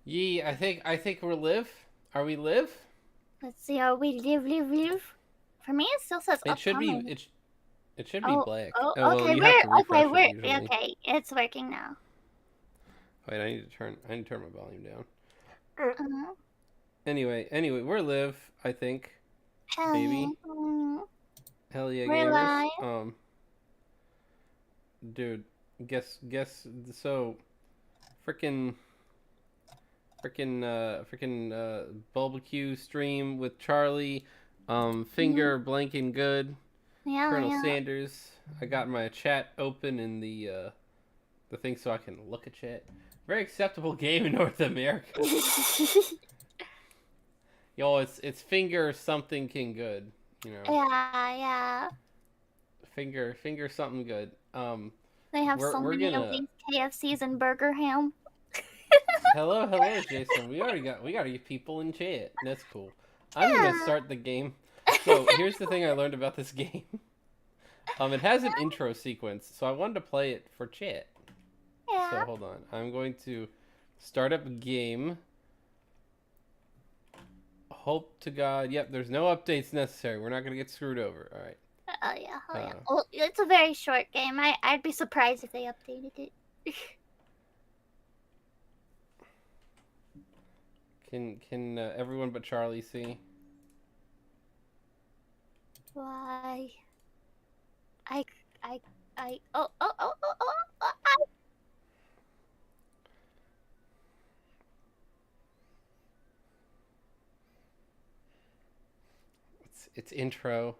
Yee, I think we're live. Are we live? Let's see. Are we live? For me, it still says It should be upcoming. it should be Oh, black. oh, Oh well, okay. you have to refresh it We're usually. okay. It's working now. Wait, I need to turn my volume down. Uh-huh. Anyway, we're live. I think Hell yeah. maybe. Hell yeah, We're gamers. live. Dude, guess. So, frickin' barbecue stream with Charlie. Mhm. Finger blanking good. Yeah, Colonel yeah. Sanders. I got my chat open in the thing so I can look at chat. Very acceptable game in North America. Yo, it's finger something king good. You know, Yeah, yeah. finger something good. They have so We're many of gonna. these KFCs and Burger Ham. Hello, Jason. We got people in chat. That's cool. I'm gonna Yeah. start the game. So here's the thing I learned about this game. It has an intro sequence, so I wanted to play it for chat. So Yeah. hold on. I'm going to start up a game. Hope to God. Yep, there's no updates necessary. We're not gonna get screwed over. All right. Oh yeah. Oh yeah. Uh, Well, it's a very short game. I'd be surprised if they updated it. can everyone but Charlie see? Why? I I I. It's intro.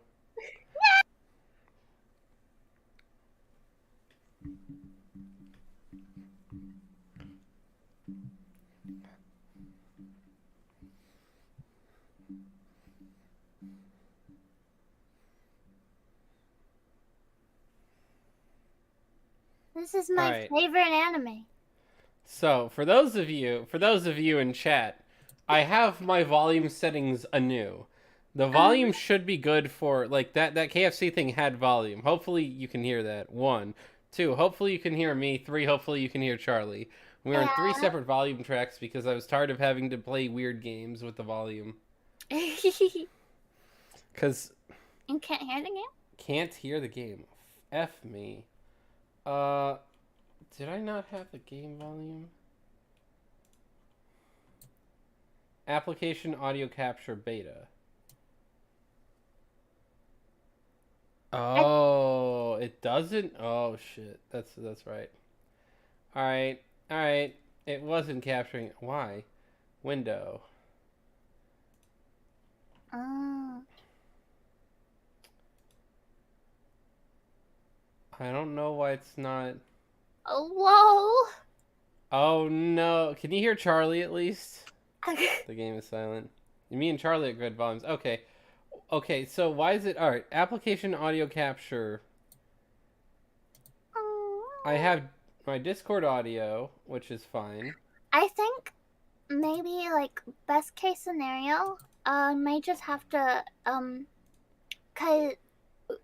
This is All my right. favorite anime. So for those of you in chat, I have my volume settings anew. The volume should be good for like that KFC thing had volume. Hopefully you can hear that. One, two. Hopefully you can hear me. Three. Hopefully you can hear Charlie. We're on three Yeah. separate volume tracks because I was tired of having to play weird games with the volume. You Cause can't hear the game? can't hear the game. F me. Uh, did I not have the game volume? Application audio capture beta. I, Oh, it doesn't. Oh shit. That's right. All right. All right. It wasn't capturing. Why? Window. oh. I don't know why it's not. Oh, Oh no. Can you hear Charlie at least? whoa. The game is silent. Me and Charlie at good volumes. Okay. Okay. So why is it? All right. Application audio capture. I have my Discord audio, which is fine. I think maybe like best case scenario, may just have to cause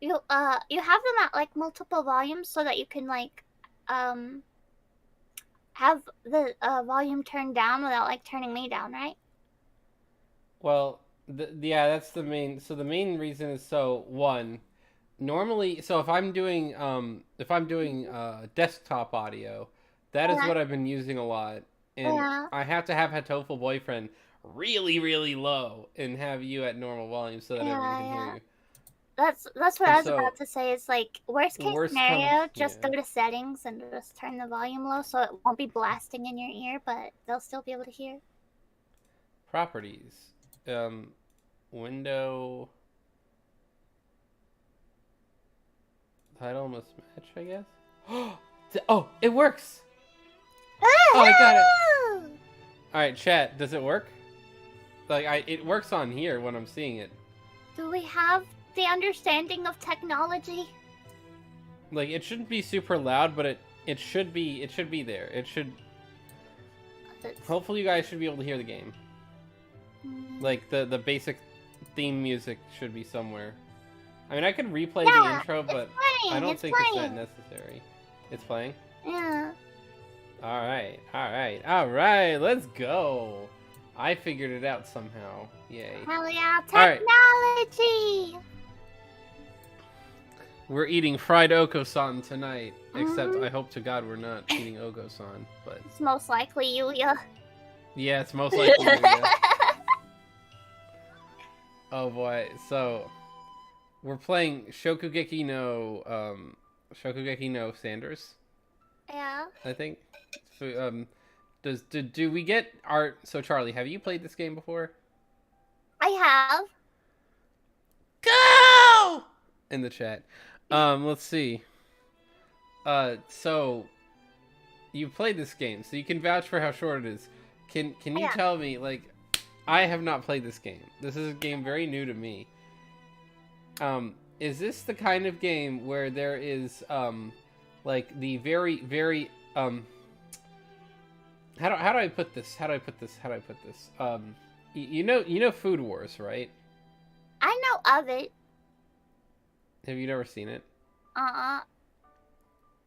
you have them at like multiple volumes so that you can like um have the volume turned down without like turning me down, right? Well, yeah, that's the main. So the main reason is so one. Normally, so if I'm doing desktop audio, that is Yeah, what I've been using a lot, and yeah, I have to have Hatoful Boyfriend really low and have you at normal volume so that everyone yeah, can hear yeah. you. That's what And I was so about to say. It's like worst case worst comes, scenario, just yeah, go to settings and just turn the volume low so it won't be blasting in your ear, but they'll still be able to hear. properties, um, window title must match, I guess. Oh, it works. Oh, I got it. All right, chat. Does it work? Like it works on here when I'm seeing it. Do we have the understanding of technology? Like it shouldn't be super loud, but it should be there. It should. It's, Hopefully, you guys should be able to hear the game. Like the basic theme music should be somewhere. I mean, I could replay the yeah, intro, it's but I playing. don't It's think it's that playing. necessary. It's playing. Yeah. All right, all right, all right. Let's go. I figured it out somehow. Yay. Hell yeah, All right. technology! We're eating fried okosan tonight. Except Mhm. I hope to God we're not eating okosan. But It's most likely Yuya. yeah, it's most likely Yuya. Oh boy. So we're playing Shokugeki no Sanders, Yeah. I think. So, do we get our so Charlie, have you played this game before? I have. Go in the chat. Let's see. So you played this game, so you can vouch for how short it is. Can you Yeah. tell me, like, I have not played this game. This is a game very new to me. Is this the kind of game where there is like the very very how do I put this? You know Food Wars, right? I know of it. Have you never seen it? Uh-uh.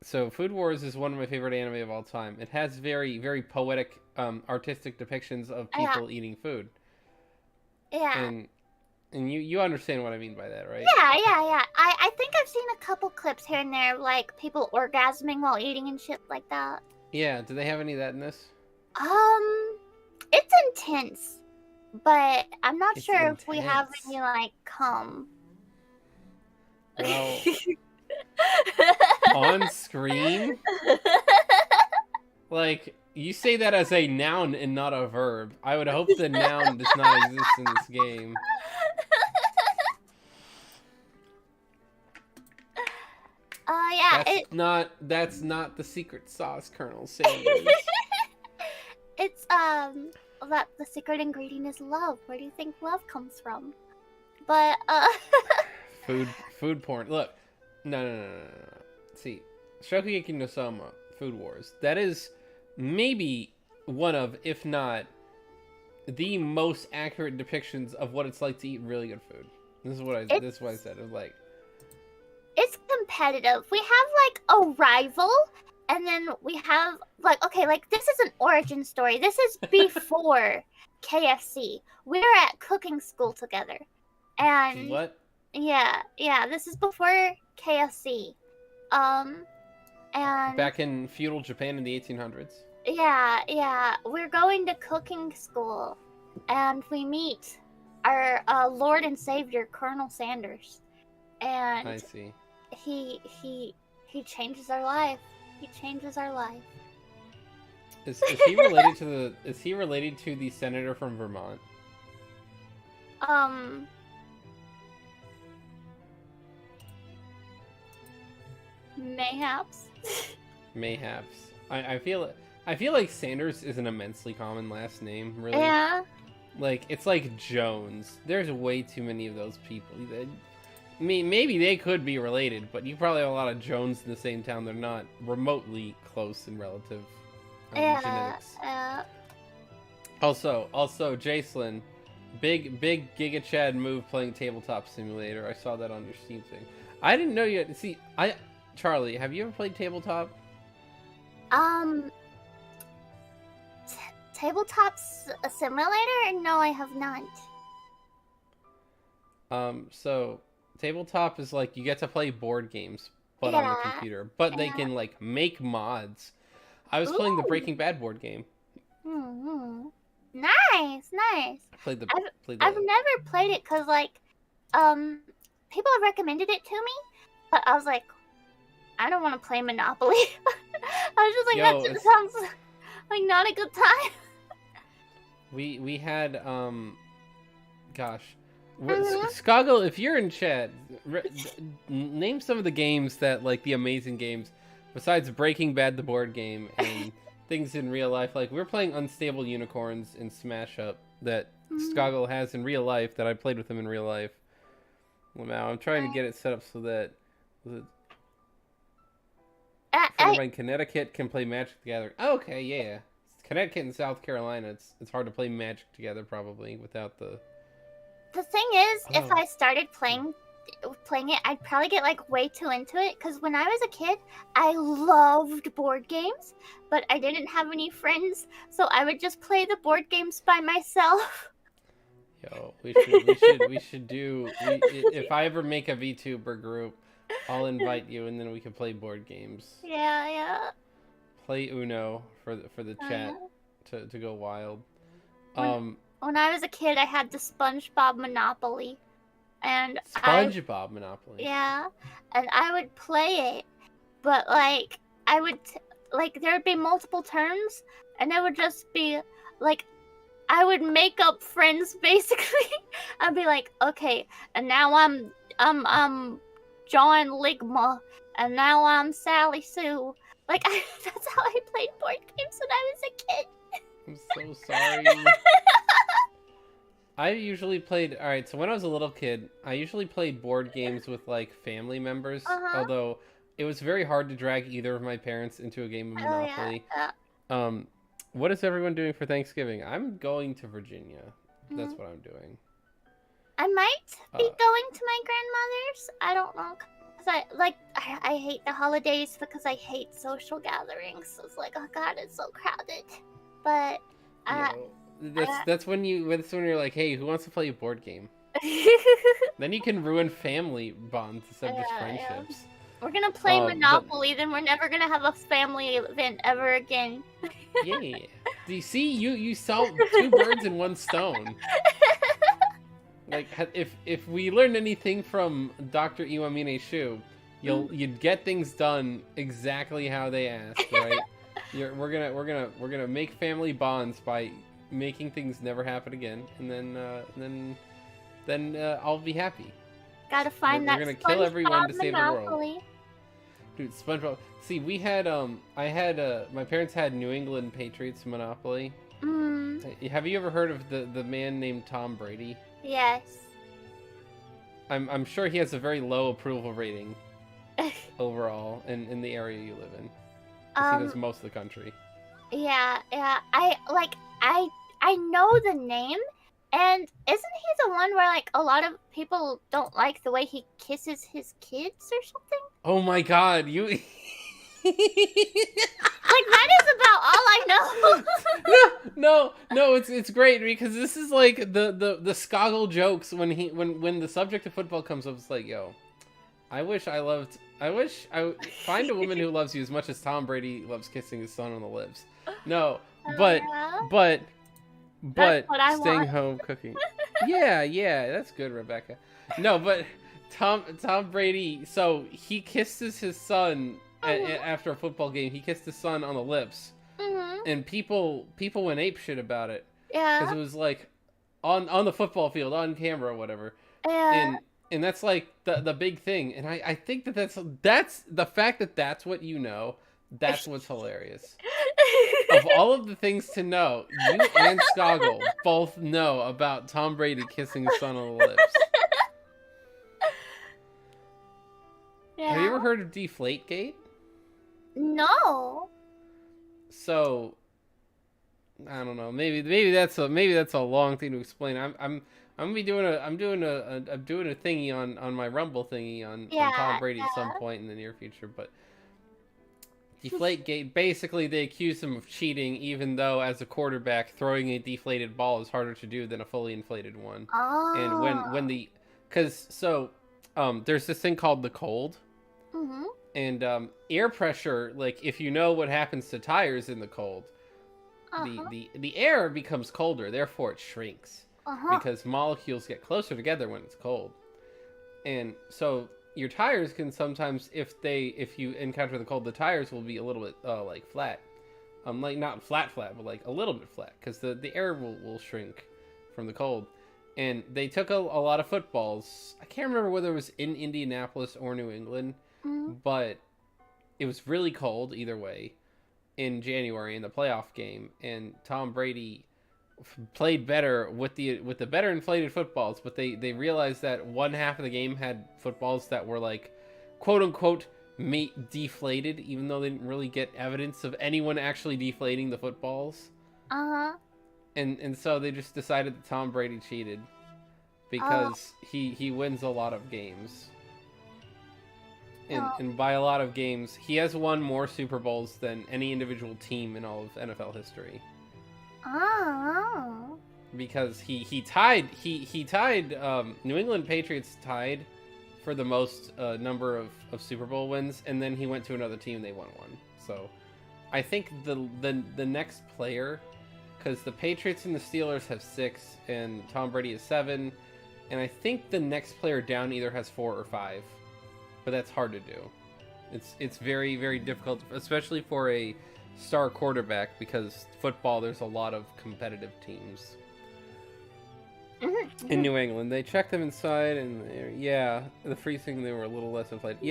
So Food Wars is one of my favorite anime of all time. It has very, very poetic, artistic depictions of people eating food. Yeah. And you understand what I mean by that, right? Yeah. I think I've seen a couple clips here and there, like people orgasming while eating and shit like that. Yeah, do they have any of that in this? It's intense, but I'm not It's sure if we have intense. any like cum. Well, on screen? Like, you say that as a noun and not a verb. I would hope the noun does not exist in this game. Yeah, That's not the secret sauce, Colonel Sanders. it's that the secret ingredient is love. Where do you think love comes from? But Food porn. Look, no. See, Shokugeki no Soma, Food Wars. That is maybe one of, if not the most accurate depictions of what it's like to eat really good food. This is what I said. It was like, it's competitive. We have like a rival, and then we have like, okay, like this is an origin story. This is before KFC. We're at cooking school together, and what? yeah, this is before KFC. And Back in feudal Japan in the 1800s. yeah, we're going to cooking school, and we meet our Lord and Savior, Colonel Sanders, and I see. he changes our life. He changes our life. Is he related to the? Is he related to the senator from Vermont? Mayhaps. Mayhaps. I feel like Sanders is an immensely common last name. Really. Yeah. Like, it's like Jones. There's way too many of those people. Maybe they could be related, but you probably have a lot of Jones in the same town. They're not remotely close in relative genetics. Also, Jacelyn, big Giga Chad move playing Tabletop Simulator. I saw that on your Steam thing. I didn't know you had, see, Charlie, have you ever played Tabletop? Tabletop Simulator? No, I have not. So Tabletop is like you get to play board games, but on the computer. But they can like make mods. I was playing the Breaking Bad board game. Mm-hmm. Nice. I've never played it because like, people have recommended it to me, but I was like, I don't want to play Monopoly. I was just like, that just sounds like not a good time. We had gosh, Skoggle, if you're in chat, name some of the games that like the amazing games besides Breaking Bad the board game and things in real life. Like we're playing Unstable Unicorns in Smash Up that Skoggle has in real life that I played with him in real life. Well, now I'm trying to get it set up so that everybody in Connecticut can play Magic the Gathering. Oh, okay, yeah. Connecticut and South Carolina, it's hard to play Magic together probably without the... The thing is, if I started playing playing it, I'd probably get like way too into it. Because when I was a kid, I loved board games, but I didn't have any friends, so I would just play the board games by myself. Yo, we should do. If I ever make a VTuber group, I'll invite you, and then we can play board games. Yeah, yeah. Play Uno for the chat to go wild. When I was a kid, I had the SpongeBob Monopoly, and SpongeBob Monopoly. Yeah, and I would play it, but like I would like there would be multiple turns, and it would just be like I would make up friends basically. I'd be like, okay, and now I'm John Ligma, and now I'm Sally Sue. Like that's how I played board games when I was a kid. I'm so sorry. I usually played. All right, so when I was a little kid, I usually played board games with like family members. Although it was very hard to drag either of my parents into a game of Monopoly. What is everyone doing for Thanksgiving? I'm going to Virginia. That's what I'm doing. I might be going to my grandmother's. I don't know. Cause I hate the holidays because I hate social gatherings. It's like, oh god, it's so crowded. But that's when you're like, hey, who wants to play a board game? Then you can ruin family bonds instead of just friendships. Yeah. We're gonna play Monopoly, then we're never gonna have a family event ever again. Yeah. Do you see? You saw 2 birds in 1 stone. Like, if we learned anything from Dr. Iwamine Shu, you'd get things done exactly how they asked, right? We're gonna make family bonds by making things never happen again, and then I'll be happy. Gotta find that. We're gonna kill everyone to save the world. Monopoly. Dude, SpongeBob. See, we had my parents had New England Patriots Monopoly. Have you ever heard of the man named Tom Brady? Yes. I'm sure he has a very low approval rating overall in the area you live in. He does most of the country. Yeah. I know the name, and isn't he the one where like a lot of people don't like the way he kisses his kids or something? Oh my god, you Like that is about all I know. No, it's great because this is like the Skoggle jokes when the subject of football comes up. It's like, yo, I wish I find a woman who loves you as much as Tom Brady loves kissing his son on the lips. No, but staying home cooking. Yeah, that's good, Rebecca. No, but Tom Brady. So he kisses his son after a football game. He kissed his son on the lips, and people went apeshit about it. Yeah, because it was like on the football field, on camera, or whatever. Yeah. And that's like the big thing. And I think that's the fact that that's what you know. That's what's hilarious. Of all of the things to know, you and Skoggle both know about Tom Brady kissing his son on the lips. Yeah. Have you ever heard of Deflategate? No. So, I don't know. Maybe that's a long thing to explain. I'm gonna be doing a thingy on my Rumble thingy on Tom Brady at some point in the near future, but. Deflategate, basically they accuse him of cheating, even though as a quarterback throwing a deflated ball is harder to do than a fully inflated one. Oh. And there's this thing called the cold. And air pressure, like if you know what happens to tires in the cold, the air becomes colder, therefore it shrinks. Because molecules get closer together when it's cold. And so your tires can sometimes, if you encounter the cold, the tires will be a little bit like flat, like not flat, but like a little bit flat, because the air will shrink from the cold. And they took a lot of footballs. I can't remember whether it was in Indianapolis or New England, but it was really cold either way in January in the playoff game, and Tom Brady played better with the better inflated footballs, but they realized that one half of the game had footballs that were like quote unquote deflated, even though they didn't really get evidence of anyone actually deflating the footballs. And so they just decided that Tom Brady cheated. because he wins a lot of games. Oh. And by a lot of games, he has won more Super Bowls than any individual team in all of NFL history. Oh. Because he tied New England Patriots tied for the most number of Super Bowl wins, and then he went to another team and they won one. So I think the next player, because the Patriots and the Steelers have 6 and Tom Brady is 7, and I think the next player down either has 4 or 5, but that's hard to do. It's very, very difficult, especially for a star quarterback, because football, there's a lot of competitive teams. In New England, they checked them inside, and the free thing, they were a little less inflated.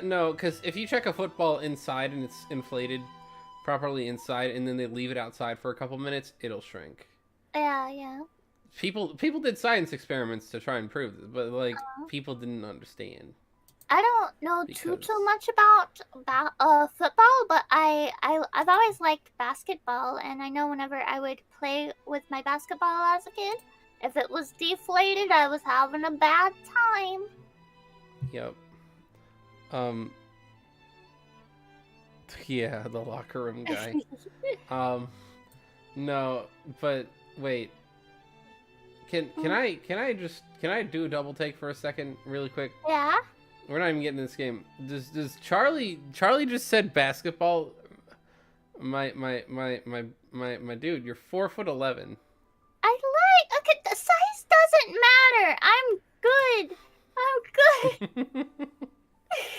No, because if you check a football inside and it's inflated properly inside, and then they leave it outside for a couple minutes, it'll shrink. Yeah. People did science experiments to try and prove this, but people didn't understand. I don't know too much about football, but I've always liked basketball, and I know whenever I would play with my basketball as a kid, if it was deflated, I was having a bad time. Yep. Yeah, the locker room guy. No, but wait. Can I do a double take for a second, really quick? Yeah. We're not even getting in this game. Does Charlie just said basketball? My dude, you're 4'11". Okay, the size doesn't matter. I'm good.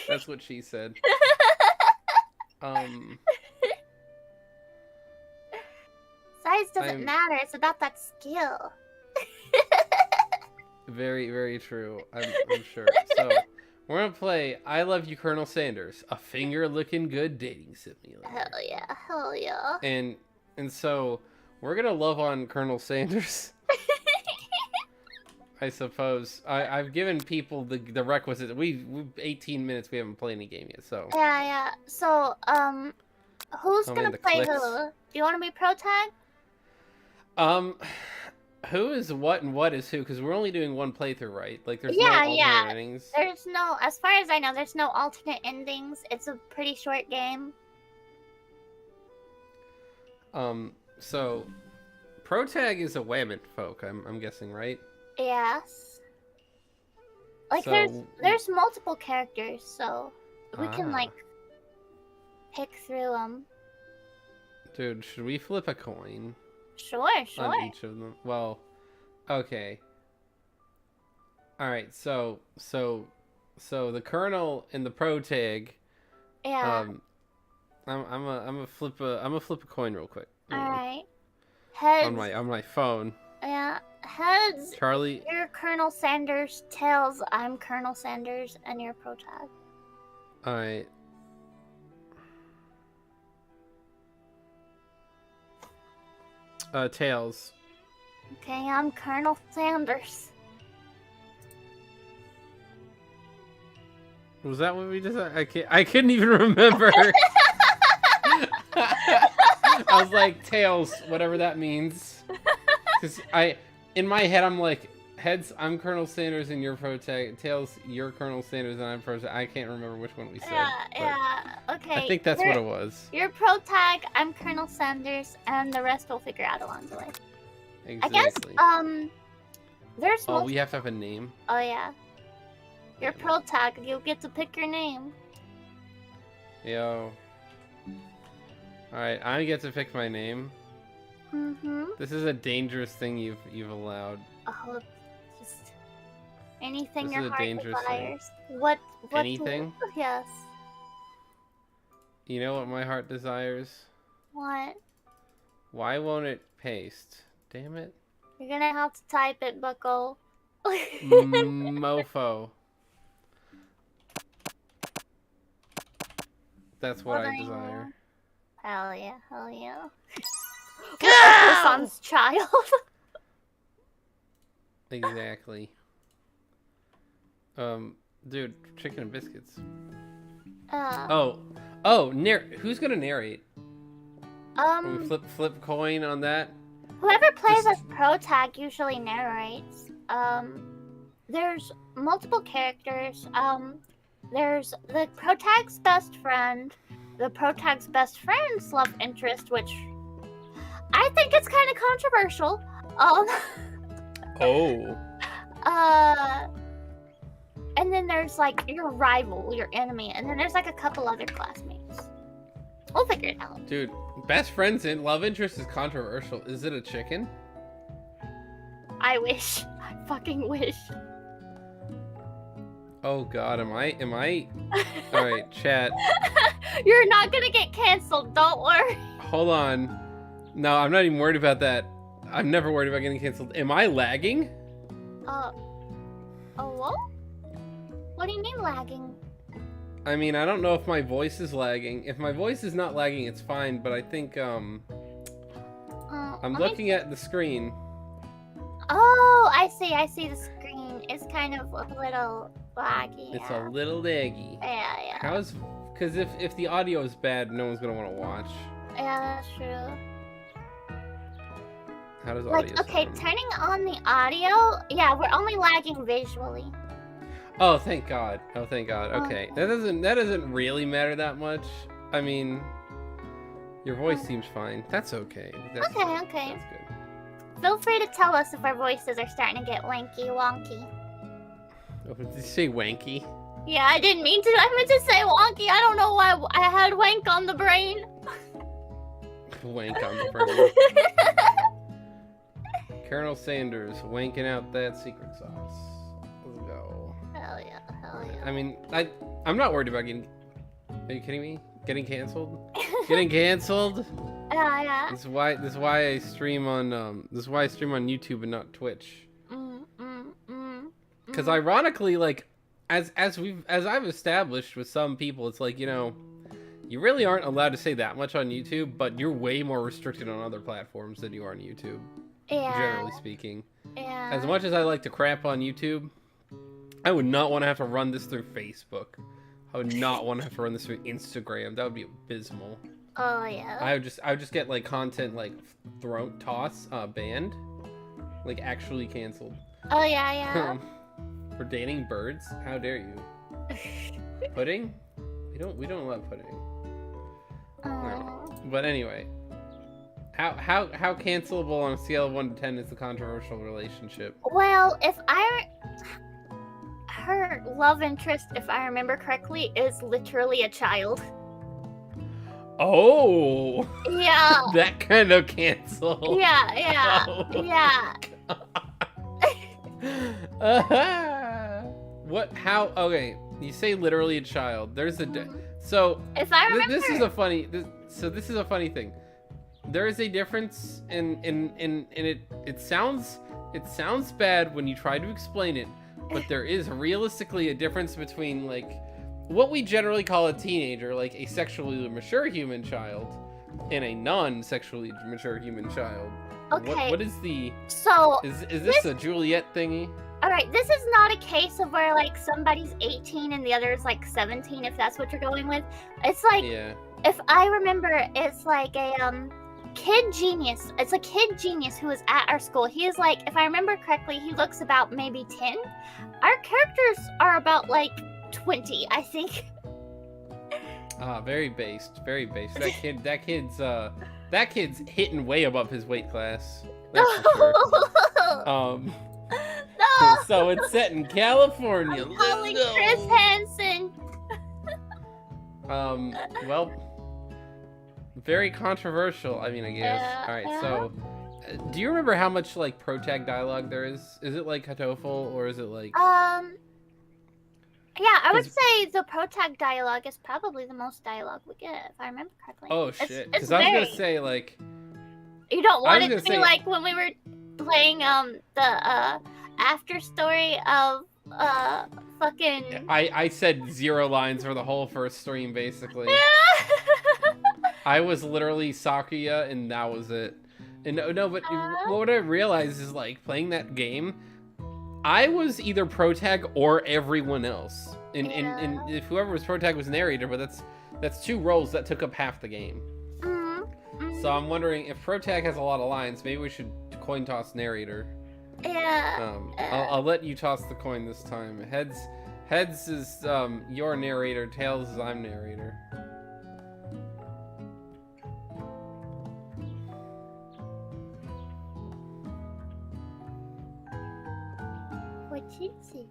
That's what she said. Size doesn't matter. It's about that skill. Very, very true. I'm sure. So we're gonna play I Love You, Colonel Sanders, a finger-looking good dating simulator. Hell yeah. And so we're gonna love on Colonel Sanders. I suppose. I've given people the requisite. We 18 minutes. We haven't played any game yet. So yeah. So who's gonna play who? Do you want to be pro tag? Who is what and what is who? Because we're only doing one playthrough, right? Like, there's no alternate endings. There's no, as far as I know, there's no alternate endings. It's a pretty short game. So pro tag is a Whammit folk, I'm guessing, right? Yes. Like, so, there's multiple characters, so we can like pick through them. Dude, should we flip a coin? Sure. On each of them. Well, okay. All right. So the Colonel and the pro tag. Yeah. I'm a flip a coin real quick. All right. Heads. On my phone. Yeah. Heads. Charlie. You're Colonel Sanders. Tails. I'm Colonel Sanders, and you're pro tag. All right. Tails. Okay, I'm Colonel Sanders. Was that what we decided? I couldn't even remember. I was like, Tails, whatever that means. Because in my head, I'm like, heads, I'm Colonel Sanders and you're pro tag. Tails, you're Colonel Sanders and I'm pro tag. I can't remember which one we said. Okay. I think that's what it was. You're pro tag, I'm Colonel Sanders, and the rest we'll figure out along the way. Exactly. I guess, there's multiple... we have to have a name? Oh, yeah. You're pro tag, you'll get to pick your name. Yo. Alright, I get to pick my name. Mm-hmm. This is a dangerous thing you've allowed. Oh, just anything this your heart desires. What anything? Yes. You know what my heart desires? What? Why won't it paste? Damn it. You're gonna have to type it, bucko. Mofo. That's what I desire. Hell yeah. The son's child. Exactly. Dude, chicken and biscuits. Who's gonna narrate? We flip coin on that. Whoever plays as pro tag usually narrates. there's multiple characters. There's the protag's best friend, the protag's best friend's love interest, which I think it's kind of controversial. Oh. And then there's like your rival, your enemy, and then there's like a couple other classmates. We'll figure it out. Dude, best friends and love interest is controversial. Is it a chicken? I wish. I fucking wish. Oh god, am I? Alright, chat. You're not gonna get canceled, don't worry. Hold on. No, I'm not even worried about that. I'm never worried about getting canceled. Am I lagging? What? What do you mean lagging? I mean, I don't know if my voice is lagging. If my voice is not lagging, it's fine, but I think, I'm looking at the screen. Oh, I see the screen. It's kind of a little laggy. It's a little laggy. Yeah. How's... Because if the audio is bad, no one's going to want to watch. Yeah, that's true. How does audio sound? Turning on the audio, yeah, we're only lagging visually. Oh, thank God. Oh, thank God. Okay. That doesn't really matter that much. I mean, your voice seems fine. That's okay. Okay. That's good. Feel free to tell us if our voices are starting to get wonky. Oh, did you say wanky? Yeah, I didn't mean to. I meant to say wonky. I don't know why I had wank on the brain. Wank on the brain. Colonel Sanders wanking out that secret sauce. Let's go. Hell yeah. I mean, I'm not worried about getting... Are you kidding me? Getting canceled? Getting canceled? Yeah. This is why I stream on YouTube and not Twitch. Because ironically, like, as I've established with some people, it's like, you know, you really aren't allowed to say that much on YouTube, but you're way more restricted on other platforms than you are on YouTube. Yeah. Generally speaking. Yeah. As much as I like to crap on YouTube, I would not want to have to run this through Facebook. I would not want to have to run this through Instagram. That would be abysmal. Oh yeah. I would just get like content like banned, like actually canceled. Oh yeah. For dating birds? How dare you? Pudding? We don't love pudding. No. But anyway, how cancelable on a scale of 1 to 10 is the controversial relationship? Well, her love interest, if I remember correctly, is literally a child. Oh. Yeah. That kind of cancel. Yeah. Oh, Yeah. What? How? Okay, you say literally a child. There's a so. If I remember, this is a funny. This is a funny thing. There is a difference in it. It sounds bad when you try to explain it, but there is realistically a difference between like what we generally call a teenager, like a sexually mature human child, and a non-sexually mature human child. Okay. What is the... So... Is this a Juliet thingy? Alright, this is not a case of where, like, somebody's 18 and the other is, like, 17, if that's what you're going with. It's like, yeah. If I remember, it's like a, kid genius. It's a kid genius who is at our school. He is, like, if I remember correctly, he looks about maybe 10. Our characters are about, like, 20, I think. Very based. Very based. That kid's hitting way above his weight class. That's for sure. No. So it's set in California. I'm calling Chris Hansen. Well, very controversial. I mean, I guess. All right. So, do you remember how much like protag dialogue there is? Is it like Hatoful or is it like? Yeah, I would say the protag dialogue is probably the most dialogue we get, if I remember correctly. Oh shit! Because I was gonna say like. You don't want it to be like when we were playing the after story of fucking. I said 0 lines for the whole first stream basically. I was literally Sakuya and that was it. And no, but what I realized is like playing that game. I was either protag or everyone else, and if whoever was protag was narrator, but that's 2 roles that took up half the game. Mm-hmm. So I'm wondering if protag has a lot of lines, maybe we should coin toss narrator. Yeah. I'll let you toss the coin this time. Heads is your narrator. Tails is I'm narrator. What you see?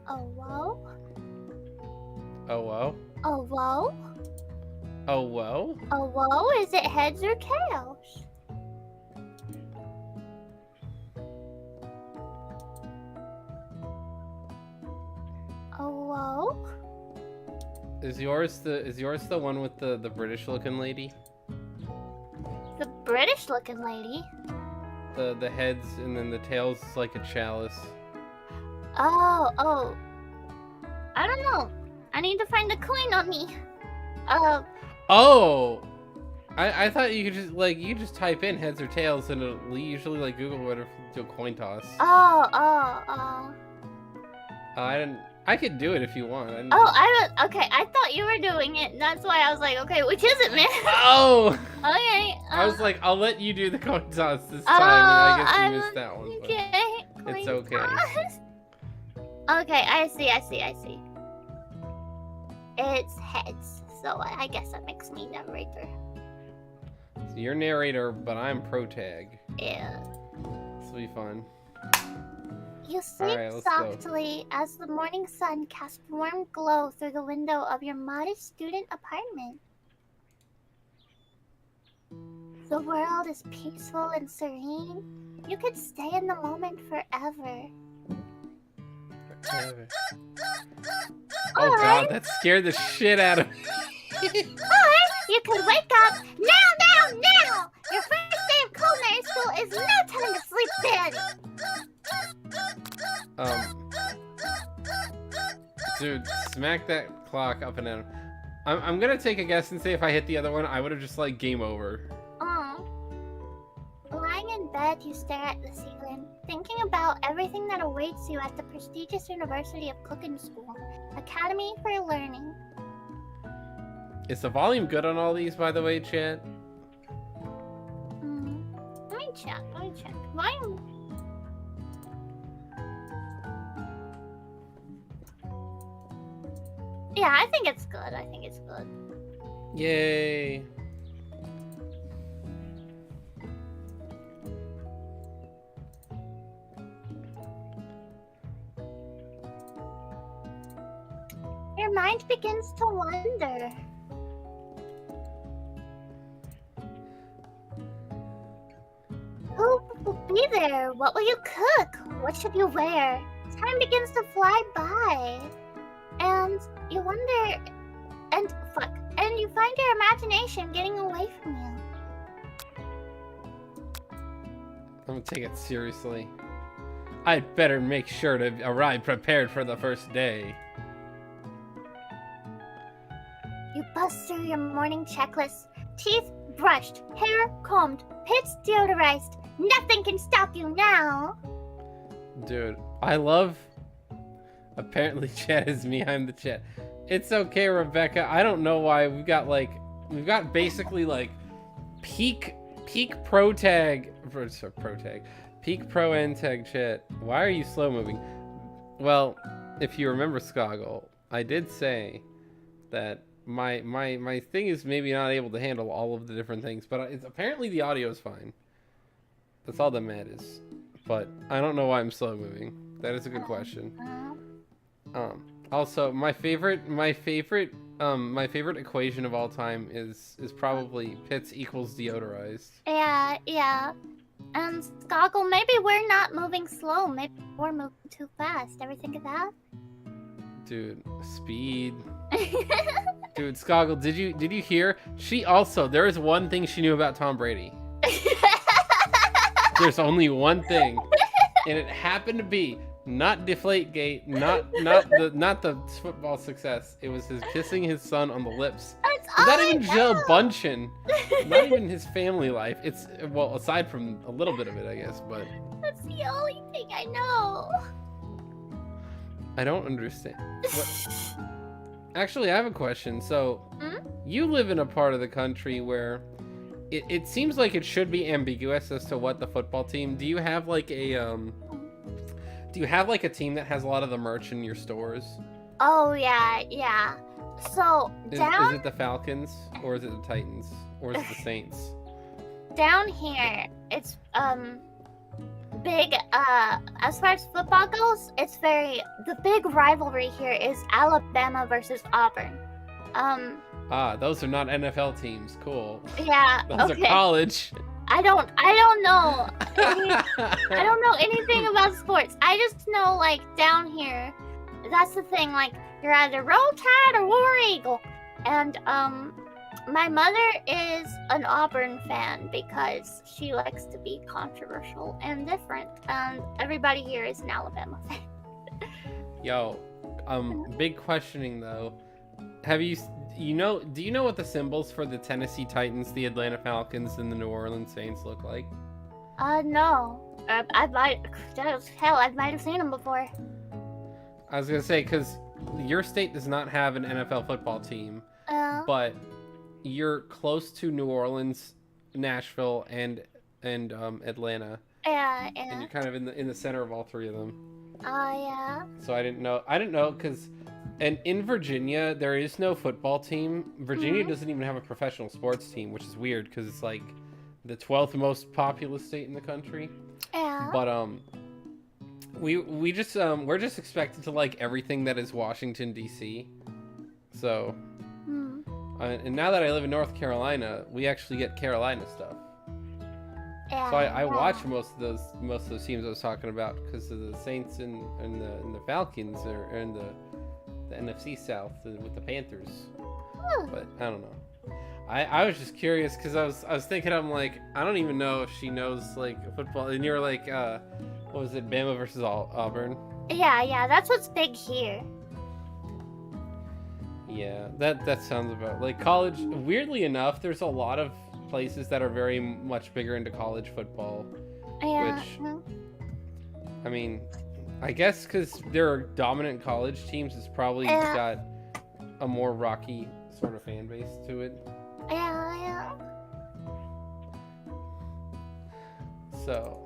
Oh whoa. Oh whoa. Oh whoa. Oh whoa. Oh whoa. Is it heads or tails? Oh whoa. Is yours the one with the British looking lady? The British looking lady. The heads and then the tails is like a chalice. Oh. I don't know. I need to find the coin on me. Oh! I thought you could just type in heads or tails and it'll usually like Google would do a coin toss. Oh. I could do it if you want. Okay, I thought you were doing it. That's why I was like, okay, which is it, man? Oh! Okay. I was like, I'll let you do the coin toss this time, and I guess you missed that one. Okay. It's okay. Okay, I see. It's heads, so I guess that makes me narrator. So you're narrator, but I'm protag. Yeah. This will be fun. You sleep softly as the morning sun casts warm glow through the window of your modest student apartment. The world is peaceful and serene. You could stay in the moment forever. Oh god, that scared the shit out of me. Or you could wake up now! Your first day of culinary school is no time to sleep then! Dude, smack that clock up and down. I'm gonna take a guess and say if I hit the other one, I would have just like game over. Lying in bed, you stare at the ceiling, thinking about everything that awaits you at the prestigious University of Cooking School, Academy for Learning. Is the volume good on all these, by the way, chat? Let me check. Volume. Yeah, I think it's good. Yay. Your mind begins to wonder. Who will be there? What will you cook? What should you wear? Time begins to fly by. And you wonder... And you find your imagination getting away from you. I'm gonna take it seriously. I'd better make sure to arrive prepared for the first day. You bust through your morning checklist. Teeth brushed, hair combed, pits deodorized. Nothing can stop you now. Dude, I love... Apparently chat is me, I'm the chat. It's okay, Rebecca. I don't know why we've got basically like peak pro tag, peak pro end tag chat. Why are you slow moving? Well, if you remember Skoggle, I did say that my thing is maybe not able to handle all of the different things, but it's apparently the audio is fine. That's all that matters. But I don't know why I'm slow moving. That is a good question. Also, my favorite equation of all time is probably pits equals deodorized. Yeah. And Skoggle, maybe we're not moving slow. Maybe we're moving too fast. Ever think of that? Dude, speed. Dude, Skoggle, did you hear? There is one thing she knew about Tom Brady. There's only one thing, and it happened to be not Deflategate, not the football success. It was his kissing his son on the lips. Not even Jill Bündchen. Not even his family life. It's, well, aside from a little bit of it, I guess, but that's the only thing I know. I don't understand. Actually, I have a question. So, you live in a part of the country where it seems like it should be ambiguous as to what the football team. Do you have like a team that has a lot of the merch in your stores? Oh yeah, yeah. So Is it the Falcons or is it the Titans or is it the Saints? Down here, it's big. As far as football goes, it's the big rivalry here is Alabama versus Auburn. Those are not NFL teams. Cool. Yeah. Those okay. are college. I don't know. I don't know anything about sports. I just know, like, down here, that's the thing. Like, you're either Roll Tide or War Eagle. And my mother is an Auburn fan because she likes to be controversial and different. And everybody here is an Alabama fan. Yo, big questioning though. Do you know what the symbols for the Tennessee Titans, the Atlanta Falcons, and the New Orleans Saints look like? No. I might have seen them before. I was gonna say, because your state does not have an NFL football team, but you're close to New Orleans, Nashville, and Atlanta. Yeah. And you're kind of in the center of all three of them. Yeah. So I didn't know because. And in Virginia, there is no football team. Virginia doesn't even have a professional sports team, which is weird because it's like the 12th most populous state in the country. Yeah. But we're just expected to like everything that is Washington D.C. So, and now that I live in North Carolina, we actually get Carolina stuff. Yeah. So I watch most of those teams I was talking about because of the Saints and the Falcons are in the NFC South with the Panthers. But I don't know. I was just curious because I was thinking, I'm like, I don't even know if she knows like football. And you're like, what was it, Bama versus Auburn? Yeah, that's what's big here. Yeah, that sounds about like college. Weirdly enough, there's a lot of places that are very much bigger into college football. Yeah. Which, I mean, I guess because there are dominant college teams, it's probably got a more rocky sort of fan base to it. Yeah. So.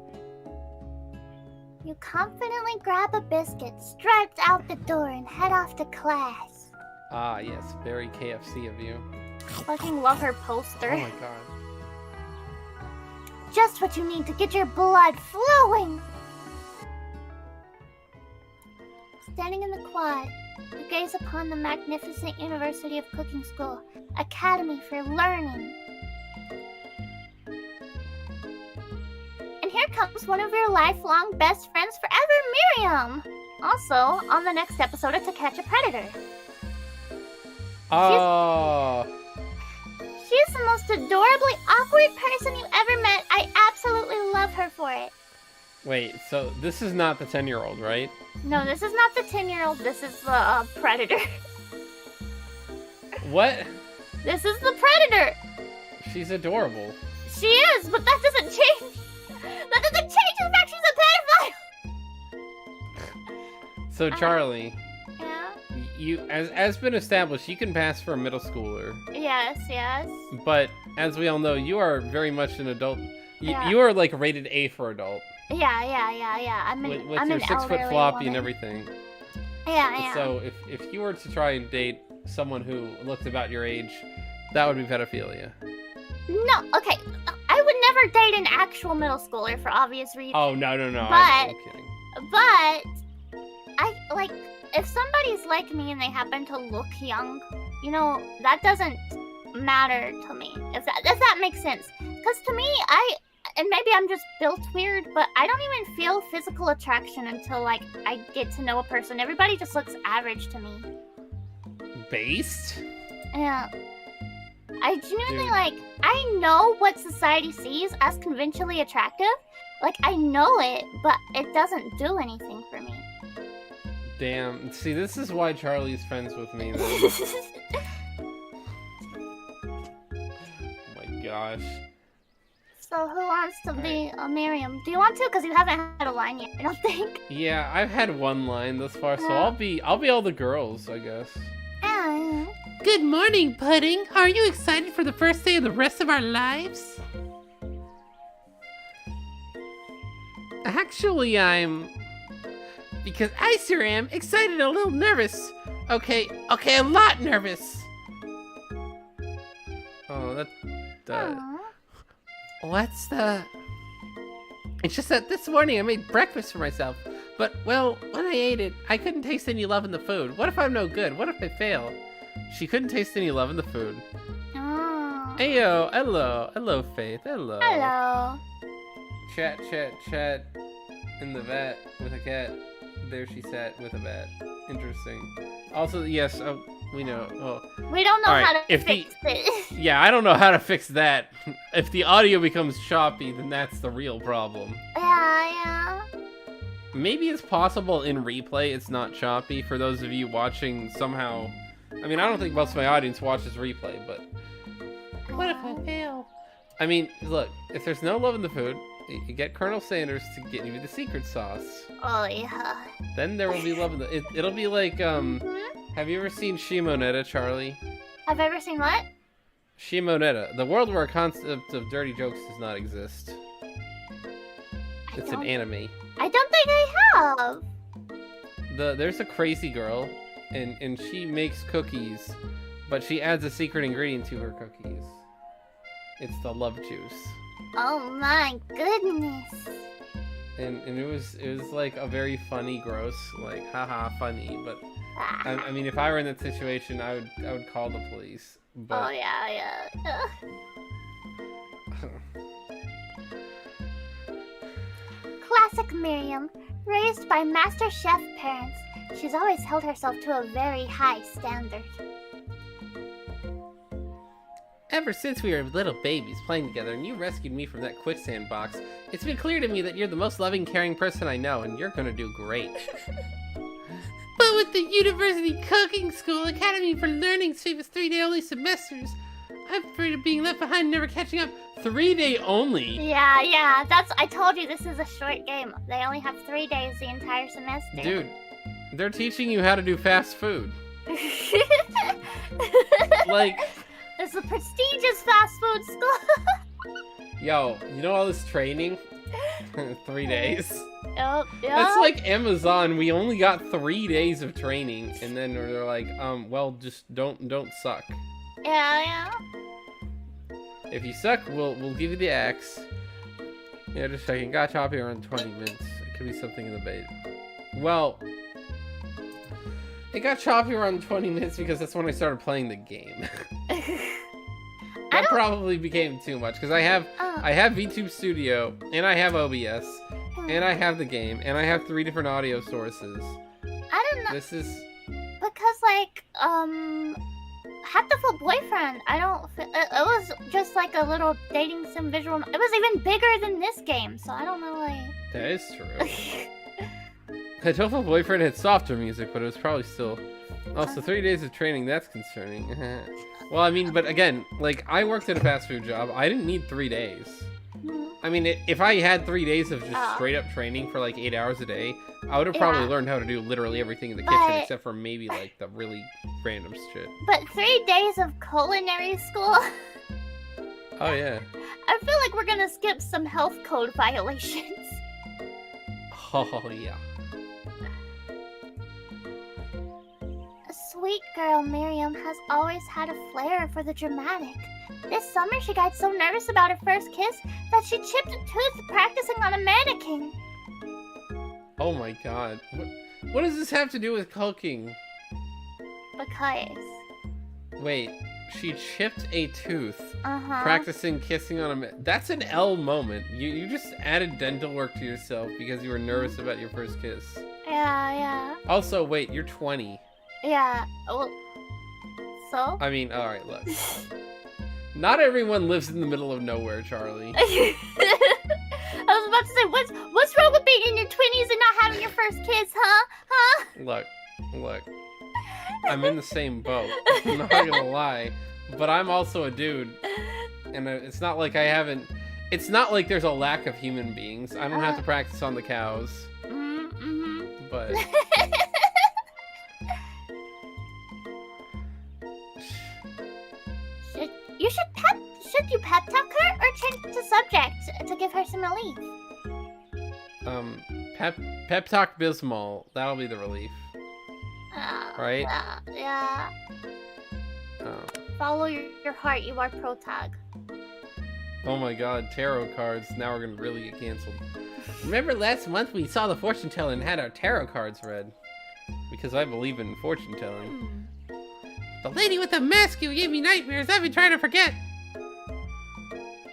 You confidently grab a biscuit, striped out the door, and head off to class. Ah, yes, very KFC of you. Fucking love her poster. Oh my god. Just what you need to get your blood flowing. Standing in the quad, you gaze upon the magnificent University of Cooking School, Academy for Learning. And here comes one of your lifelong best friends forever, Miriam! Also, on the next episode of To Catch a Predator. Oh. She's the most adorably awkward person you ever met. I absolutely love her for it. Wait, so this is not the 10-year-old, right? No, this is not the 10-year-old. This is the Predator. What? This is the Predator. She's adorable. She is, but that doesn't change. That doesn't change the fact she's a pedophile. So Charlie, Yeah. you as been established, you can pass for a middle schooler. Yes. But as we all know, you are very much an adult. Yeah. You are like rated A for adult. Yeah. I'm With I'm your an 6 foot elderly floppy woman. and everything. Yeah. So if you were to try and date someone who looked about your age, that would be pedophilia. No, okay. I would never date an actual middle schooler for obvious reasons. Oh no! But- I'm kidding. But I like if somebody's like me and they happen to look young, you know, that doesn't matter to me. If that makes sense. Because to me, and maybe I'm just built weird, but I don't even feel physical attraction until like I get to know a person. Everybody just looks average to me. Based? Yeah. I genuinely Dude. like, I know what society sees as conventionally attractive. Like, I know it, but it doesn't do anything for me. Damn. See, this is why Charlie's friends with me then. Oh my gosh. So who wants to be a Miriam? Do you want to? Because you haven't had a line yet, I don't think. Yeah, I've had one line thus far, so Yeah. I'll be all the girls, I guess. Yeah. Good morning, Pudding. Are you excited for the first day of the rest of our lives? Actually, because I sure am excited and a little nervous. Okay, a lot nervous. Oh, what's the... It's just that this morning I made breakfast for myself. But, well, when I ate it, I couldn't taste any love in the food. What if I'm no good? What if I fail? She couldn't taste any love in the food. Oh. Ayo, hello. Hello, Faith. Hello. Hello. Chat. In the vat with a cat. There she sat with a bat. Interesting. Also, yes, we know. Well, we don't know right, how to fix it. Yeah, I don't know how to fix that. If the audio becomes choppy, then that's the real problem. Yeah. Maybe it's possible in replay it's not choppy for those of you watching somehow. I mean, I don't think most of my audience watches replay, but... What if I fail? I mean, look, if there's no love in the food, you get Colonel Sanders to get you the secret sauce. Oh, yeah. Then there will be love in the... It'll be like, Have you ever seen Shimonetta, Charlie? Have I ever seen what? Shimonetta, the world where a concept of dirty jokes does not exist. It's an anime. I don't think I have. There's a crazy girl, and she makes cookies, but she adds a secret ingredient to her cookies. It's the love juice. Oh my goodness. And it was like a very funny, gross, like haha funny. But I mean, if I were in that situation, I would call the police. But... Oh yeah. Classic Miriam, raised by Master Chef parents, she's always held herself to a very high standard. Ever since we were little babies playing together and you rescued me from that quicksand box, it's been clear to me that you're the most loving, caring person I know, and you're gonna do great. But with the University Cooking School Academy for Learning Famous 3-day only semesters, I'm afraid of being left behind and never catching up. 3-day only? Yeah, I told you this is a short game. They only have 3 days the entire semester. Dude, they're teaching you how to do fast food. Like... It's a prestigious fast food school. Yo, you know all this training? 3 days. Yep. That's like Amazon. We only got 3 days of training, and then they're like, well, just don't suck. Yeah. If you suck, we'll give you the axe. Yeah, just checking. Got choppy around 20 minutes. It could be something in the bait. Well, it got choppy around 20 minutes because that's when I started playing the game. That probably became too much because I have VTube Studio and I have OBS and I have the game and I have 3 different audio sources. I don't know. This is because like Hatful Boyfriend. It was just like a little dating sim visual. It was even bigger than this game, so I don't know like. That is true. Hatful Boyfriend had softer music, but it was probably still. Also, 3 days of training. That's concerning. Well, I mean, but again, like, I worked at a fast food job. I didn't need 3 days. I mean, if I had 3 days of just straight up training for like 8 hours a day, I would have probably learned how to do literally everything in the kitchen except for maybe like the really random shit. But 3 days of culinary school? Oh, yeah. I feel like we're gonna skip some health code violations. Oh, yeah. Sweet girl Miriam has always had a flair for the dramatic. This summer she got so nervous about her first kiss that she chipped a tooth practicing on a mannequin. Oh my god. What does this have to do with cooking? Because. Wait, she chipped a tooth practicing kissing on a That's an L moment. You just added dental work to yourself because you were nervous about your first kiss. Yeah. Also, wait, you're 20. Yeah, well, so? I mean, alright, look. Not everyone lives in the middle of nowhere, Charlie. I was about to say, what's wrong with being in your 20s and not having your first kiss, huh? Look. I'm in the same boat. I'm not gonna lie. But I'm also a dude. And it's not like it's not like there's a lack of human beings. I don't have to practice on the cows. But... some relief. Pep Talk Bismol. That'll be the relief. Right? Yeah. Oh. Follow your heart. You are pro tag. Oh my god, tarot cards. Now we're gonna really get canceled. Remember last month we saw the fortune teller and had our tarot cards read? Because I believe in fortune telling. The lady with the mask who gave me nightmares, I've been trying to forget.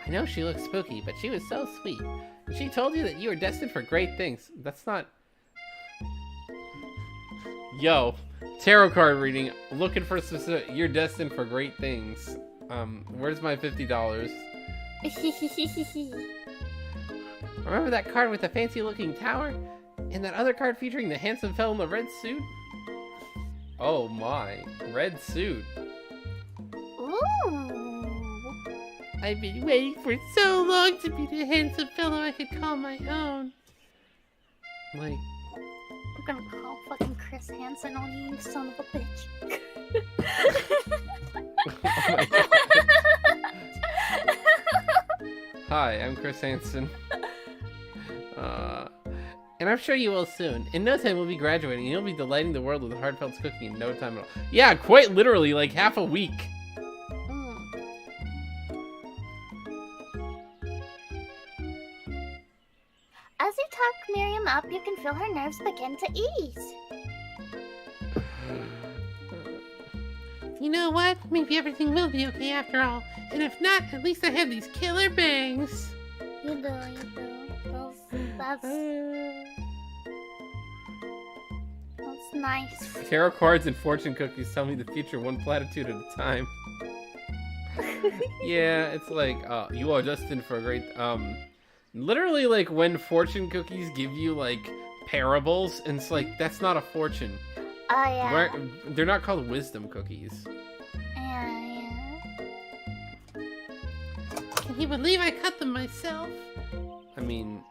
I know she looks spooky, but she was so sweet. And she told you that you were destined for great things. That's not... Yo, tarot card reading. Looking for specific... You're destined for great things. Where's my $50? Remember that card with the fancy looking tower? And that other card featuring the handsome fellow in the red suit? Oh my, red suit. Ooh. I've been waiting for so long to be the handsome fellow I could call my own. Like... I'm gonna call fucking Chris Hansen on you, you son of a bitch. Oh my god. Hi, I'm Chris Hansen. And I'm sure you will soon. In no time, we'll be graduating, and you'll be delighting the world with heartfelt cooking in no time at all. Yeah, quite literally, like half a week. As you tuck Miriam up, you can feel her nerves begin to ease. You know what? Maybe everything will be okay after all. And if not, at least I have these killer bangs. You do. That's nice. Tarot cards and fortune cookies tell me the future one platitude at a time. Yeah, it's like, you are destined for a great, literally like when fortune cookies give you like parables, and it's like, that's not a fortune. Oh, yeah. They're not called wisdom cookies. Yeah. Can you believe I cut them myself? I mean,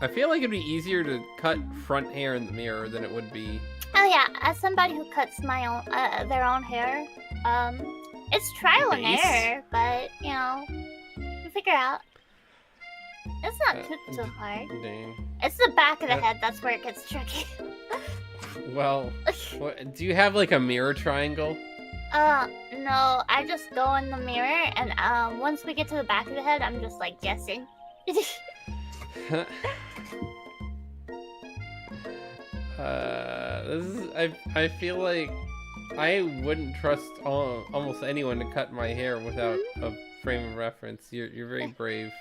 I feel like it'd be easier to cut front hair in the mirror than it would be. Oh yeah, as somebody who cuts my own, their own hair, it's trial and error, but you know, you figure out. It's not too hard. Dang. It's the back of the head that's where it gets tricky. Well, do you have like a mirror triangle? No, I just go in the mirror, and once we get to the back of the head, I'm just like guessing. I feel like I wouldn't trust almost anyone to cut my hair without a frame of reference. You're very brave.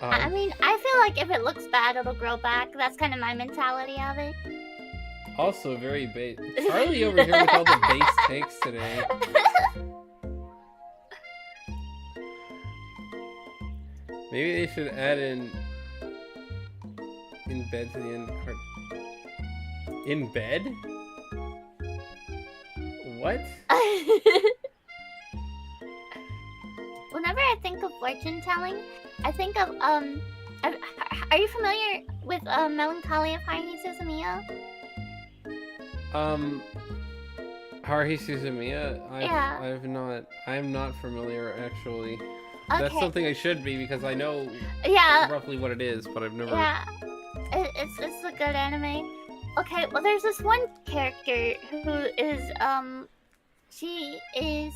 I mean, I feel like if it looks bad, it'll grow back. That's kind of my mentality of it. Also very base. Charlie over here with all the base takes today. Maybe they should add in bed to the end of the card. In bed? What? Whenever I think of fortune telling, I think of are you familiar with Melancholy of Haruhi Suzumiya? Haruhi Suzumiya? Yeah. I'm not familiar actually. Okay. That's something I should be because I know roughly what it is, but I've never. Yeah, it's a good anime. Okay, well there's this one character who is she is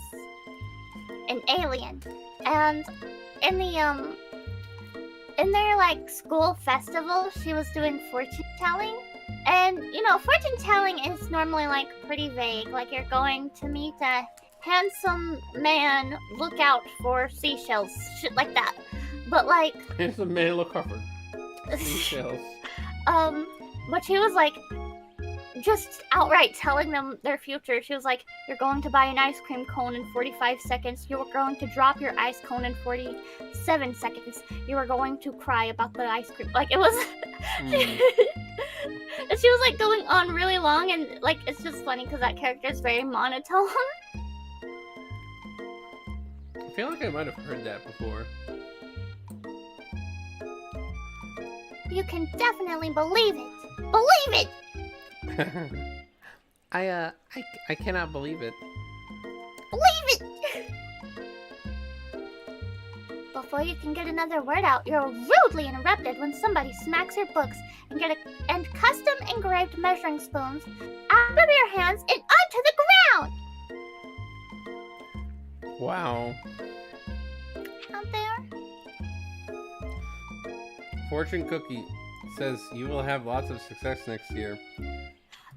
an alien, and in the in their like school festival, she was doing fortune telling. And you know, fortune telling is normally like pretty vague, like you're going to meet a handsome man, look out for seashells, shit like that. But like, handsome man, look out for seashells. But she was like just outright telling them their future. She was like, you're going to buy an ice cream cone in 45 seconds. You're going to drop your ice cone in 47 seconds. You are going to cry about the ice cream. Like, it was... And she was, like, going on really long, and, like, it's just funny because that character is very monotone. I feel like I might have heard that before. You can definitely believe it. Believe it! I cannot believe it. Believe it! Before you can get another word out, you're rudely interrupted when somebody smacks your books and custom engraved measuring spoons out of your hands and onto the ground. Wow. Out there. Fortune Cookie says you will have lots of success next year.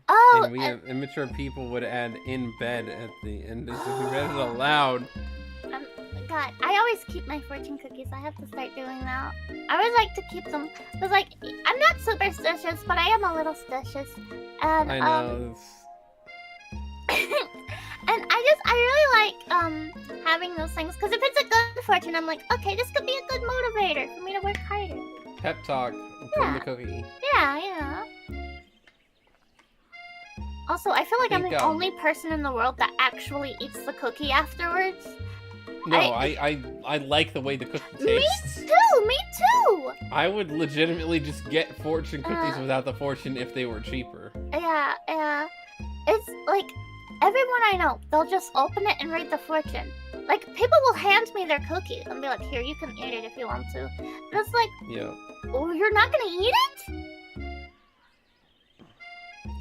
Oh, And we have immature people would add in bed at the end as if we read it aloud. God, I always keep my fortune cookies. I have to start doing that. I always like to keep them. Cause like I'm not superstitious, but I am a little stitious. And I know. and I really like having those things because if it's a good fortune, I'm like, okay, this could be a good motivator for me to work harder. Pep talk from the cookie. Yeah. Also, I feel like I'm the only person in the world that actually eats the cookie afterwards. No, I like the way the cookie tastes. Me too! I would legitimately just get fortune cookies without the fortune if they were cheaper. Yeah. It's like, everyone I know, they'll just open it and read the fortune. Like, people will hand me their cookie and be like, here, you can eat it if you want to. And it's like, yeah. Oh, you're not gonna eat it?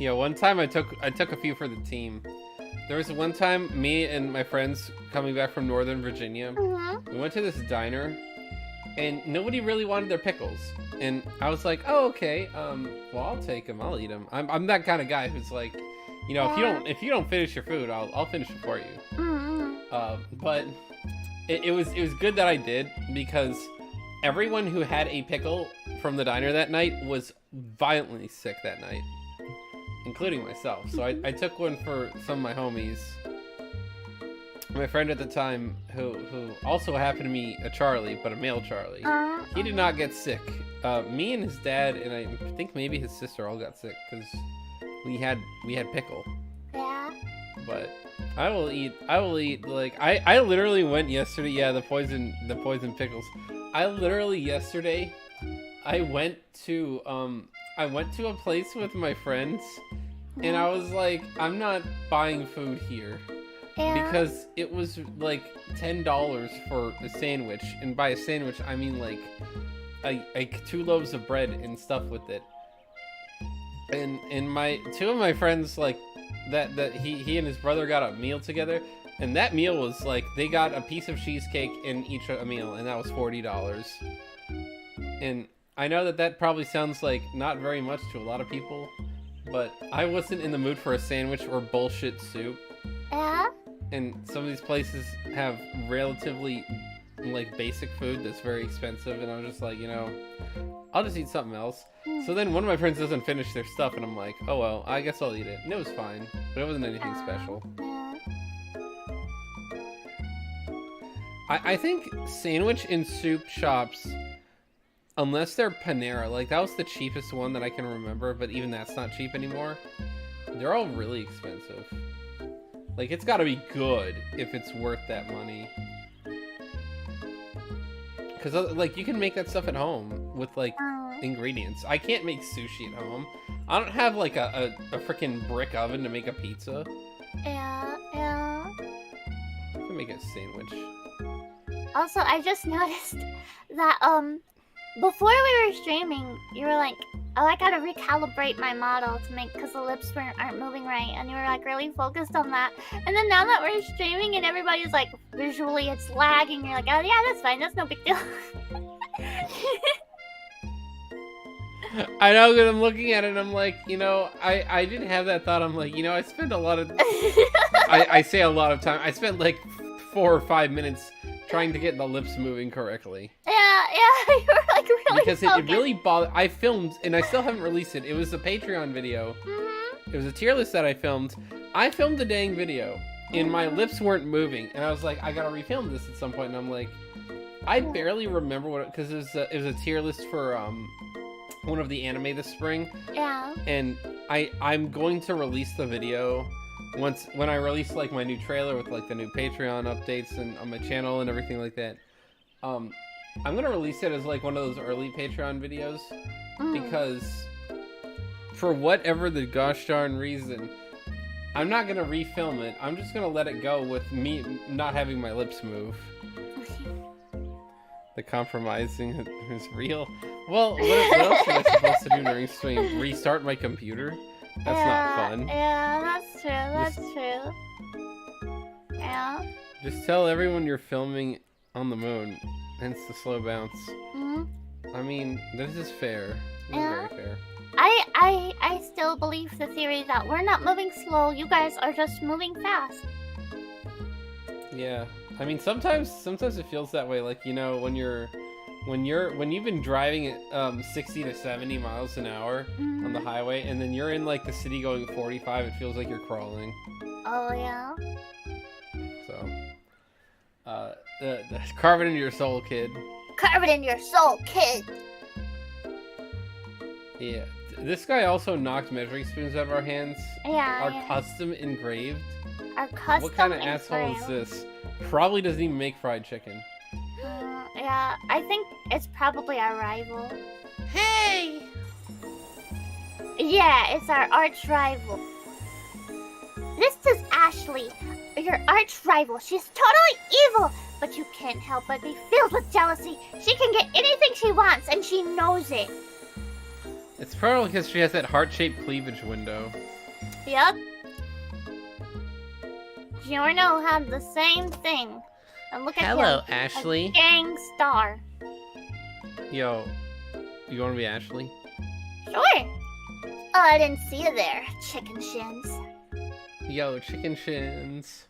Yeah, one time I took a few for the team. There was one time, me and my friends coming back from Northern Virginia, we went to this diner, and nobody really wanted their pickles. And I was like, oh, okay, well, I'll take them, I'll eat them. I'm that kind of guy who's like, you know, if you don't finish your food, I'll finish it for you. But it was good that I did, because everyone who had a pickle from the diner that night was violently sick that night, including myself. So I took one for some of my homies. My friend at the time, who also happened to be a Charlie, but a male Charlie, he did not get sick. Me and his dad, and I think maybe his sister all got sick because we had pickle. Yeah. But I will eat like I literally went yesterday. Yeah, the poison pickles. I literally yesterday, I went to a place with my friends, and I was like, I'm not buying food here. Yeah. Because it was like $10 for a sandwich, and by a sandwich I mean like 2 loaves of bread and stuff with it. And my two of my friends, like that he and his brother got a meal together, and that meal was like they got a piece of cheesecake in each a meal, and that was $40. And I know that probably sounds like not very much to a lot of people, but I wasn't in the mood for a sandwich or bullshit soup. Yeah. And some of these places have relatively like basic food that's very expensive, and I'm just like, you know, I'll just eat something else. So then one of my friends doesn't finish their stuff, and I'm like, oh well, I guess I'll eat it. And it was fine, but it wasn't anything special. Yeah. I think sandwich and soup shops, unless they're Panera, like that was the cheapest one that I can remember, but even that's not cheap anymore. They're all really expensive. Like, it's gotta be good if it's worth that money. Because, like, you can make that stuff at home with, like, ingredients. I can't make sushi at home. I don't have, like, a freaking brick oven to make a pizza. Yeah. I can make a sandwich. Also, I just noticed that, before we were streaming, you were like, oh, I gotta recalibrate my model to make, because the lips aren't moving right, and you were like really focused on that. And then now that we're streaming and everybody's like, visually it's lagging, you're like, oh yeah, that's fine, that's no big deal. I know, because I'm looking at it and I'm like, you know, I didn't have that thought. I'm like, you know, I spend a lot of, I say a lot of time, I spent like 4 or 5 minutes trying to get the lips moving correctly. Yeah, you were like really because it really bothered. I filmed, and I still haven't released it. It was a Patreon video. It was a tier list that I filmed. I filmed the dang video, and my lips weren't moving, and I was like, I gotta refilm this at some point. And I'm like, I barely remember what, because it was a tier list for one of the anime this spring. Yeah. And I'm going to release the video when I release like my new trailer with like the new Patreon updates and on my channel and everything like that. I'm gonna release it as like one of those early Patreon videos because for whatever the gosh darn reason, I'm not gonna refilm it. I'm just gonna let it go with me not having my lips move. The compromising is real. Well, what else am I supposed to do during stream? Restart my computer? That's not fun. Yeah, that's true. That's true. Yeah. Just tell everyone you're filming on the moon. Hence the slow bounce. Mm-hmm. I mean, this is fair. This Yeah. is very fair. I still believe the theory that we're not moving slow. You guys are just moving fast. Yeah. I mean, sometimes it feels that way. Like, you know, when you've been driving at 60 to 70 miles an hour on the highway, and then you're in like the city going 45, it feels like you're crawling. Oh yeah. So, carve it into your soul, kid. Carve it in your soul, kid. Yeah. This guy also knocked measuring spoons out of our hands. Yeah. Are custom engraved. Our custom. What kind of asshole is this? Probably doesn't even make fried chicken. Yeah, I think it's probably our rival. Hey! Yeah, it's our arch rival. This is Ashley, your arch rival. She's totally evil, but you can't help but be filled with jealousy. She can get anything she wants, and she knows it. It's probably because she has that heart-shaped cleavage window. Yep. Giorno had the same thing. And look at Hello, him. Ashley. A gang star. Yo, you want to be Ashley? Sure. Oh, I didn't see you there, chicken shins. Yo, chicken shins.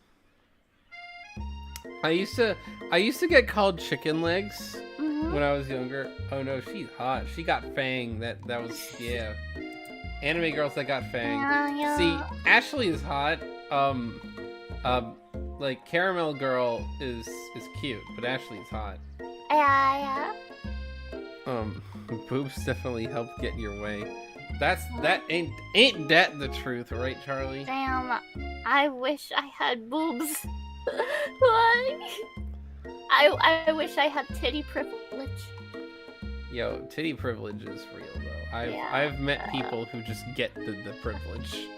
I used to get called chicken legs when I was younger. Oh no, she's hot. She got fang. That was yeah. Anime girls that got fang. Yeah. See, Ashley is hot. Like Caramel Girl is cute, but Ashley's hot. Yeah. Boobs definitely help get in your way. That ain't that the truth, right, Charlie? Damn, I wish I had boobs. Like, I wish I had titty privilege. Yo, titty privilege is real though. I've met people who just get the privilege.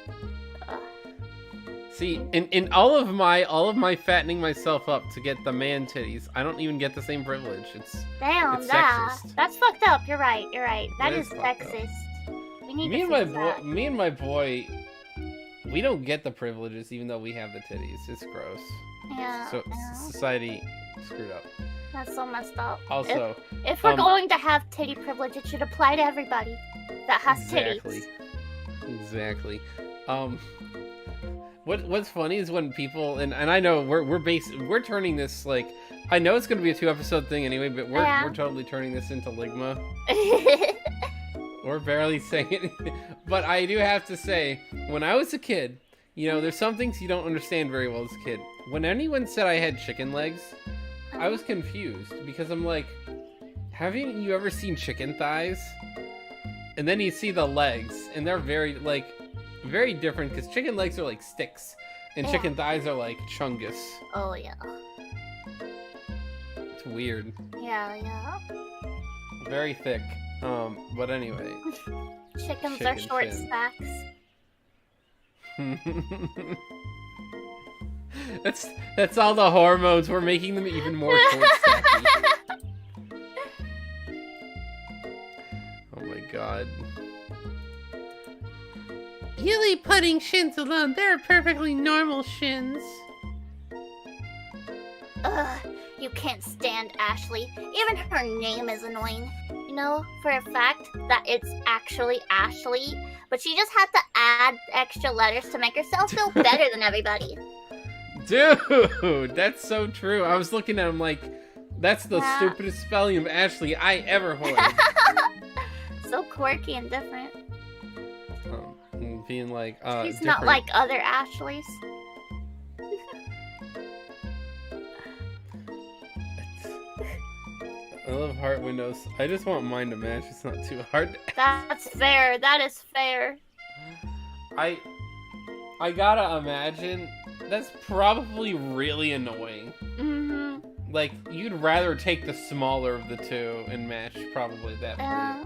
See, in all of my fattening myself up to get the man titties, I don't even get the same privilege. It's sexist. That's fucked up. You're right. That is fucked up. sexist. We need Me to fix that. me and my boy, we don't get the privileges even though we have the titties. It's gross. Yeah. So society screwed up. That's so messed up. Also, if we're going to have titty privilege, it should apply to everybody that has titties. Exactly. What's funny is when people and I know we're turning this like I know it's gonna be a 2-episode thing anyway, but we're totally turning this into Ligma. We're barely saying anything. But I do have to say, when I was a kid, you know, there's some things you don't understand very well as a kid. When anyone said I had chicken legs, I was confused because I'm like, haven't you ever seen chicken thighs? And then you see the legs, and they're very different because chicken legs are like sticks, and chicken thighs are like chungus. Oh yeah. It's weird. Yeah. Very thick. But anyway. Chickens are short chin. stacks. That's all the hormones. We're making them even more short stacky. Oh my god. You leave pudding shins alone. They're perfectly normal shins. Ugh, you can't stand Ashley. Even her name is annoying. You know for a fact that it's actually Ashley, but she just had to add extra letters to make herself feel better than everybody. Dude, that's so true. I was looking at him like, that's the stupidest spelling of Ashley I ever heard. So quirky and different. Being like, he's different. not like other Ashleys. I love heart windows. I just want mine to match. It's not too hard. That's fair. That is fair. I gotta imagine that's probably really annoying. Mm-hmm. Like, you'd rather take the smaller of the two and match probably that. Yeah.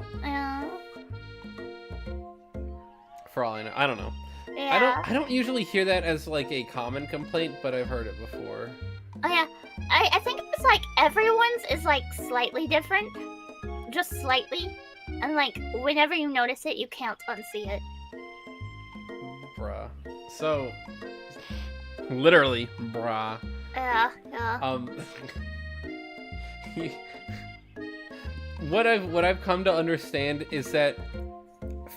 For all I know, I don't know. Yeah. I don't usually hear that as like a common complaint, but I've heard it before. Oh yeah. I think it's like everyone's is like slightly different, just slightly, and like whenever you notice it, you can't unsee it. Bruh. So, literally, bruh. Yeah. What I've come to understand is that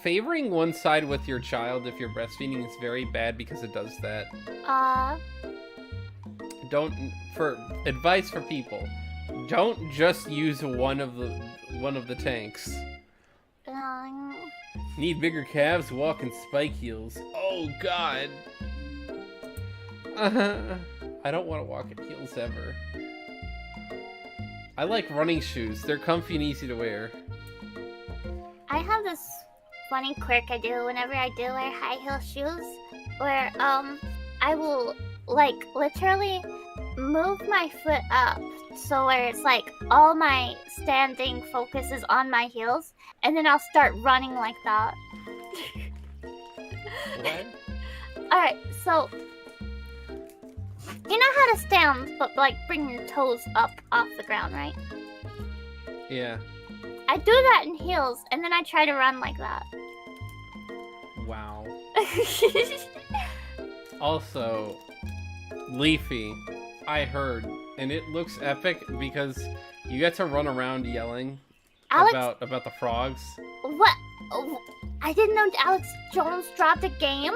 favoring one side with your child if you're breastfeeding is very bad because it does that. For advice for people, don't just use one of the tanks. Need bigger calves, walk in spike heels. Oh god. I don't want to walk in heels ever. I like running shoes. They're comfy and easy to wear. I have this funny quirk I do whenever I do wear high heel shoes, where I will like literally move my foot up so where it's like all my standing focus is on my heels, and then I'll start running like that. What? Alright, so you know how to stand, but like bring your toes up off the ground, right? Yeah. I do that in heels, and then I try to run like that. Wow. Also, Leafy, I heard, and it looks epic because you get to run around yelling about the frogs. What? Oh, I didn't know Alex Jones dropped a game.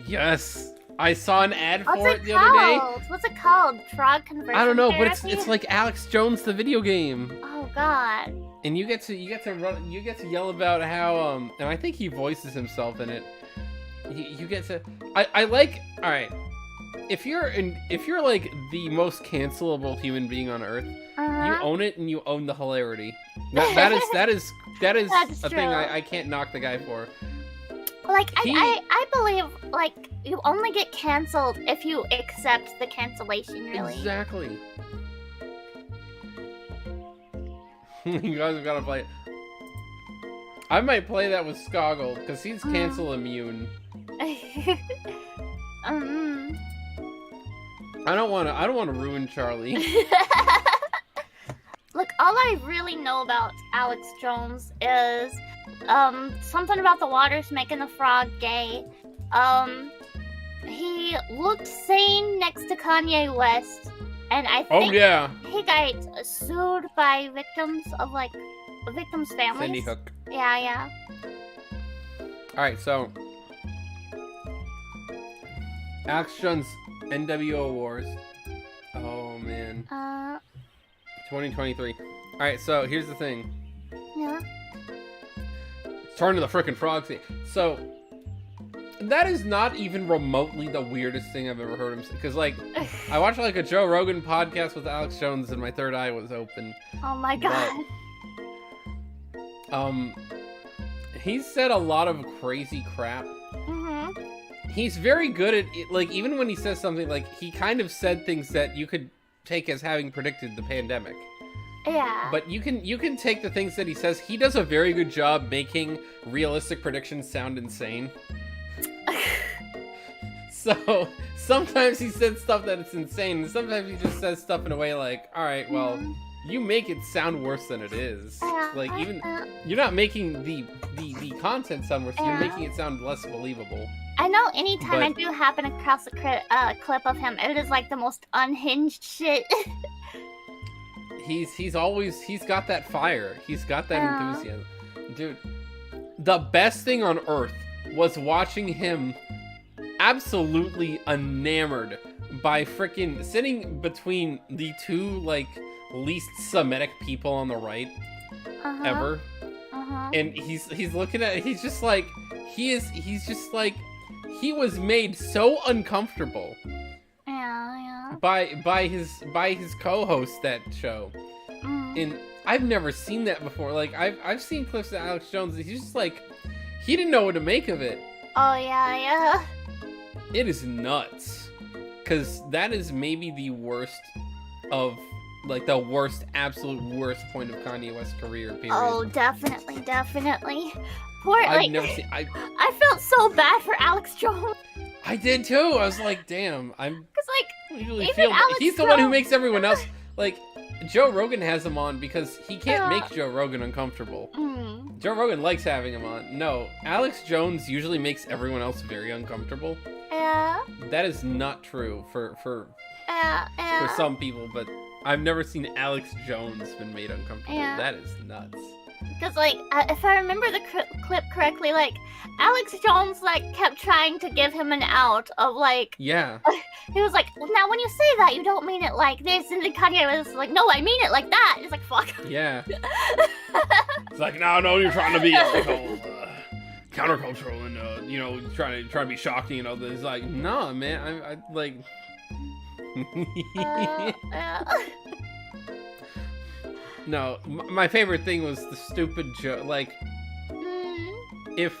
Yes, I saw an ad for it the other day. What's it called? Frog conversion I don't know, therapy? but it's like Alex Jones the video game. Oh god. And you get to yell about how and I think he voices himself in it. You get to I like, all right. If you're like the most cancelable human being on earth, you own it and you own the hilarity. That is That's a true. thing I can't knock the guy for. Like I believe like you only get canceled if you accept the cancellation, really. Exactly. You guys have got to play it. I might play that with Skoggle because he's cancel immune. I don't want to ruin Charlie. Look, all I really know about Alex Jones is something about the waters making the frog gay. He looked sane next to Kanye West, and I think he got sued by victims families. Sandy Hook. Yeah. All right, so Alex Jones NWO Wars. Oh man. 2023. All right, so here's the thing. Yeah. Turn to the frickin' frog thing. So that is not even remotely the weirdest thing I've ever heard him say. Because like, I watched like a Joe Rogan podcast with Alex Jones, and my third eye was open. Oh my god. But, he's said a lot of crazy crap. He's very good at it, like, even when he says something, like, he kind of said things that you could take as having predicted the pandemic. Yeah. But you can take the things that he says. He does a very good job making realistic predictions sound insane. So sometimes he says stuff that it's insane, and sometimes he just says stuff in a way like, all right, well, you make it sound worse than it is. Like, even you're not making the content sound worse, you're making it sound less believable. I know anytime I do happen across a clip of him, it is like the most unhinged shit. He's got that fire. He's got that enthusiasm. Dude, the best thing on earth was watching him absolutely enamored by freaking sitting between the two, like, least Semitic people on the right ever. And he's looking at it, he's just like, he was made so uncomfortable by his co-host that show. And I've never seen that before. Like, I've seen clips of Alex Jones, and he's just like, he didn't know what to make of it. Oh yeah. It is nuts. Because that is maybe the worst of, like, the worst, absolute worst point of Kanye West's career, period. Oh, definitely. Poor, I've never seen... I felt so bad for Alex Jones. I did too. I was like, damn, I'm... Because, like, usually even feel... Alex He's the Jones... one who makes everyone else... Like, Joe Rogan has him on because he can't make Joe Rogan uncomfortable. Joe Rogan likes having him on. No, Alex Jones usually makes everyone else very uncomfortable. Yeah. That is not true for Yeah. some people, but I've never seen Alex Jones been made uncomfortable. Yeah. That is nuts. Because, like, if I remember the clip correctly, like, Alex Jones, like, kept trying to give him an out of, like... Yeah. He was like, now, when you say that, you don't mean it like this. And then Kanye was like, no, I mean it like that. He's like, fuck. Yeah. It's like, no, you're trying to be, like, countercultural and, you know, trying to be shocking and all this. He's like, no, man, I like... No, my favorite thing was the stupid joke. Like, if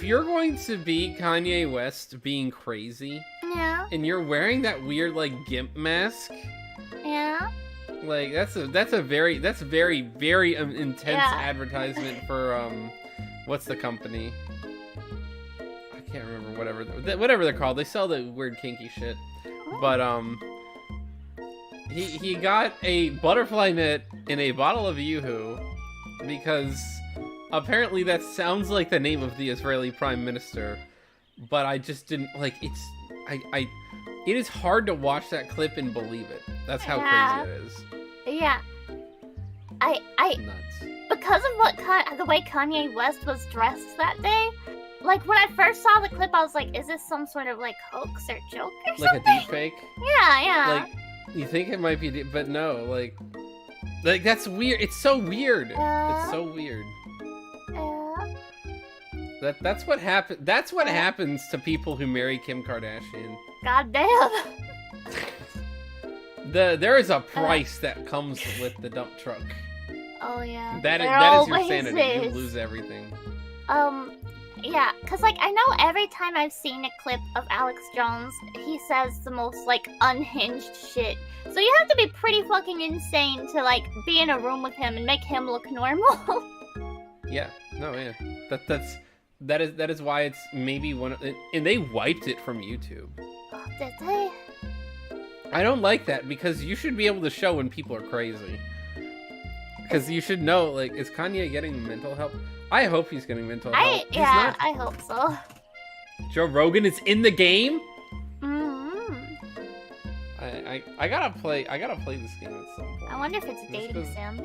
you're going to be Kanye West being crazy, yeah, and you're wearing that weird like gimp mask, yeah, like that's very intense advertisement for what's the company? I can't remember whatever they're called. They sell the weird kinky shit, but He got a butterfly net in a bottle of Yoo-Hoo because apparently that sounds like the name of the Israeli Prime Minister, but I just didn't like it is hard to watch that clip and believe it. That's how crazy it is. Yeah. I Nuts. Because of the way Kanye West was dressed that day, like when I first saw the clip I was like, is this some sort of like hoax or joke or something? Like a deep fake? Yeah. Like you think it might be, but no, like that's weird. It's so weird. It's so weird. That's what happens. That's what happens to people who marry Kim Kardashian. God damn. There is a price that comes with the dump truck. Oh yeah. That is your sanity. You lose everything. Yeah, cause like I know every time I've seen a clip of Alex Jones, he says the most like unhinged shit. So you have to be pretty fucking insane to like be in a room with him and make him look normal. Yeah, no, yeah, that is why it's maybe one of, and they wiped it from YouTube. Oh, did they? I don't like that because you should be able to show when people are crazy. Because you should know, like, is Kanye getting mental help? I hope he's getting mental help. I hope so. Joe Rogan is in the game? Mm-hmm. I gotta play this game at some point. I wonder if it's a dating sim.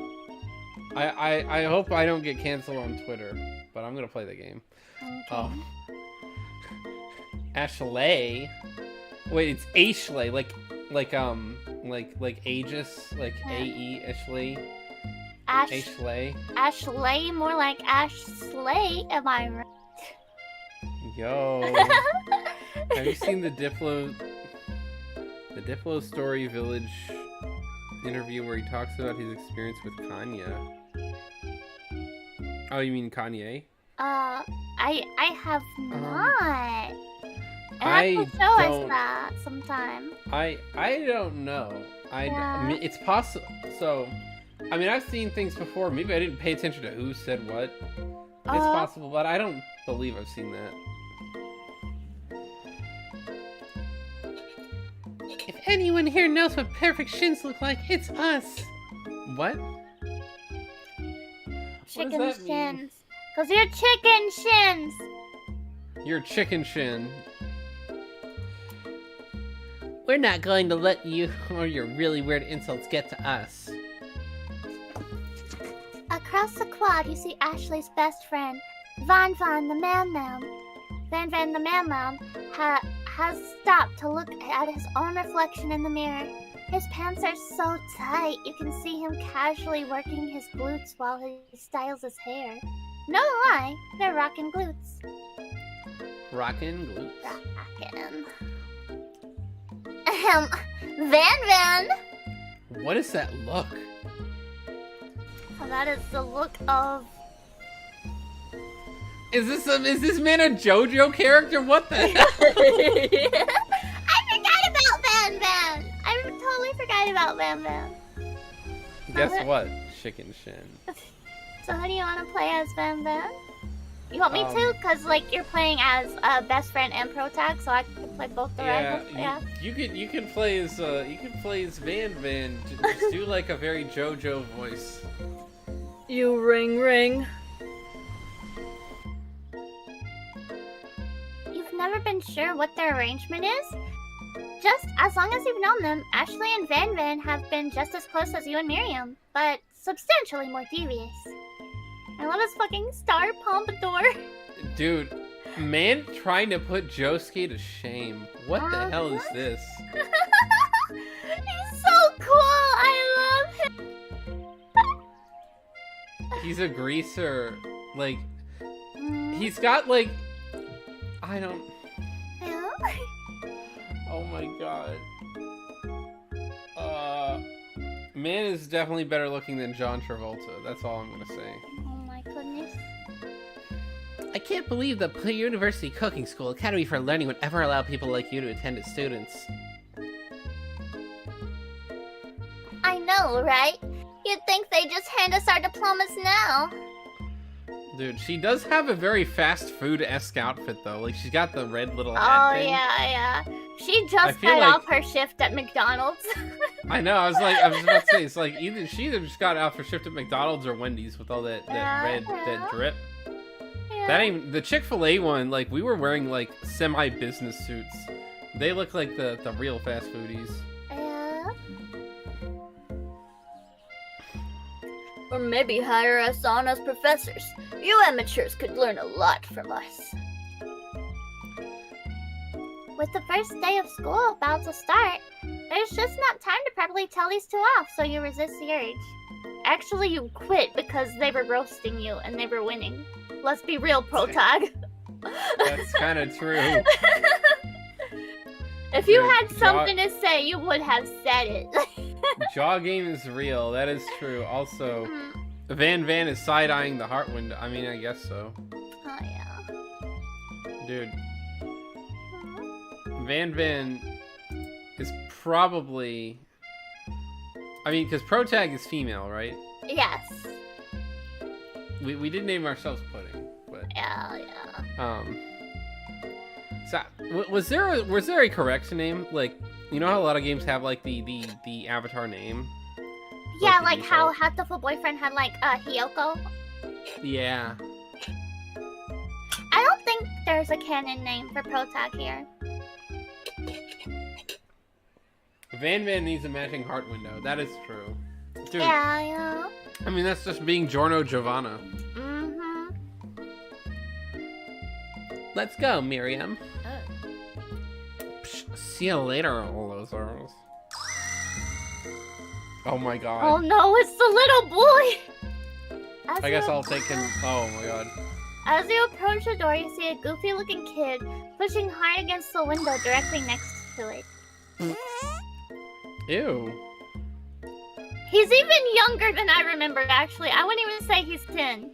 I hope I don't get canceled on Twitter, but I'm gonna play the game. Okay. Ashley. Wait, it's Ashley, like Aegis, like A-E, Ashley. Ashley. Ashley, more like Ash Slay, am I right? Yo. Have you seen the Diplo Story Village interview where he talks about his experience with Kanye? Oh, you mean Kanye? I have not. And I will show us that sometime. I don't know. I mean, it's possible. So, I mean, I've seen things before. Maybe I didn't pay attention to who said what. It's possible, but I don't believe I've seen that. If anyone here knows what perfect shins look like, it's us. What? Chicken shins. Because you're chicken shins. You're chicken shin. We're not going to let you or your really weird insults get to us. Across the quad, you see Ashley's best friend, Van the Man-Man. Van the Man-Man has stopped to look at his own reflection in the mirror. His pants are so tight, you can see him casually working his glutes while he styles his hair. No lie, they're rockin' glutes. Rockin' glutes? Rockin'. Van! What is that look? That is the look of... Is this man a JoJo character? What the hell? I forgot about Van! I totally forgot about Van. Guess what? Chicken shin. So who do you want to play as, Van? You want me to? Cause like you're playing as best friend and protag, so I can play both the rivals. Yeah. You can play as Van Van. Just do like a very JoJo voice. You ring ring. You've never been sure what their arrangement is? Just as long as you've known them, Ashley and Van Van have been just as close as you and Miriam, but substantially more devious. I love his fucking star pompadour. Dude, man trying to put Josuke to shame. What the hell is this? He's so cool! I love him! He's a greaser. Like, he's got like... I don't... Yeah? Oh my god. Man is definitely better looking than John Travolta. That's all I'm gonna say. Oh my goodness. I can't believe the University Cooking School Academy for Learning would ever allow people like you to attend as students. I know, right? You'd think they just hand us our diplomas now. Dude, she does have a very fast food-esque outfit though. Like she's got the red little hat thing. Yeah. She just got off her shift at McDonald's. I know, I was about to say, it's like she either just got off her shift at McDonald's or Wendy's with all that that drip. Yeah. That ain't the Chick-fil-A one, like we were wearing like semi-business suits. They look like the real fast foodies. Yeah. Or maybe hire us on as professors. You amateurs could learn a lot from us. With the first day of school about to start, there's just not time to properly tell these two off, so you resist the urge. Actually, you quit because they were roasting you and they were winning. Let's be real, Protag. That's kind of true. If you had something to say, you would have said it. Jaw game is real. That is true. Also, Van Van is side-eyeing the heart window. I mean, I guess so. Oh, yeah. Dude. Van Van is probably... I mean, because Protag is female, right? Yes. We did name ourselves Pudding, but... Yeah. So, was there a correct name? Like, you know how a lot of games have, like, the avatar name? Yeah, like how Hatoful Boyfriend had, like, Hiyoko. Yeah. I don't think there's a canon name for Protag here. Van Van needs a matching heart window. That is true. Dude, Yeah. I mean, that's just being Giorno Giovanna. Mm-hmm. Let's go, Miriam. Psh, see you later, all those arrows. Oh my god. Oh no, it's the little boy! I guess I'll take him. Oh my god. As you approach the door, you see a goofy-looking kid pushing hard against the window directly next to it. Ew. He's even younger than I remembered, actually. I wouldn't even say he's 10.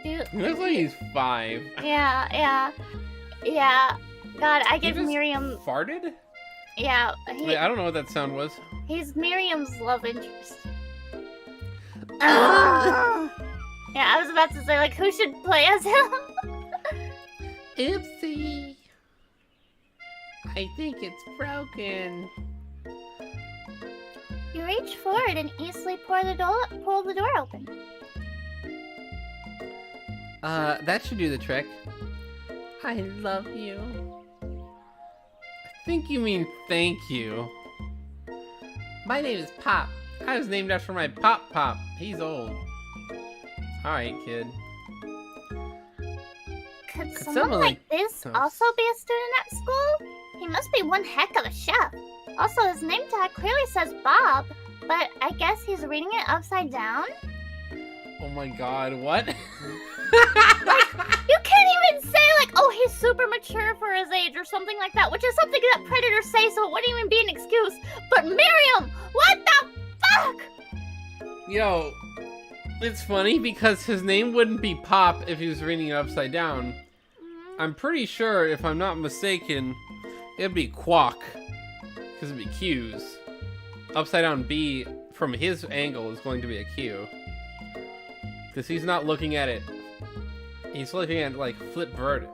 Dude. He looks like he's 5. Yeah. God, I give He just Miriam... farted? Yeah. Wait, I don't know what that sound was. He's Miriam's love interest. Ah! Yeah, I was about to say, like, who should play as him? Oopsie. I think it's broken. You reach forward and easily pull the door open. That should do the trick. I love you. I think you mean thank you. My name is Pop. I was named after my Pop. He's old. Alright, kid. Could someone like this also be a student at school? He must be one heck of a chef. Also, his name tag clearly says Bob, but I guess he's reading it upside down? Oh my god, what? Like, you can't even say, like, oh, he's super mature for his age or something like that, which is something that predators say, so it wouldn't even be an excuse. But Miriam, what the fuck? Yo, it's funny because his name wouldn't be Pop if he was reading it upside down. I'm pretty sure, if I'm not mistaken, it'd be Quack. Because it'd be Q's. Upside down B, from his angle, is going to be a Q. Because he's not looking at it He's looking at like flip bird.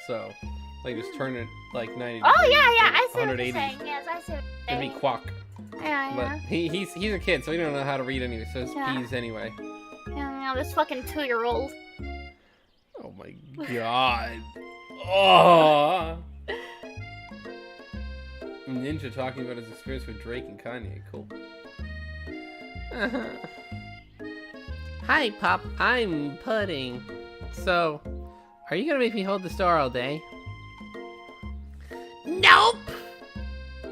So, like just turn it like 90. Oh yeah, I see what 180. you're saying. Yes, I see what you're It'd saying. be quack. Yeah, But yeah. he's a kid, so he don't know how to read anyway. So it's Yeah. peas anyway. Yeah, this fucking 2-year-old. Oh my god. Oh. Ninja talking about his experience with Drake and Kanye. Cool. Hi, Pop. I'm Pudding. So, are you gonna make me hold the door all day? Nope!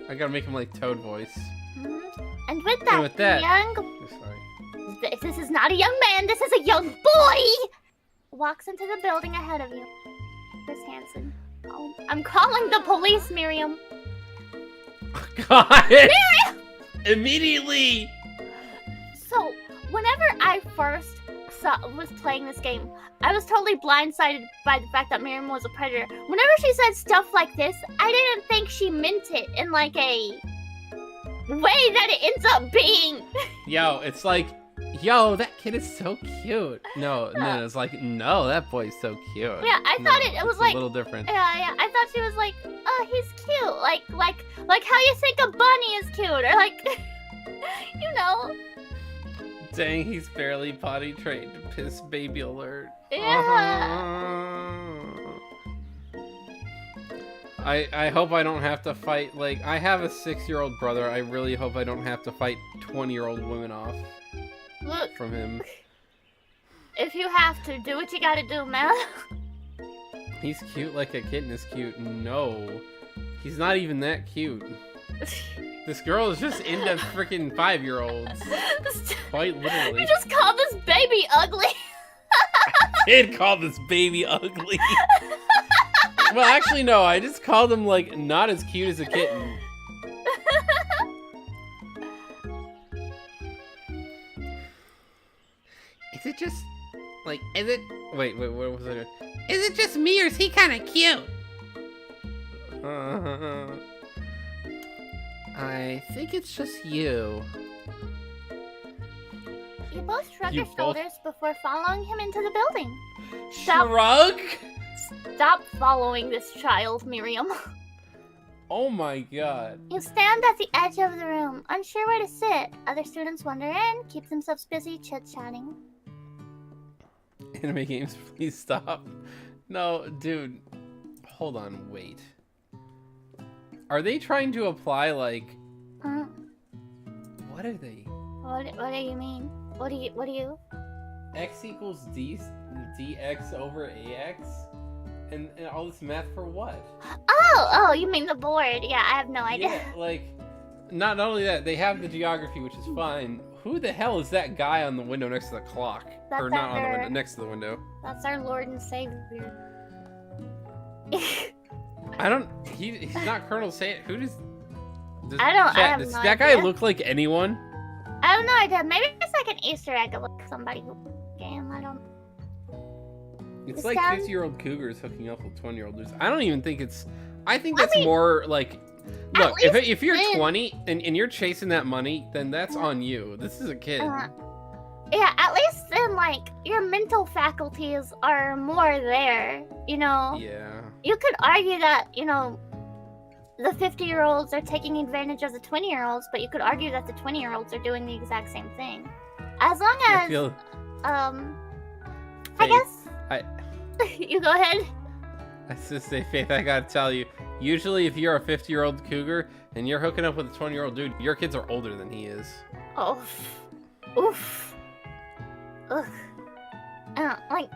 I gotta make him like Toad voice. And with that, with that- young... I'm sorry. This is not a young man, this is a young boy! Walks into the building ahead of you. Chris Hansen. Oh, I'm calling the police, Miriam. God! Miriam! Immediately! So, whenever I first was playing this game, I was totally blindsided by the fact that Miriam was a predator. Whenever she said stuff like this, I didn't think she meant it in like a way that it ends up being. Yo, it's like, yo, that kid is so cute. No, it's like, no, that boy's so cute. Yeah, I thought it was it's like a little different. Yeah, I thought she was like, oh, he's cute, like how you think a bunny is cute, or like, you know. Dang, he's barely potty trained. Piss baby alert. Yeah. I hope I don't have to fight, like, I have a 6-year-old brother. I really hope I don't have to fight 20-year-old women off Look, from him. if you have to, do what you gotta do, man. He's cute like a kitten is cute. No. He's not even that cute. This girl is just into freaking 5-year-olds. Quite literally. You just called this baby ugly. I did call this baby ugly. Well, actually, no. I just called him, like, not as cute as a kitten. Is it just, like, is it... Wait, what was it? Is it just me, or is he kind of cute? I think it's just you. You both shrug You your both- shoulders before following him into the building. Shrug? Stop following this child, Miriam. Oh my god. You stand at the edge of the room, unsure where to sit. Other students wander in, keep themselves busy chit-chatting. Anime games, please stop. No, dude. Hold on, wait. Are they trying to apply, like... Huh? What are they? What do you mean? What do you? X equals dx over ax? And all this math for what? Oh, you mean the board. Yeah, I have no idea. Yeah, like... Not only that, they have the geography, which is fine. Who the hell is that guy on the window next to the clock? That's Or not on the our- window, next to the window. That's our Lord and Savior. I don't... He's not Colonel Sand... Who does I don't- I Chat, have does no that guy idea. look like anyone? I have no idea. Maybe it's like an Easter egg of like somebody who game. I don't. It's This like sounds- 50-year-old cougars hooking up with 20-year-old dudes. I don't even think it's... I think I that's mean, more like... at Look, if, least if you're then- 20 and you're chasing that money, then that's on you. This is a kid. Yeah, at least then like your mental faculties are more there. You know. Yeah. You could argue that the 50-year-olds are taking advantage of the 20-year-olds, but you could argue that the 20-year-olds are doing the exact same thing. As long I as feel... I Faith, guess you go ahead. I just say, Faith, I gotta tell you, usually if you're a 50-year-old cougar and you're hooking up with a 20-year-old dude, your kids are older than he is. Oh, oof, ugh. Like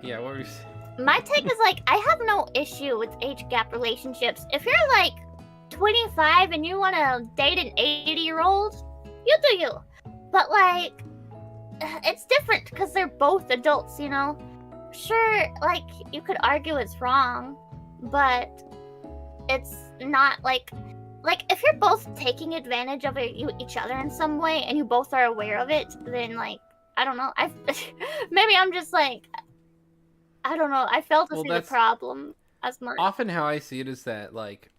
Yeah, what were you saying? my take is like I have no issue with age gap relationships. If you're like 25 and you want to date an 80-year-old, you do you. But like, it's different because they're both adults, you know. Sure, like you could argue it's wrong, but it's not like if you're both taking advantage of each other in some way and you both are aware of it, then like I don't know. Maybe I'm just like I don't know. I fail to see the that's problem as much. often how I see it is that, like,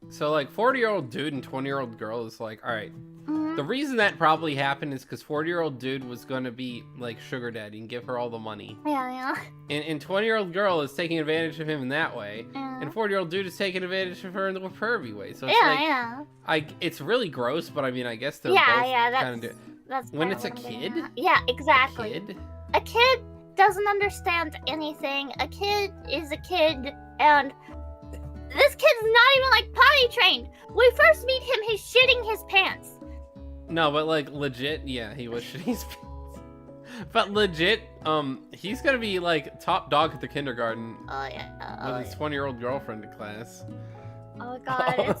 so like 40-year-old dude and 20-year-old girl is like, all right, Mhm. The reason that probably happened is because 40-year-old dude was going to be, like, sugar daddy and give her all the money. Yeah. And 20-year-old girl is taking advantage of him in that way. Yeah. And 40-year-old dude is taking advantage of her in the pervy way. So it's it's really gross, but I mean, I guess they're both kind of that's when it's a kid? Yeah, exactly. Kid? A kid doesn't understand anything. A kid is a kid, and this kid's not even, like, potty trained. We first meet him, he's shitting his pants. No, but, like, legit, yeah, he was shitting his pants. But legit, he's gonna be, like, top dog at the kindergarten. Oh, yeah. With his 20-year-old girlfriend in class. Oh, God.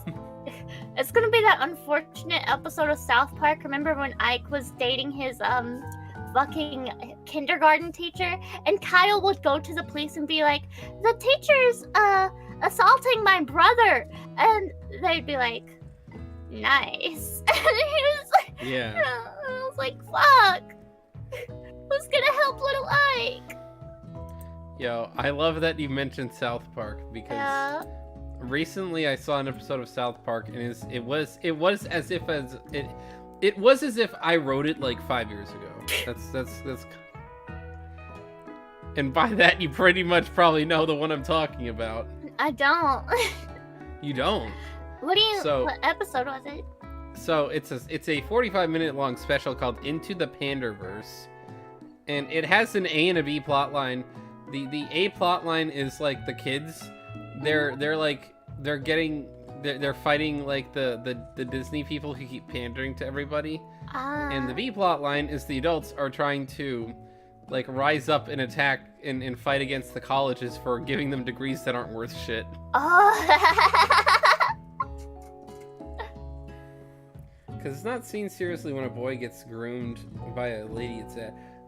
It's gonna be that unfortunate episode of South Park. Remember when Ike was dating his, fucking kindergarten teacher? And Kyle would go to the police and be like, the teacher's, assaulting my brother. And they'd be like, nice. And he was like, yeah. I was like, fuck. Who's gonna help little Ike? Yo, I love that you mentioned South Park because recently I saw an episode of South Park and it was as if I wrote it like 5 years ago. That's and by that you pretty much probably know the one I'm talking about. I don't. You don't? What episode was it? So it's a 45-minute long special called Into the Panderverse, and it has an A and a B plot line. The A plot line is like the kids, they're fighting like the Disney people who keep pandering to everybody, and the B plot line is the adults are trying to like rise up and attack and fight against the colleges for giving them degrees that aren't worth shit. Because it's not seen seriously when a boy gets groomed by a lady. It's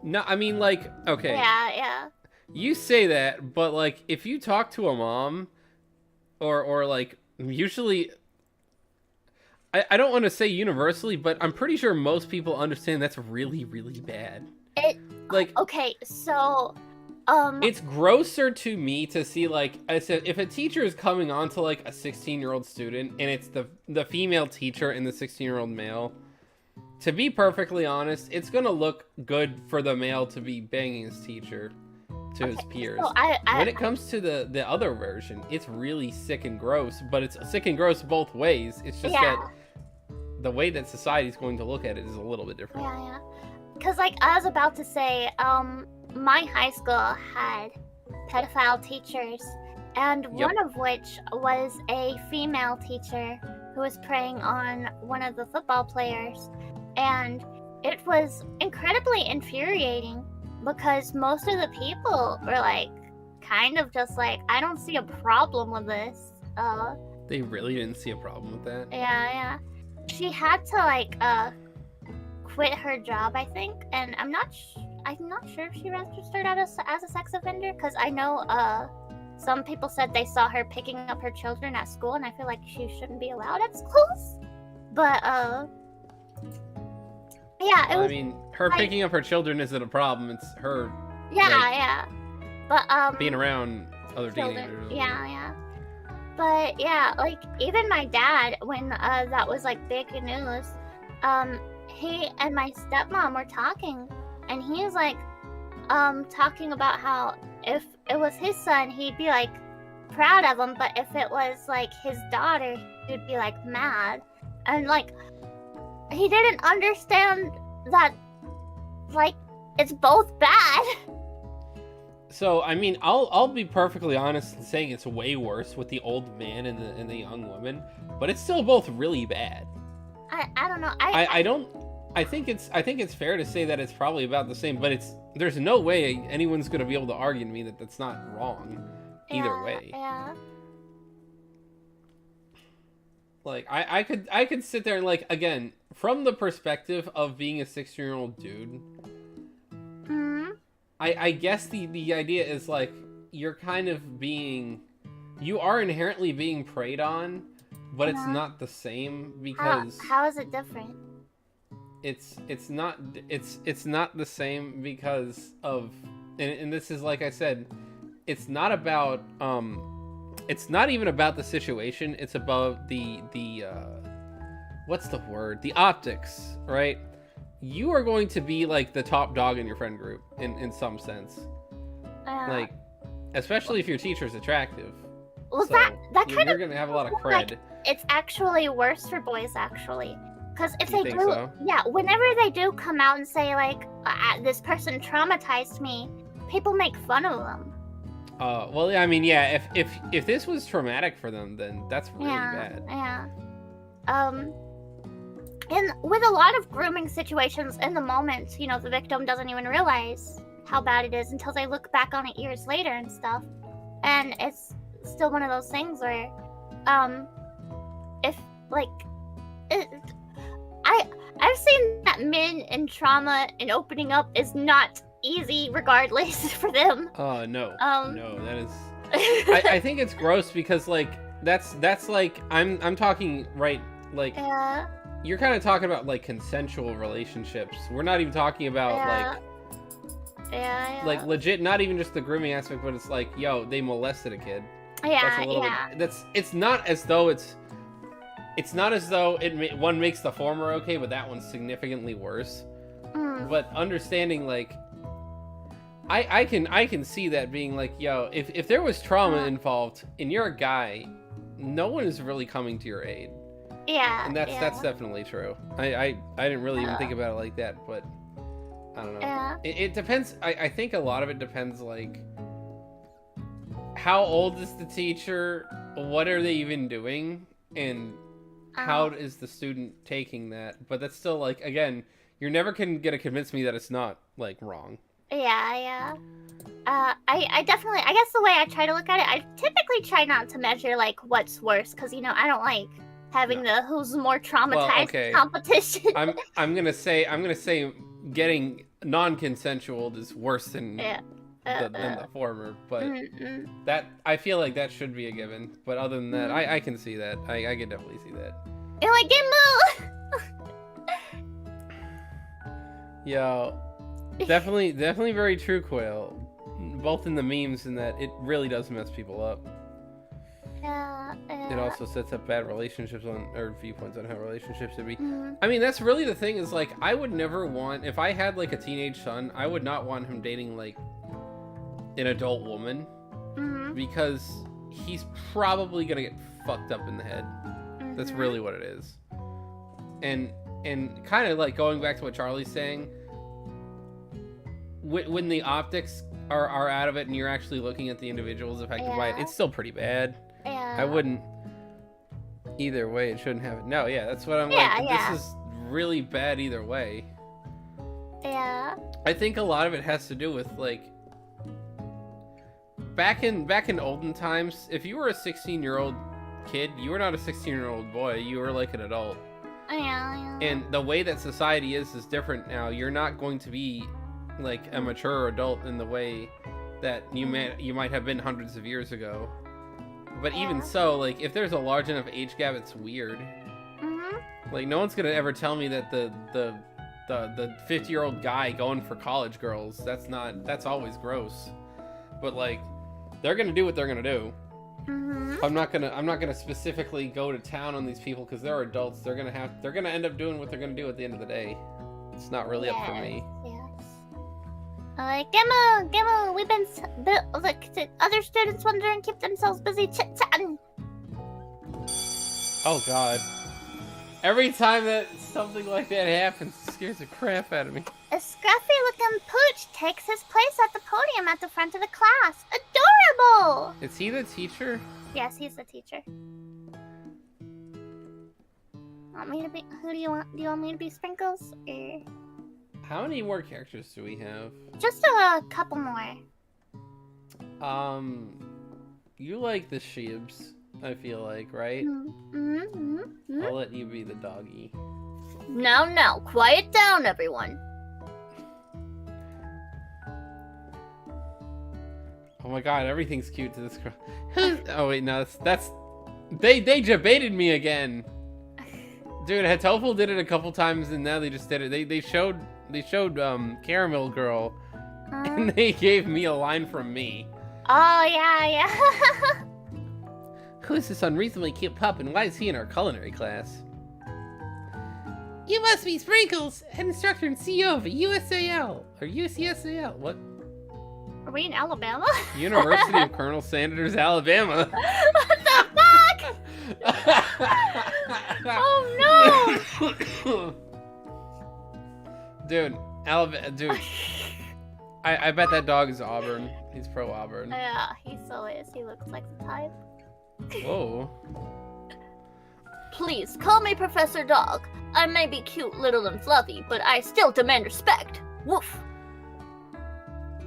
no, I mean, like, okay. Yeah. You say that, but like, if you talk to a mom, or like, usually, I don't want to say universally, but I'm pretty sure most people understand that's really, really bad. Okay, so, it's grosser to me to see, like, I said, if a teacher is coming on to, like, a 16-year-old student, and it's the female teacher and the 16-year-old male, to be perfectly honest, it's gonna look good for the male to be banging his teacher to his peers. So when it comes to the other version, it's really sick and gross, but it's sick and gross both ways. It's just that the way that society's going to look at it is a little bit different. Yeah. Because, like, I was about to say, my high school had pedophile teachers, and one of which was a female teacher who was preying on one of the football players, and it was incredibly infuriating because most of the people were like, kind of just like, I don't see a problem with this. They really didn't see a problem with that? Yeah. She had to, like, quit her job, I think, and I'm not sure if she registered as a sex offender, because I know some people said they saw her picking up her children at school, and I feel like she shouldn't be allowed at schools. But I mean, her picking up her children isn't a problem. It's her but being around other children. teenagers. Yeah. But yeah, like, even my dad, when that was like big news, he and my stepmom were talking, and he was like, talking about how if it was his son, he'd be like proud of him, but if it was like his daughter, he'd be like mad. And like, he didn't understand that, like, it's both bad. So, I mean, I'll be perfectly honest in saying it's way worse with the old man and the young woman, but it's still both really bad. I don't know. I think it's fair to say that it's probably about the same, but there's no way anyone's gonna be able to argue to me that that's not wrong either way. Yeah. Like, I could sit there and, like, again, from the perspective of being a 16-year-old dude, I guess the idea is, like, you are inherently being preyed on, but it's not the same because... How is it different? It's not the same because of... And this is, like I said, it's not about... it's not even about the situation, it's about the what's the word? The optics, right? You are going to be like the top dog in your friend group in some sense. Like, especially if your teacher's attractive. Well, So, that kind you're of gonna have a lot of cred. like, it's actually worse for boys, actually, because if You they think do, so? yeah, whenever they do come out and say like, this person traumatized me, people make fun of them. Well, I mean, yeah. If this was traumatic for them, then that's really bad. Yeah. And with a lot of grooming situations, in the moment, you know, the victim doesn't even realize how bad it is until they look back on it years later and stuff. And it's still one of those things where, if like, I've seen that men in trauma and opening up is not easy, regardless for them. Oh no, Um, no, that is. I think it's gross because like that's like I'm talking right like Yeah. you're kind of talking about like consensual relationships. We're not even talking about Yeah. Yeah. like legit, not even just the grooming aspect, but it's like, yo, they molested a kid. Yeah. That's a little bit. It's not as though it's not as though one makes the former okay, but that one's significantly worse. Mm. But understanding like. I can see that being like, yo, if there was trauma involved and you're a guy, no one is really coming to your aid. Yeah. And that's definitely true. I didn't really even think about it like that, but I don't know. Yeah. It depends. I think a lot of it depends like how old is the teacher, what are they even doing, and how is the student taking that. But that's still like, again, you're never gonna convince me that it's not like wrong. Yeah. I definitely, I guess the way I try to look at it, I typically try not to measure like what's worse, because you know I don't like having the who's more traumatized competition. I'm gonna say getting non-consensual is worse than than the former, but that I feel like that should be a given. But other than that, I can see that. I can definitely see that. You're like Yo. Definitely very true, Quail. Both in the memes and that it really does mess people up. Yeah. It also sets up bad relationships or viewpoints on how relationships should be. I mean, that's really the thing is like, I would never want, if I had like a teenage son, I would not want him dating like an adult woman because he's probably gonna get fucked up in the head. That's really what it is. And kind of like going back to what Charlie's saying, when the optics are out of it and you're actually looking at the individuals affected by it, it's still pretty bad. Yeah. I wouldn't. Either way, it shouldn't have it. No, yeah, that's what I'm like. This is really bad either way. Yeah. I think a lot of it has to do with like back in olden times, if you were a 16-year-old kid, you were not a 16-year-old boy. You were like an adult. Yeah. And the way that society is different now. You're not going to be like a mature adult in the way that you might have been hundreds of years ago. But even so, like if there's a large enough age gap, it's weird. Like no one's gonna ever tell me that the 50-year-old guy going for college girls, that's always gross. But like they're gonna do what they're gonna do. I'm not gonna specifically go to town on these people because they're adults. They're gonna end up doing what they're gonna do at the end of the day. It's not really up for me. Gimmo, we've been like other students wonder and keep themselves busy chit-chatting. Oh god. Every time that something like that happens, it scares the crap out of me. A scruffy-looking pooch takes his place at the podium at the front of the class. Adorable! Is he the teacher? Yes, he's the teacher. Want me to be? Who do you want? Do you want me to be Sprinkles? Or... How many more characters do we have? Just a couple more. You like the sheebs, I feel like, right? I'll let you be the doggy. Now, quiet down, everyone. Oh my god, everything's cute to this girl. Oh wait, no, that's they debated me again. Dude, Hatoful did it a couple times and now they just did it. They showed Caramel Girl and they gave me a line from me. Oh yeah. Who is this unreasonably cute pup and why is he in our culinary class? You must be Sprinkles, head instructor and CEO of USAL or UCSAL. What? Are we in Alabama? University of Colonel Sanders, Alabama. What the fuck? Oh no! Dude, Alabama, dude. I bet that dog is Auburn. He's pro Auburn. Yeah, he so is. He looks like the type. Whoa. Please call me Professor Dog. I may be cute, little, and fluffy, but I still demand respect. Woof.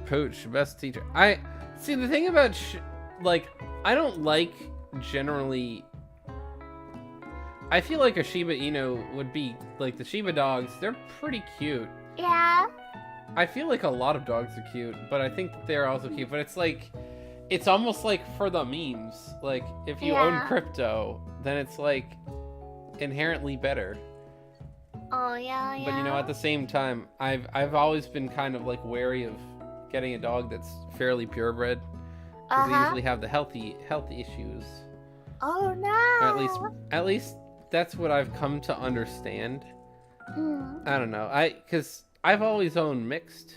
Pooch, best teacher. I see the thing about like I don't like generally. I feel like a Shiba Inu would be like the Shiba dogs. They're pretty cute. Yeah. I feel like a lot of dogs are cute, but I think that they're also cute. But it's like, it's almost like for the memes. Like if you own crypto, then it's like inherently better. Oh yeah, yeah. But you know, at the same time, I've always been kind of like wary of getting a dog that's fairly purebred, because they usually have the healthy issues. Oh no. Or at least that's what I've come to understand. I don't know. Because I've always owned mixed,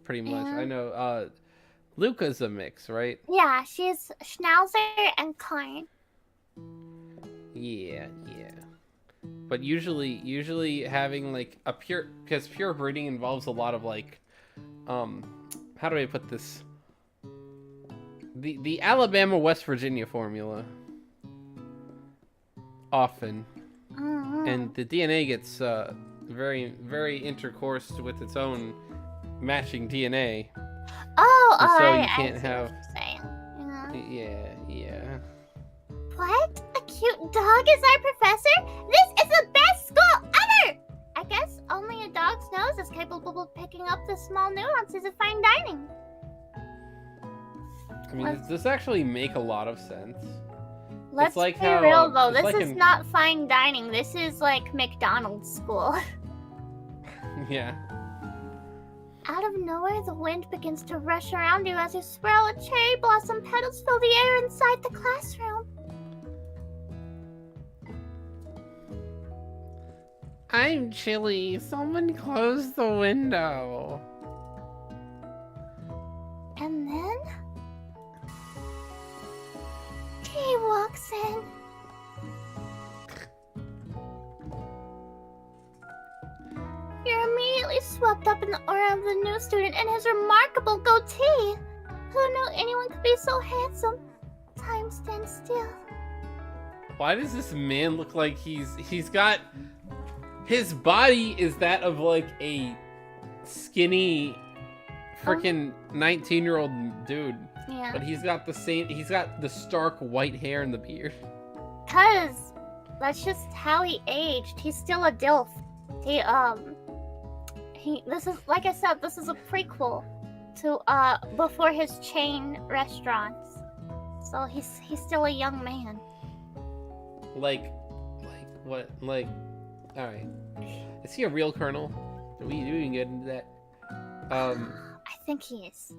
pretty much. I know Luca's a mix, right? Yeah, she's Schnauzer and Klein. Yeah. But usually having like a because pure breeding involves a lot of like, how do I put this? The Alabama West Virginia formula. Often. And the DNA gets very, very intercoursed with its own matching DNA. Oh, and so alright, you can't I see have. what you're saying. Yeah. What? A cute dog is our professor? This is the best school ever! I guess only a dog's nose is capable of picking up the small nuances of fine dining. I mean, does this actually make a lot of sense? Let's like be how, real though, it's this like is not fine dining. This is like McDonald's school. Yeah. Out of nowhere, the wind begins to rush around you as you swirl a cherry blossom petals fill the air inside the classroom. I'm chilly. Someone close the window. And then he walks in. You're immediately swept up in the aura of the new student and his remarkable goatee. Who knew anyone could be so handsome? Time stands still. Why does this man look like he's got... His body is that of like a skinny freaking 19-year-old dude. Yeah. But he's got the stark white hair and the beard. Cause that's just how he aged. He's still a DILF. This is, like I said, this is a prequel to before his chain restaurants. So he's still a young man. Like what? Like, all right. Is he a real colonel? Do we even get into that? I think he is.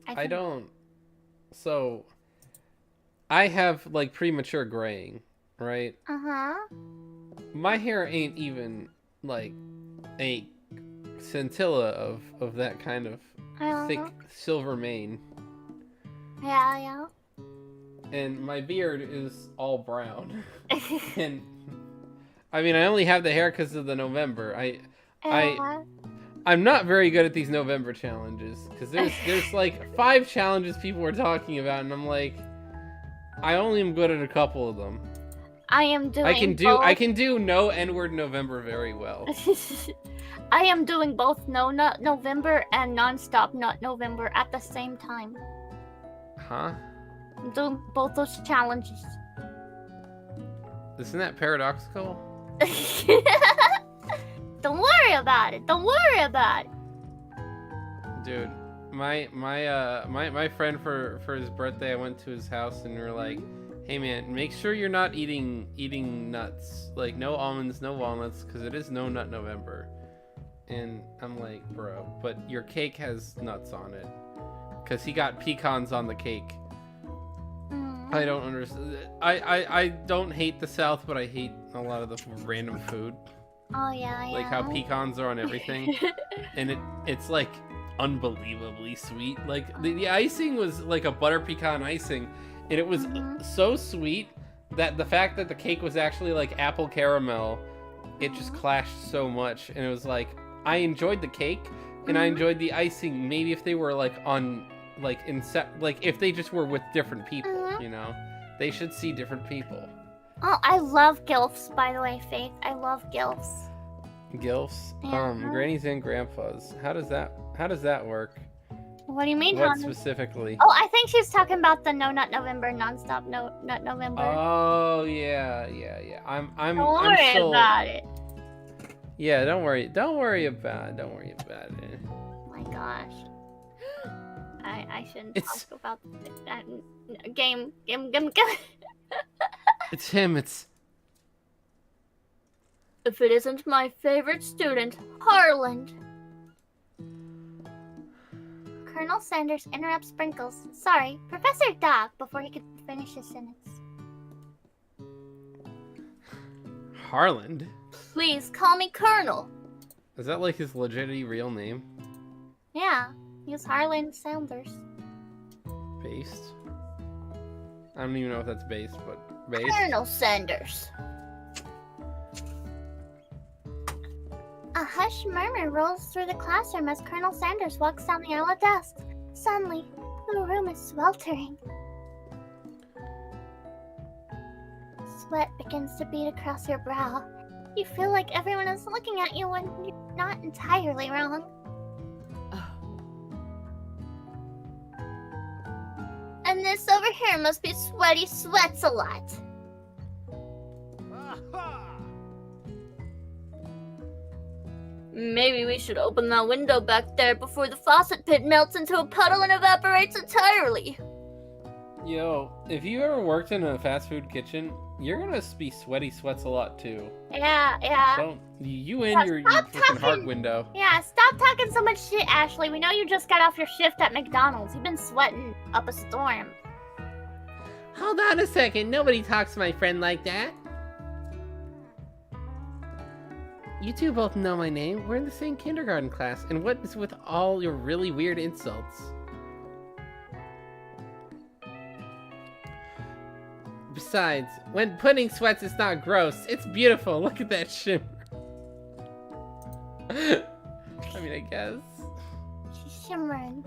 I don't. So, I have like premature graying, right? My hair ain't even like a scintilla of that kind of thick silver mane. Yeah. And my beard is all brown. And I mean, I only have the hair because of the November. I'm not very good at these November challenges because there's like 5 challenges people were talking about, and I'm like, I only am good at a couple of them. I can do no N-word November very well. I am doing both No Nut November and Non-Stop Nut November at the same time. Huh? I'm doing both those challenges. Isn't that paradoxical? Don't worry about it. Don't worry about it. Dude, my friend for his birthday, I went to his house and we were like, hey man, make sure you're not eating nuts. Like no almonds, no walnuts, because it is No Nut November. And I'm like, bro, but your cake has nuts on it. Because he got pecans on the cake. I don't understand. I don't hate the South, but I hate a lot of the random food. Oh yeah, yeah. Like how pecans are on everything. And it's like unbelievably sweet. Like the icing was like a butter pecan icing, and it was so sweet that the fact that the cake was actually like apple caramel, it just clashed so much. And it was like, I enjoyed the cake and I enjoyed the icing. Maybe if they were like on like like if they just were with different people, you know, they should see different people. Oh, I love gilfs, by the way, Faith. I love gilfs. Gilfs? Yeah. Grannies and grandpas. How does that work? What do you mean? What specifically? Oh, I think she's talking about the No Nut November, nonstop No Nut November. Oh yeah. I'm Don't worry still... about it. Yeah, don't worry about it. Oh my gosh. I shouldn't talk about that game. It's him. It's... If it isn't my favorite student, Harland. Colonel Sanders interrupts Sprinkles. Sorry, Professor Dog, before he could finish his sentence. Harland? Please call me Colonel. Is that like his legitimately real name? Yeah, he's Harland Sanders. Based? I don't even know if that's based, but based. Colonel Sanders. A hushed murmur rolls through the classroom as Colonel Sanders walks down the aisle of desks. Suddenly, the room is sweltering. Sweat begins to bead across your brow. You feel like everyone is looking at you when you're not entirely wrong. And this over here must be Sweaty Sweats a lot. Maybe we should open that window back there before the faucet pit melts into a puddle and evaporates entirely. Yo, if you ever worked in a fast food kitchen, you're gonna be Sweaty Sweats a lot too. Yeah. Don't you and your freaking heart window. Yeah, stop talking so much shit, Ashley. We know you just got off your shift at McDonald's. You've been sweating up a storm. Hold on a second. Nobody talks to my friend like that. You two both know my name. We're in the same kindergarten class. And what is with all your really weird insults? Besides, when pudding sweats, it's not gross. It's beautiful. Look at that shimmer. I mean, I guess. She's shimmering.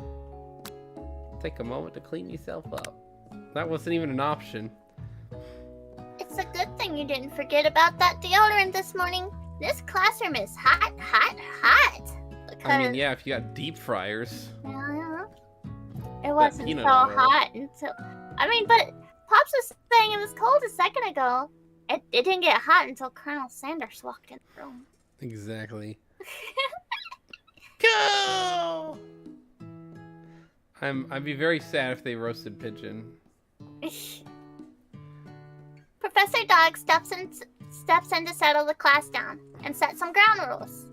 Take a moment to clean yourself up. That wasn't even an option. It's a good thing you didn't forget about that deodorant this morning. This classroom is hot. I mean, yeah, if you got deep fryers. Yeah. It wasn't so peanut oil. hot until... I mean, but Pops was saying it was cold a second ago. It didn't get hot until Colonel Sanders walked in the room. Exactly. Go! I'd be very sad if they roasted pigeon. Professor Dog steps in to settle the class down and set some ground rules.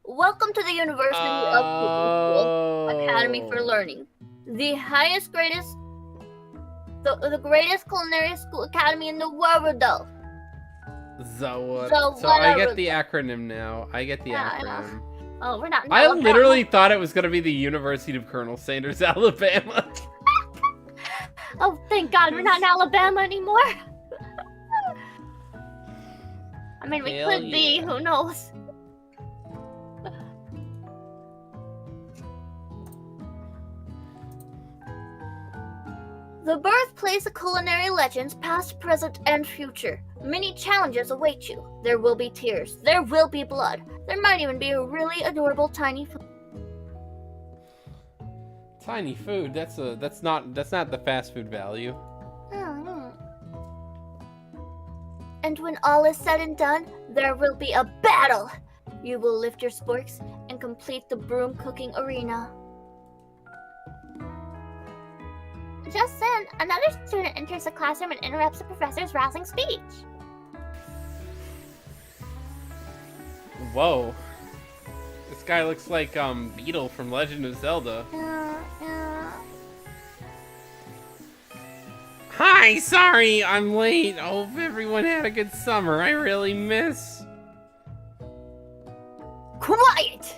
Welcome to the University of Cooking School Academy for Learning. The highest, greatest, the greatest culinary school academy in the world, though. So I get the acronym now. I get the acronym. Oh, we're not. I literally thought it was gonna be the University of Colonel Sanders, Alabama. Oh, thank God we're not in Alabama anymore. I mean, we could be. Who knows? The birthplace of culinary legends, past, present, and future. Many challenges await you. There will be tears. There will be blood. There might even be a really adorable tiny food. Tiny food. That's not the fast food value. And when all is said and done, there will be a battle. You will lift your sporks and complete the broom cooking arena. Just then, another student enters the classroom and interrupts the professor's rousing speech. Whoa. This guy looks like Beetle from Legend of Zelda. Hi, sorry, I'm late. Hope everyone had a good summer. I really miss. Quiet!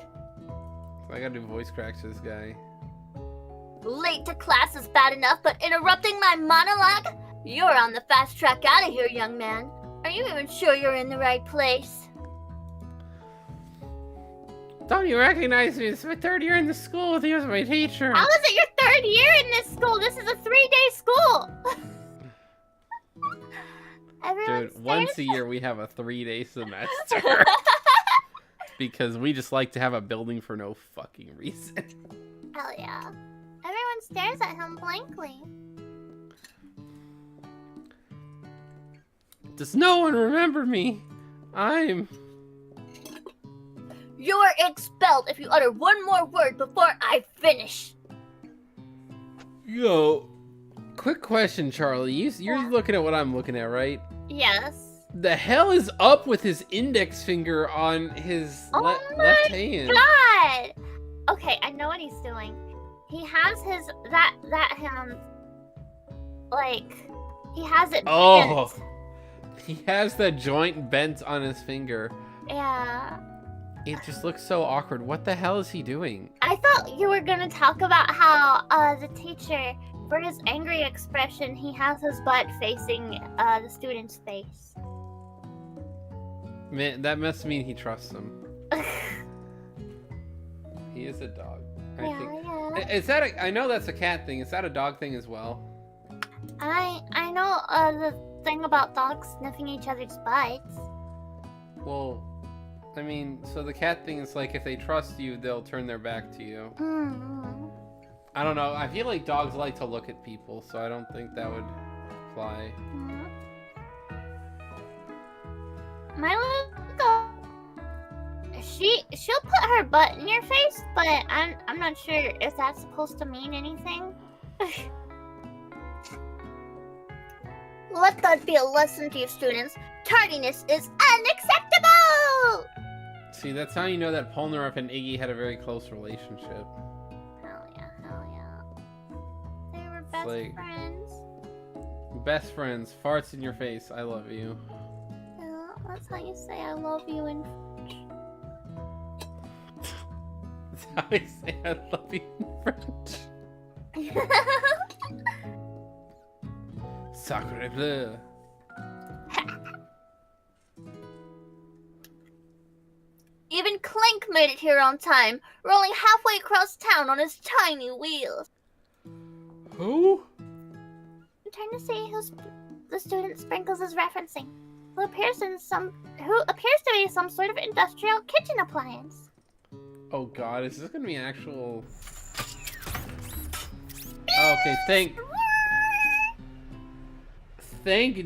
I gotta do voice cracks to this guy. Late to class is bad enough, but interrupting my monologue? You're on the fast track out of here, young man. Are you even sure you're in the right place? Don't you recognize me? It's my 3rd year in the school with you as my teacher. How is it your 3rd year in this school? This is a 3-day school. Everyone Dude, once a year we have a 3-day semester. Because we just like to have a building for no fucking reason. Hell yeah. Everyone stares at him blankly. Does no one remember me? You're expelled if you utter one more word before I finish. Yo, quick question, Charlie. You're looking at what I'm looking at, right? Yes. The hell is up with his index finger on his left hand? God! Okay, I know what he's doing. He has his that hand like he has it Oh, bent. he has that joint bent on his finger. Yeah. It just looks so awkward. What the hell is he doing? I thought you were gonna talk about how the teacher, for his angry expression, he has his butt facing the student's face. Man, that must mean he trusts him. He is a dog. Yeah. Is that I know that's a cat thing. Is that a dog thing as well? I know the thing about dogs sniffing each other's butts. Well, I mean, so the cat thing is like if they trust you, they'll turn their back to you. Mm-hmm. I don't know. I feel like dogs like to look at people, so I don't think that would apply. My little dog, she'll put her butt in your face, but I'm not sure if that's supposed to mean anything. Let that be a lesson to you students. Tardiness is unacceptable! See, that's how you know that Polnareff and Iggy had a very close relationship. Hell yeah. They were best like- friends. Best friends, farts in your face, I love you. Yeah, that's how you say I love you in That's how I say I love you in French. Sacre bleu. Even Clank made it here on time, rolling halfway across town on his tiny wheels. Who? I'm trying to see who the student Sprinkles is referencing. Who appears to be some sort of industrial kitchen appliance. Oh god, is this gonna be an actual... Okay, thank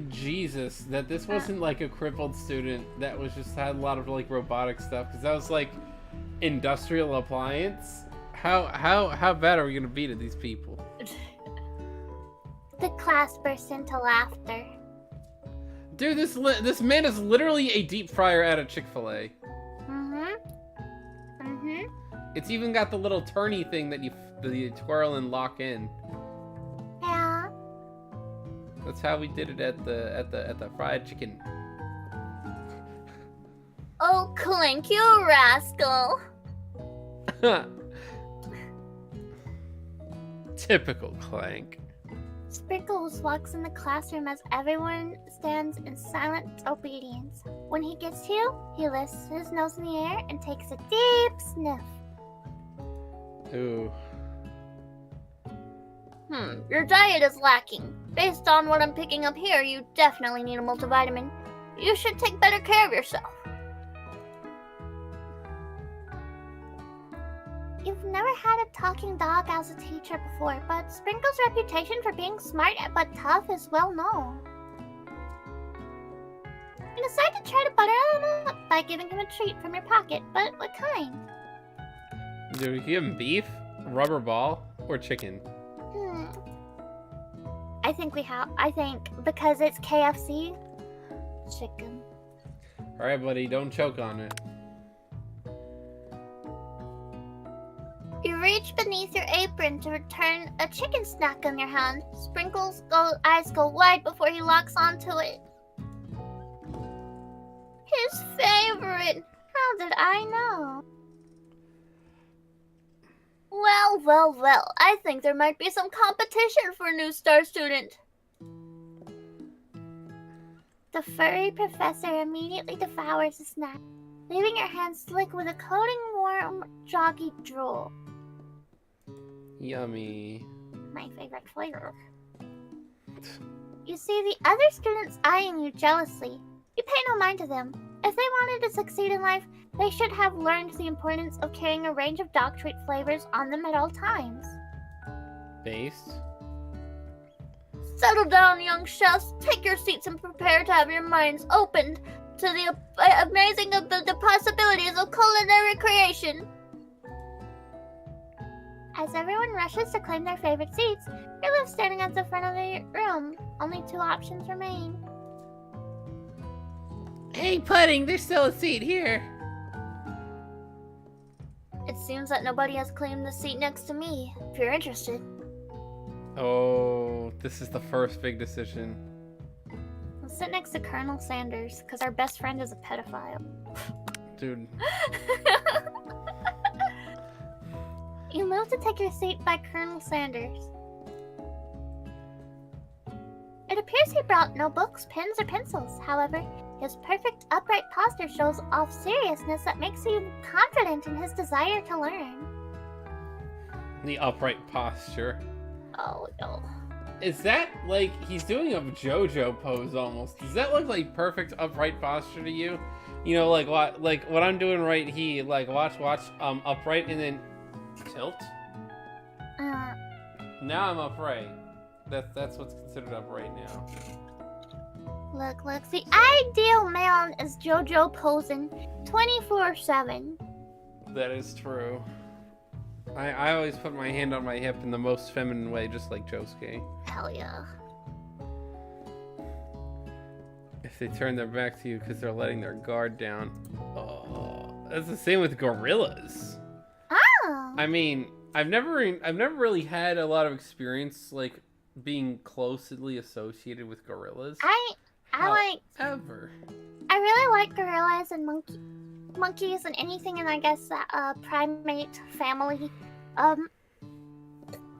Jesus that this wasn't like a crippled student that was just had a lot of like robotic stuff, because that was like industrial appliance. How bad are we gonna be to these people? The class burst into laughter. Dude, this man is literally a deep fryer at a Chick-fil-A. It's even got the little turny thing that you twirl and lock in. Yeah. That's how we did it at the fried chicken. Oh, Clank, you rascal. Typical Clank. Sprinkles walks in the classroom as everyone stands in silent obedience. When he gets to you, he lifts his nose in the air and takes a deep sniff. Ooh. Your diet is lacking. Based on what I'm picking up here, you definitely need a multivitamin. You should take better care of yourself. You've never had a talking dog as a teacher before, but Sprinkles' reputation for being smart but tough is well known. You decide to try to butter him up by giving him a treat from your pocket, but what kind? Do we give him beef, rubber ball, or chicken? I think because it's KFC, chicken. Alright, buddy, don't choke on it. You reach beneath your apron to return a chicken snack in your hand. Sprinkles' eyes go wide before he locks onto it. His favorite. How did I know? Well, well, well. I think there might be some competition for a new star student. The furry professor immediately devours the snack, leaving your hands slick with a coating warm, joggy drool. Yummy. My favorite flavor. You see the other students eyeing you jealously. You pay no mind to them. If they wanted to succeed in life, they should have learned the importance of carrying a range of dog treat flavors on them at all times. Based? Settle down, young chefs. Take your seats and prepare to have your minds opened to the amazing the possibilities of culinary creation. As everyone rushes to claim their favorite seats, you're left standing at the front of the room. Only 2 options remain. Hey, Pudding, there's still a seat here. It seems that nobody has claimed the seat next to me. If you're interested. Oh, this is the first big decision. We'll sit next to Colonel Sanders, because our best friend is a pedophile. Dude. You move to take your seat by Colonel Sanders. It appears he brought no books, pens, or pencils. However, his perfect upright posture shows off seriousness that makes you confident in his desire to learn. The upright posture. Oh, no. Is that like he's doing a JoJo pose almost? Does that look like perfect upright posture to you? You know, like what I'm doing right here. Like watch upright and then tilt. Now I'm upright. That's what's considered upright now. Look. The ideal man is JoJo posing 24/7. That is true. I always put my hand on my hip in the most feminine way, just like Josuke. Hell yeah. If they turn their back to you because they're letting their guard down. Oh, that's the same with gorillas. Oh. I mean, I've never really had a lot of experience like being closely associated with gorillas. I really like gorillas and monkeys and anything in, I guess, that primate family.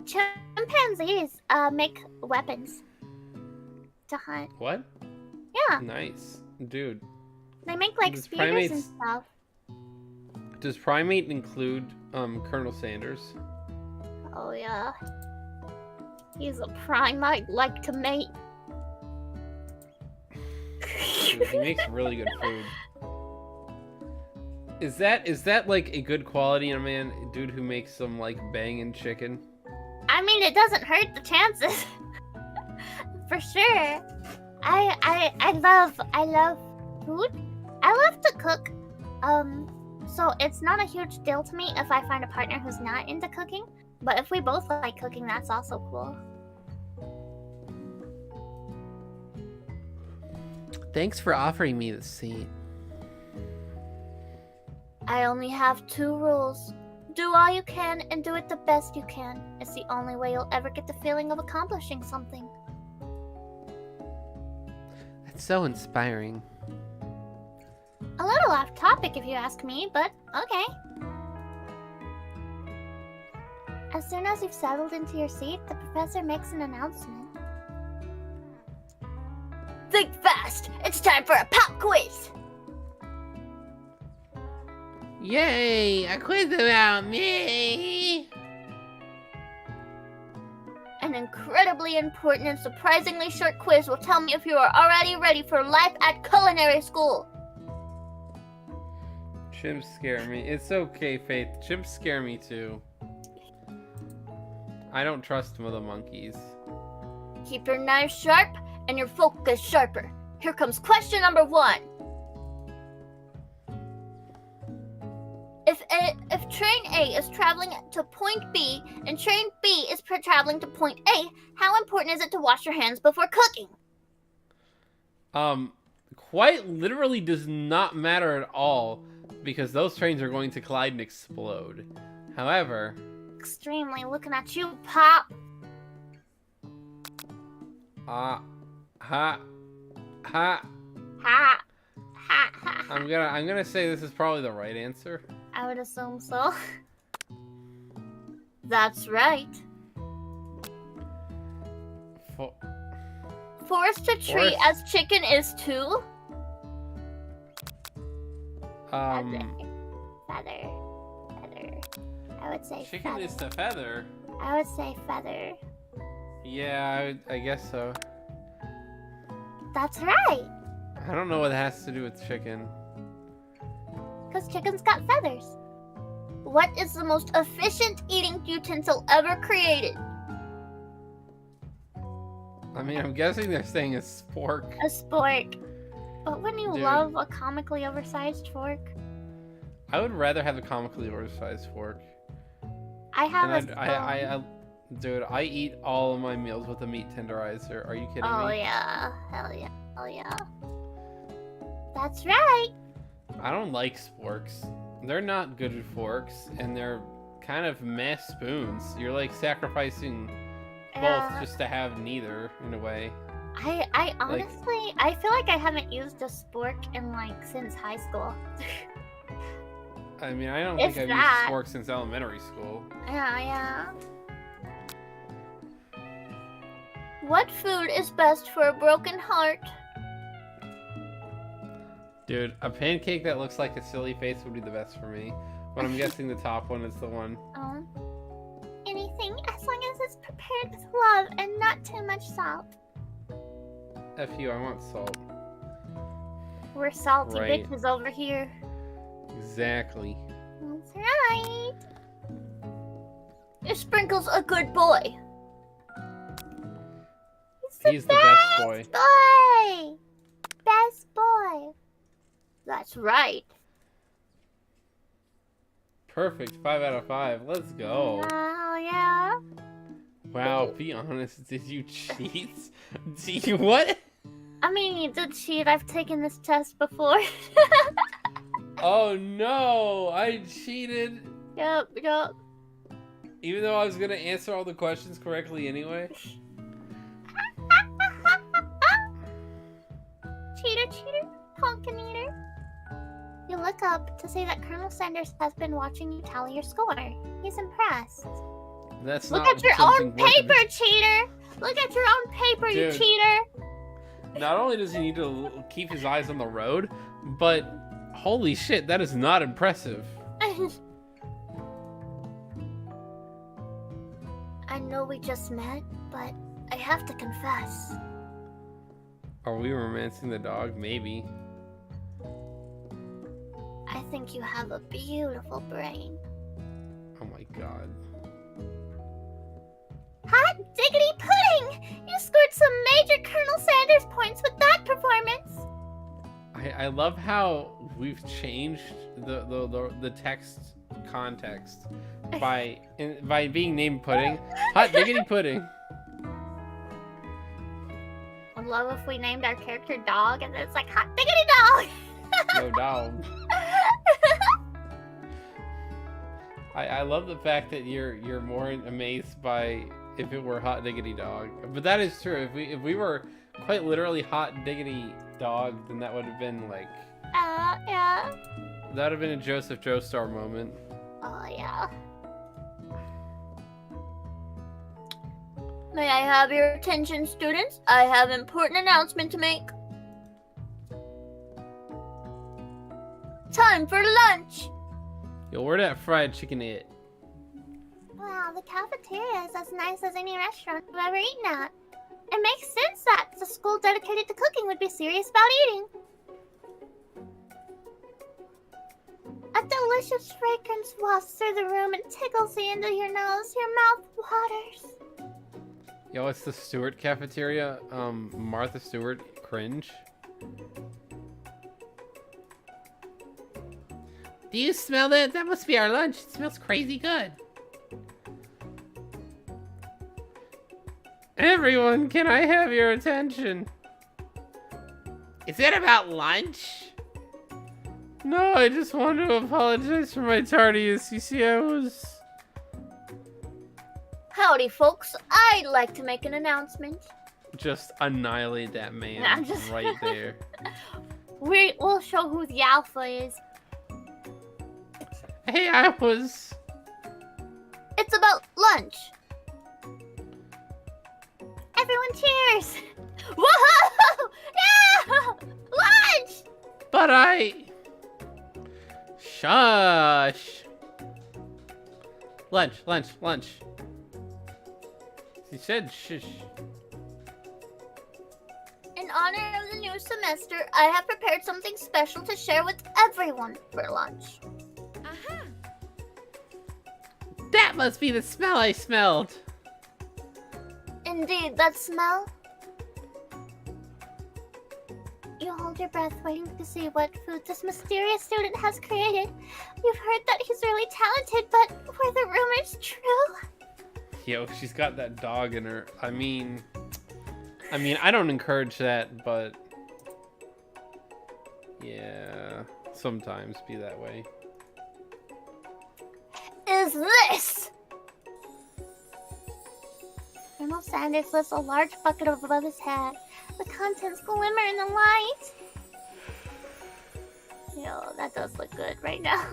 Chimpanzees make weapons to hunt. What? Yeah, Nice, dude. they make like Does spears and primates- stuff. Does primate include Colonel Sanders? Oh yeah, he's a primate like to mate. Dude, he makes really good food. Is that like a good quality in a man, a dude who makes some like banging chicken? I mean, it doesn't hurt the chances. For sure. I love food. I love to cook. So it's not a huge deal to me if I find a partner who's not into cooking. But if we both like cooking, that's also cool. Thanks for offering me the seat. I only have 2 rules. Do all you can and do it the best you can. It's the only way you'll ever get the feeling of accomplishing something. That's so inspiring. A little off topic if you ask me, but okay. As soon as you've settled into your seat, the professor makes an announcement. Think fast! It's time for a pop quiz! Yay! A quiz about me! An incredibly important and surprisingly short quiz will tell me if you are already ready for life at culinary school. Chimps scare me. It's okay, Faith. Chimps scare me too. I don't trust some of the monkeys. Keep your knife sharp and your focus sharper. Here comes question number 1. If train A is traveling to point B and train B is traveling to point A, how important is it to wash your hands before cooking? Quite literally does not matter at all because those trains are going to collide and explode. However, extremely looking at you, Pop. Ha. Ha. Ha. Ha ha ha. I'm gonna say this is probably the right answer. I would assume so. That's right. Forest to tree as chicken is too. Feather. I would say Chicken feather. is to feather. I would say feather. Yeah, I guess so. That's right. I don't know what it has to do with chicken. Because chicken's got feathers. What is the most efficient eating utensil ever created? I mean, I'm guessing they're saying a spork. A spork. But wouldn't you Dude. love a comically oversized fork? I would rather have a comically oversized fork. I have And a dude, I eat all of my meals with a meat tenderizer. Are you kidding Oh me? yeah. Hell yeah. Hell yeah. That's right. I don't like sporks. They're not good forks, and they're kind of meh spoons. You're like sacrificing both just to have neither, in a way. I honestly, I feel like I haven't used a spork in like since high school. I mean, I don't If think I've that. used a spork since elementary school. Yeah. What food is best for a broken heart? Dude, a pancake that looks like a silly face would be the best for me. But I'm guessing the top one is the one. Anything as long as it's prepared with love and not too much salt. F you, I want salt. We're salty Right. bitches over here. Exactly. That's right. Is Sprinkles a good boy? He's the best boy. Boy. Best boy. That's right. Perfect. 5 out of 5. Let's go. Oh yeah. Wow, be honest. Did you cheat? Did you what? I mean, you did cheat. I've taken this test before. Oh no, I cheated. Yup. Even though I was gonna answer all the questions correctly anyway. Cheater, pumpkin eater. You look up to see that Colonel Sanders has been watching you tally your score. He's impressed. That's Look not at your something own worth paper, cheater! Look at your own paper, you Dude. cheater! Not only does he need to keep his eyes on the road, but holy shit, that is not impressive. I know we just met, but I have to confess. Are we romancing the dog? Maybe. I think you have a beautiful brain. Oh my god. Hot diggity pudding! You scored some major Colonel Sanders points with that performance! I love how we've changed the text context by being named pudding. Hot diggity pudding. I'd love if we named our character Dog and then it's like Hot diggity dog! No dog. I love the fact that you're more amazed by if it were hot diggity dog. But that is true. If we were quite literally hot diggity dog, then that would have been like Yeah. that would have been a Joseph Joestar moment. Oh, yeah. May I have your attention, students? I have an important announcement to make. Time for lunch! Yo, where that fried chicken at? Wow, the cafeteria is as nice as any restaurant I've ever eaten at. It makes sense that the school dedicated to cooking would be serious about eating. A delicious fragrance wafts through the room and tickles the end of your nose. Your mouth waters. Yo, it's the Stewart cafeteria. Martha Stewart cringe. Do you smell that? That must be our lunch. It smells crazy good. Everyone, can I have your attention? Is it about lunch? No, I just wanted to apologize for my tardiness. You see, Howdy, folks. I'd like to make an announcement. Just annihilate that man I'm just- right there. We'll show who the alpha is. Hey, I was... It's about lunch. Everyone cheers! Woohoo! Yeah! Lunch! But I... Shush. Lunch, lunch, lunch. He said shush. In honor of the new semester, I have prepared something special to share with everyone for lunch. Aha! That must be the smell I smelled. Indeed, that smell. You hold your breath waiting to see what food this mysterious student has created. You've heard that he's really talented, but were the rumors true? Yo, she's got that dog in her. I mean, I don't encourage that, but yeah, sometimes be that way. Is this? Colonel Sanders lifts a large bucket above his head. The contents glimmer in the light. Yo, that does look good right now.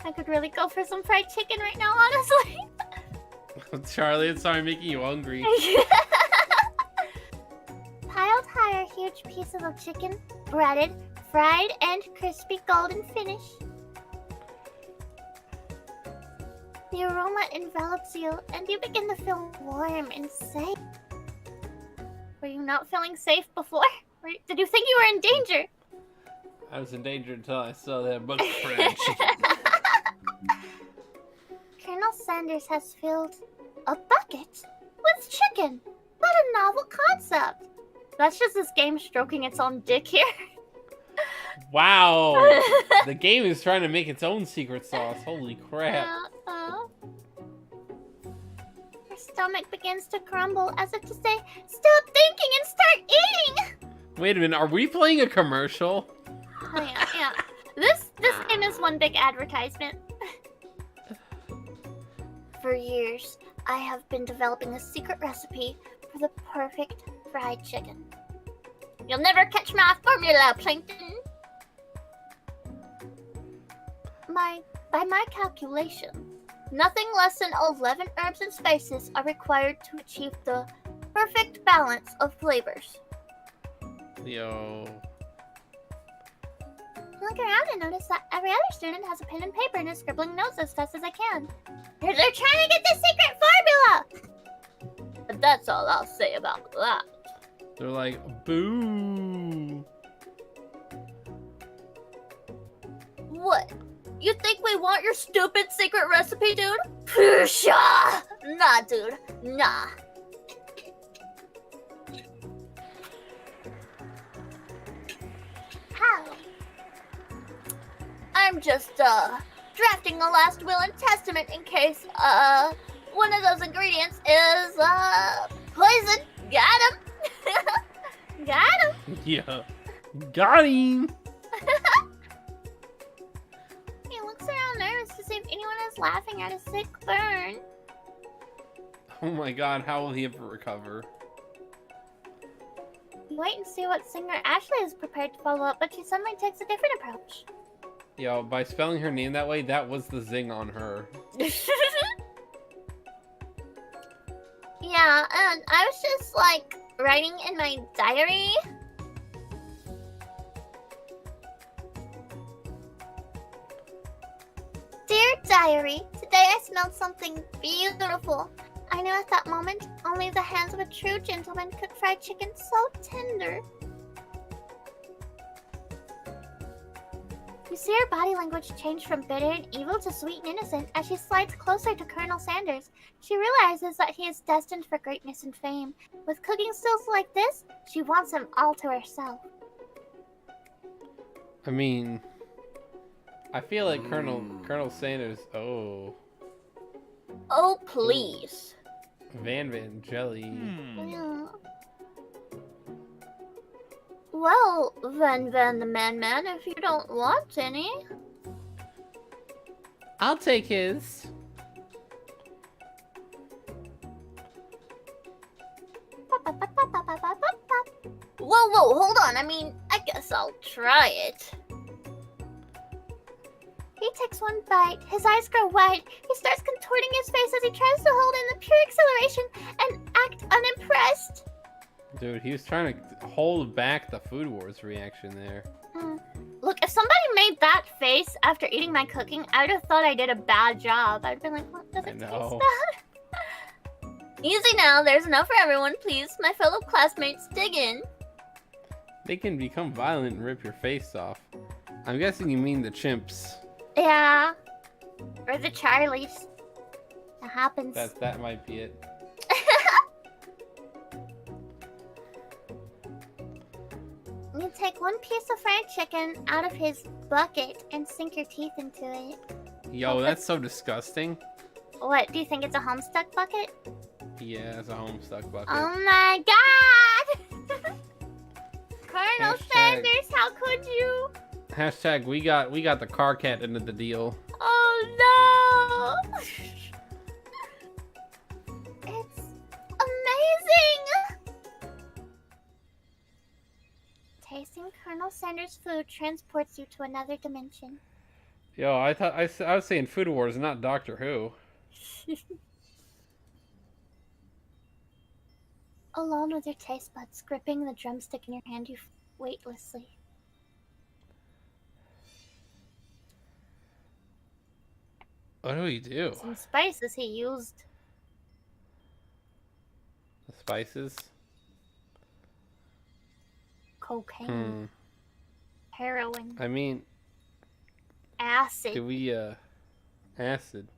I could really go for some fried chicken right now, honestly. Charlie, it's sorry making you hungry. Piled high are huge pieces of chicken, breaded, fried, and crispy golden finish. The aroma envelops you, and you begin to feel warm and safe. Were you not feeling safe before? Did you think you were in danger? I was in danger until I saw that bucket of fried chicken. Colonel Sanders has filled a bucket with chicken. What a novel concept! That's just this game stroking its own dick here. Wow, the game is trying to make its own secret sauce. Holy crap. Her stomach begins to crumble as if to say, stop thinking and start eating! Wait a minute, are we playing a commercial? Oh, yeah. This game is one big advertisement. For years, I have been developing a secret recipe for the perfect fried chicken. You'll never catch my formula, Plankton. By my calculation, Nothing less than 11 herbs and spices are required to achieve the perfect balance of flavors. Yo. look around and notice that every other student has a pen and paper and is scribbling notes as fast as I can. They're trying to get the secret formula! But that's all I'll say about that. They're like, boo. What? You think we want your stupid secret recipe, dude? Pshaw! Nah, dude. Nah. How? I'm just, drafting the last will and testament in case, one of those ingredients is, poison. Got him! Got him! Yeah. Got him. He looks around nervous to see if anyone is laughing at his sick burn. Oh my god, how will he ever recover? You wait and see what singer Ashley is prepared to follow up, but she suddenly takes a different approach. Yo, by spelling her name that way, that was the zing on her. Yeah, and I was just, like, writing in my diary. Dear Diary, today I smelled something beautiful. I knew at that moment only the hands of a true gentleman could fry chicken so tender. You see her body language change from bitter and evil to sweet and innocent as she slides closer to Colonel Sanders. She realizes that he is destined for greatness and fame. With cooking skills like this, she wants him all to herself. I mean, I feel like Colonel Sanders. Oh, Oh, please. Van Jelly. Yeah. Well, Van the Man, if you don't want any. I'll take his. whoa, hold on. I mean, I guess I'll try it. He takes one bite. His eyes grow wide. He starts contorting his face as he tries to hold in the pure acceleration and act unimpressed. Dude, he was trying to hold back the Food Wars reaction there. Look, if somebody made that face after eating my cooking, I would have thought I did a bad job. I'd been like, what, does it taste bad? Easy now. There's enough for everyone. Please, my fellow classmates, dig in. They can become violent and rip your face off. I'm guessing you mean the chimps. Yeah. Or the Charlies. It happens. That might be it. You take one piece of fried chicken out of his bucket and sink your teeth into it. Yo, that's so disgusting. What, do you think it's a Homestuck bucket? Yeah, it's a Homestuck bucket. Oh my god! Colonel Hashtag. Sanders, how could you? Hashtag we got the car cat into the deal. Oh no! It's amazing! Tasting Colonel Sanders' food transports you to another dimension. Yo, I was saying Food Wars, not Doctor Who. Alone with your taste buds, gripping the drumstick in your hand, you weightlessly. What do we do? Some spices he used. The spices? Cocaine. Heroin. I mean, Acid. do we, acid.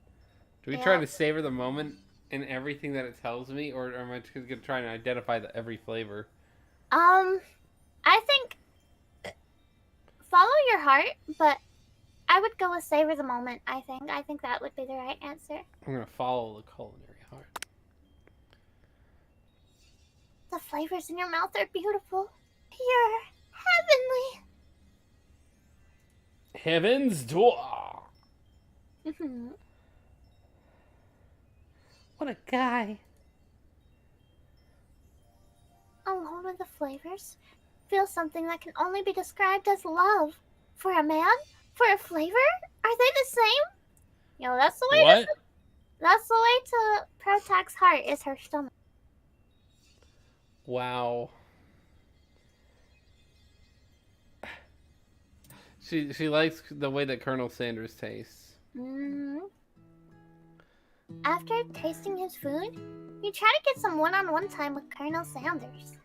Do we try to savor the moment in everything that it tells me, or am I just gonna try and identify every flavor? I think follow your heart, but I would go with savor the moment, I think that would be the right answer. I'm gonna follow the culinary heart. The flavors in your mouth are beautiful. Pure. Heavenly. Heaven's door! What a guy. Alone with the flavors, feel something that can only be described as love. For a man? For a flavor? Are they the same? Yo, that's the way What? that's the way to Protag's heart is her stomach. Wow. She likes the way that Colonel Sanders tastes. After tasting his food, you try to get some one-on-one time with Colonel Sanders.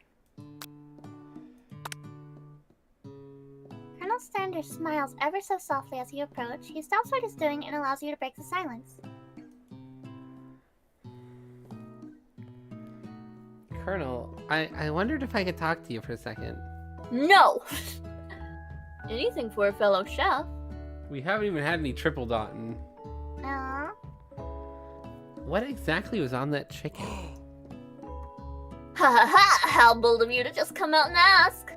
Colonel Sanders smiles ever so softly as you approach. He stops what he's doing and allows you to break the silence. Colonel, I wondered if I could talk to you for a second. No! Anything for a fellow chef. We haven't even had any triple dotting. What exactly was on that chicken? Ha ha ha! How bold of you to just come out and ask.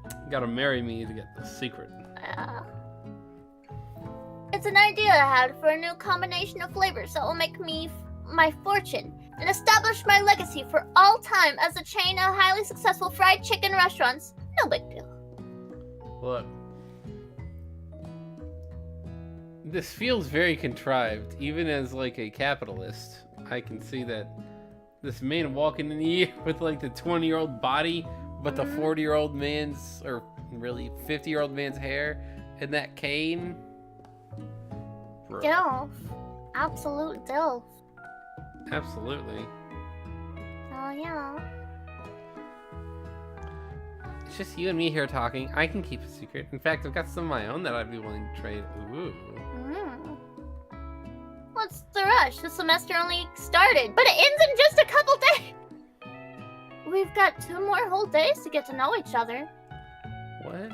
You gotta marry me to get the secret. It's an idea I had for a new combination of flavors that will make me my fortune and establish my legacy for all time as a chain of highly successful fried chicken restaurants. No big deal. Look. This feels very contrived, even as like a capitalist. I can see that this man walking in here with like the 20-year-old body, but the 40-year-old man's, or really 50-year-old man's hair, and that cane. Bro. Dilf. Absolute dilf. Absolutely. Oh yeah. It's just you and me here talking. I can keep a secret. In fact, I've got some of my own that I'd be willing to trade. Ooh. What's the rush? The semester only started, but it ends in just a couple days. We've got 2 more whole days to get to know each other. What?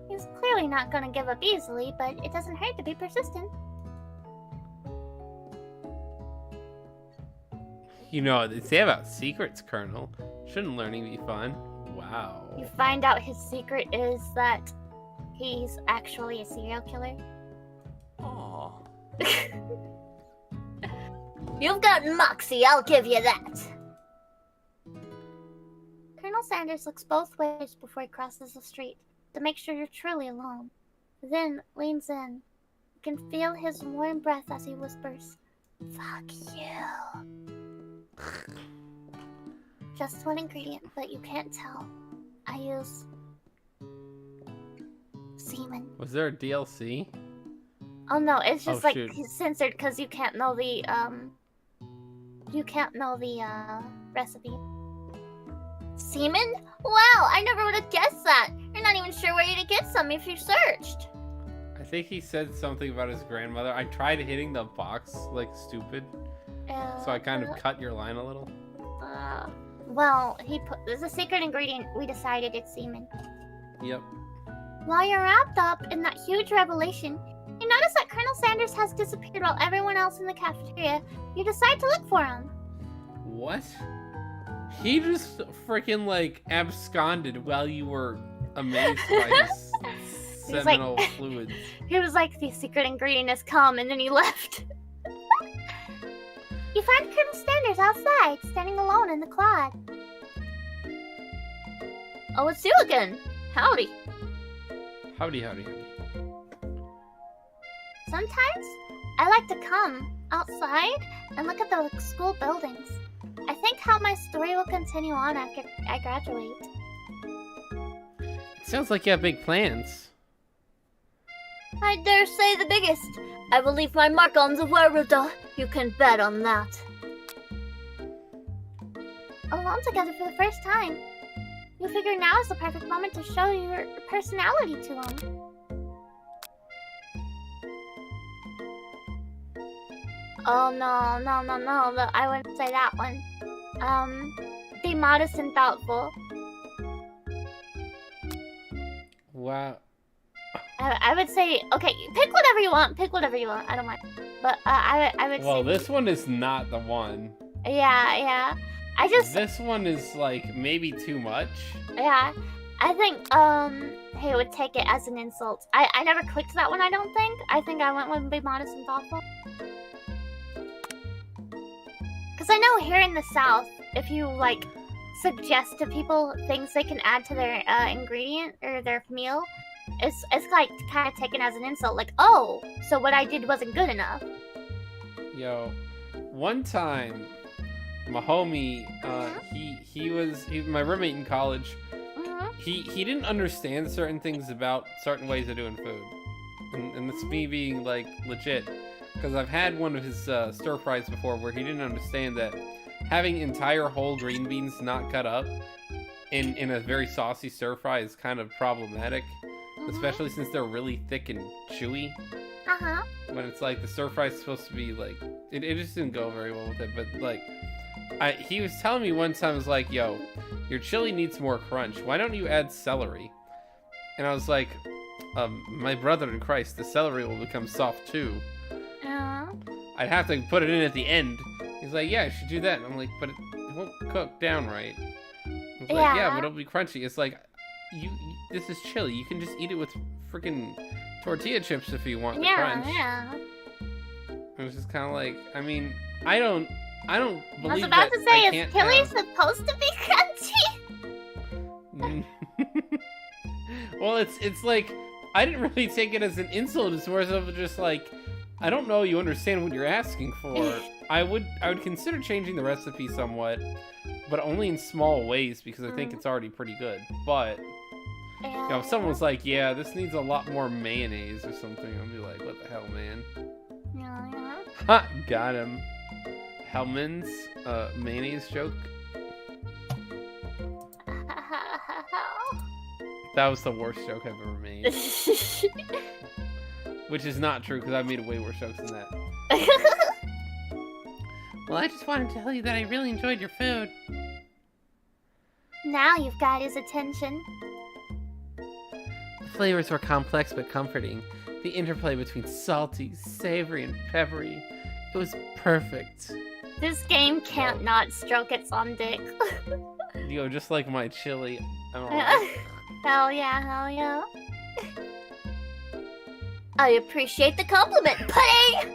He's clearly not gonna give up easily, but it doesn't hurt to be persistent. You know, they say about secrets, Colonel. Shouldn't learning be fun? Wow. You find out his secret is that he's actually a serial killer. Aw. You've got moxie, I'll give you that. Colonel Sanders looks both ways before he crosses the street to make sure you're truly alone. Then leans in. You can feel his warm breath as he whispers, "Fuck you." Just one ingredient, but you can't tell. I use semen. Was there a DLC? Oh no, it's just Oh, like shoot. censored because you can't know the recipe. Semen? Wow, I never would have guessed that. You're not even sure where to get some if you searched. I think he said something about his grandmother. I tried hitting the box like stupid, so I kind of cut your line a little. Well, there's a secret ingredient. We decided it's semen. Yep. While you're wrapped up in that huge revelation, you notice that Colonel Sanders has disappeared while everyone else in the cafeteria. You decide to look for him. What? He just freaking like absconded while you were amazed by his He was like- seminal fluids. He was like, the secret ingredient has come, and then he left. You find Colonel Sanders outside, standing alone in the clod. Oh, it's you again. Howdy. Howdy, howdy, howdy. Sometimes, I like to come outside and look at the school buildings. I think how my story will continue on after I graduate. Sounds like you have big plans. I dare say the biggest. I will leave my mark on the world. You can bet on that. Alone together for the first time. You figure now is the perfect moment to show your personality to him. Oh no, I wouldn't say that one. Be modest and thoughtful. Wow. I would say, okay, pick whatever you want, I don't mind. But I would Well, say... this one is not the one. Yeah. I just... This one is like maybe too much. Yeah, I think, he would take it as an insult. I never clicked that one, I don't think. I think I went with be modest and thoughtful. Because I know here in the South, if you, like, suggest to people things they can add to their, ingredient or their meal, it's like, kind of taken as an insult. Like, oh, so what I did wasn't good enough. Yo, one time, my homie, he was my roommate in college. Mm-hmm. He didn't understand certain things about certain ways of doing food, and it's me being like legit, because I've had one of his stir fries before where he didn't understand that having entire whole green beans not cut up in a very saucy stir fry is kind of problematic, especially since they're really thick and chewy. Uh-huh. When it's like the stir fry is supposed to be like, it just didn't go very well with it. But like, he was telling me one time, I was like, yo, your chili needs more crunch. Why don't you add celery? And I was like, my brother in Christ, the celery will become soft too. I'd have to put it in at the end. He's like, yeah, I should do that. And I'm like, but it won't cook down right. I was like, yeah, but it'll be crunchy. It's like, this is chili. You can just eat it with freaking tortilla chips if you want the crunch. Yeah. It was just kind of like, I mean, I don't believe that I was about to say, is chili have... supposed to be crunchy? Well, it's like, I didn't really take it as an insult. It's more so just like, I don't know you understand what you're asking for. I would consider changing the recipe somewhat, but only in small ways because I think it's already pretty good. But you know, if someone was like, yeah, this needs a lot more mayonnaise or something, I'd be like, what the hell, man? Yeah. Ha! Got him. Hellman's mayonnaise joke. That was the worst joke I've ever made. Which is not true, because I've made way worse jokes than that. Well, I just wanted to tell you that I really enjoyed your food. Now you've got his attention. The flavors were complex but comforting. The interplay between salty, savory, and peppery. It was perfect. This game can't not stroke its own dick. Yo, just like my chili. I'm alright. Hell yeah. I appreciate the compliment, Putty!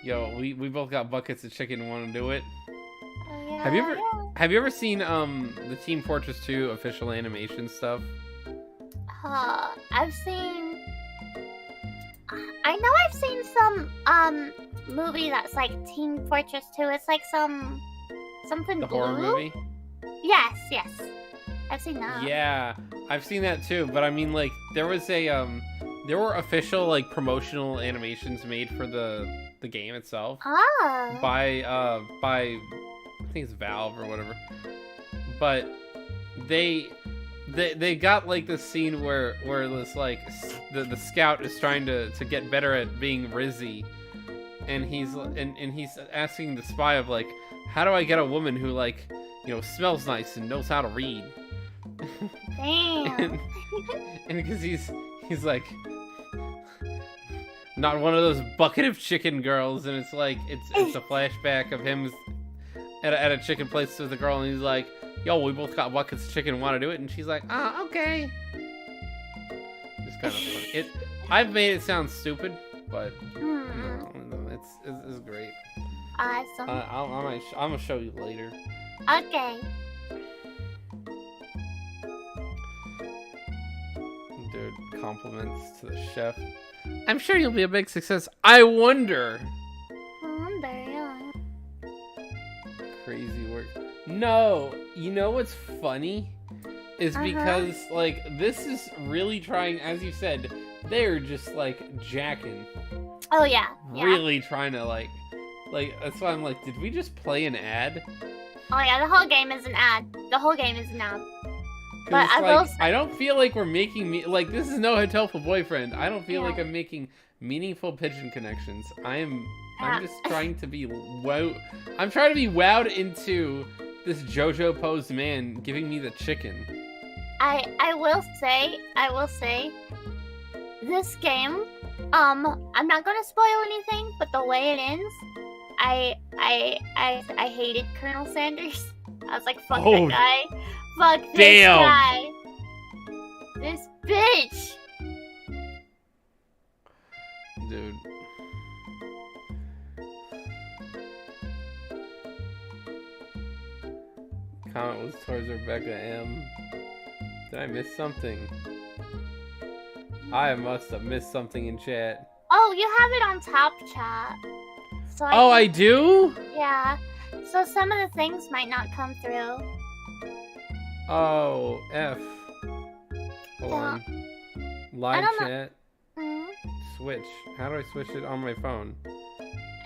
Yo, we both got buckets of chicken and want to do it. Yeah, Have you ever yeah. have you ever seen the Team Fortress 2 official animation stuff? I've seen. I know I've seen some movie that's like Team Fortress 2. It's like something The blue. horror movie? Yes, yes. I've seen that. Yeah, I've seen that too, but I mean like there was a there were official like promotional animations made for the game itself Oh. by I think it's Valve or whatever. But they got like this scene where this like the scout is trying to get better at being Rizzy, and he's asking the spy of like, how do I get a woman who like, you know, smells nice and knows how to read? Damn. and because he's like not one of those bucket of chicken girls, and it's like it's a flashback of him at a chicken place with a girl, and he's like, yo, we both got buckets of chicken and want to do it, and she's like, ah, okay. It's kind of funny. I've made it sound stupid, but no, it's great. Awesome. I'm gonna show you later. Okay. Dude, compliments to the chef. I'm sure you'll be a big success. I wonder. Yeah. Crazy work. No, you know what's funny? Is because, like, this is really trying, as you said, they're just, like, jacking. Oh, yeah. Really trying to, like, that's why I'm like, did we just play an ad? Oh, yeah, the whole game is an ad. The whole game is an ad. 'Cause But it's I like, will say- I don't feel like we're making like, this is no Hotel for Boyfriend. I don't feel like I'm making meaningful pigeon connections. I'm just trying to be I'm trying to be wowed into this JoJo posed man giving me the chicken. I will say, this game, I'm not gonna spoil anything, but the way it ends, I hated Colonel Sanders. I was like, fuck that guy. Fuck this guy. This bitch. Dude. Comment was towards Rebecca M. Did I miss something? I must have missed something in chat. Oh, you have it on top chat. So I do? Yeah. So some of the things might not come through. Oh, F. Hold on. Live chat. Switch. How do I switch it on my phone?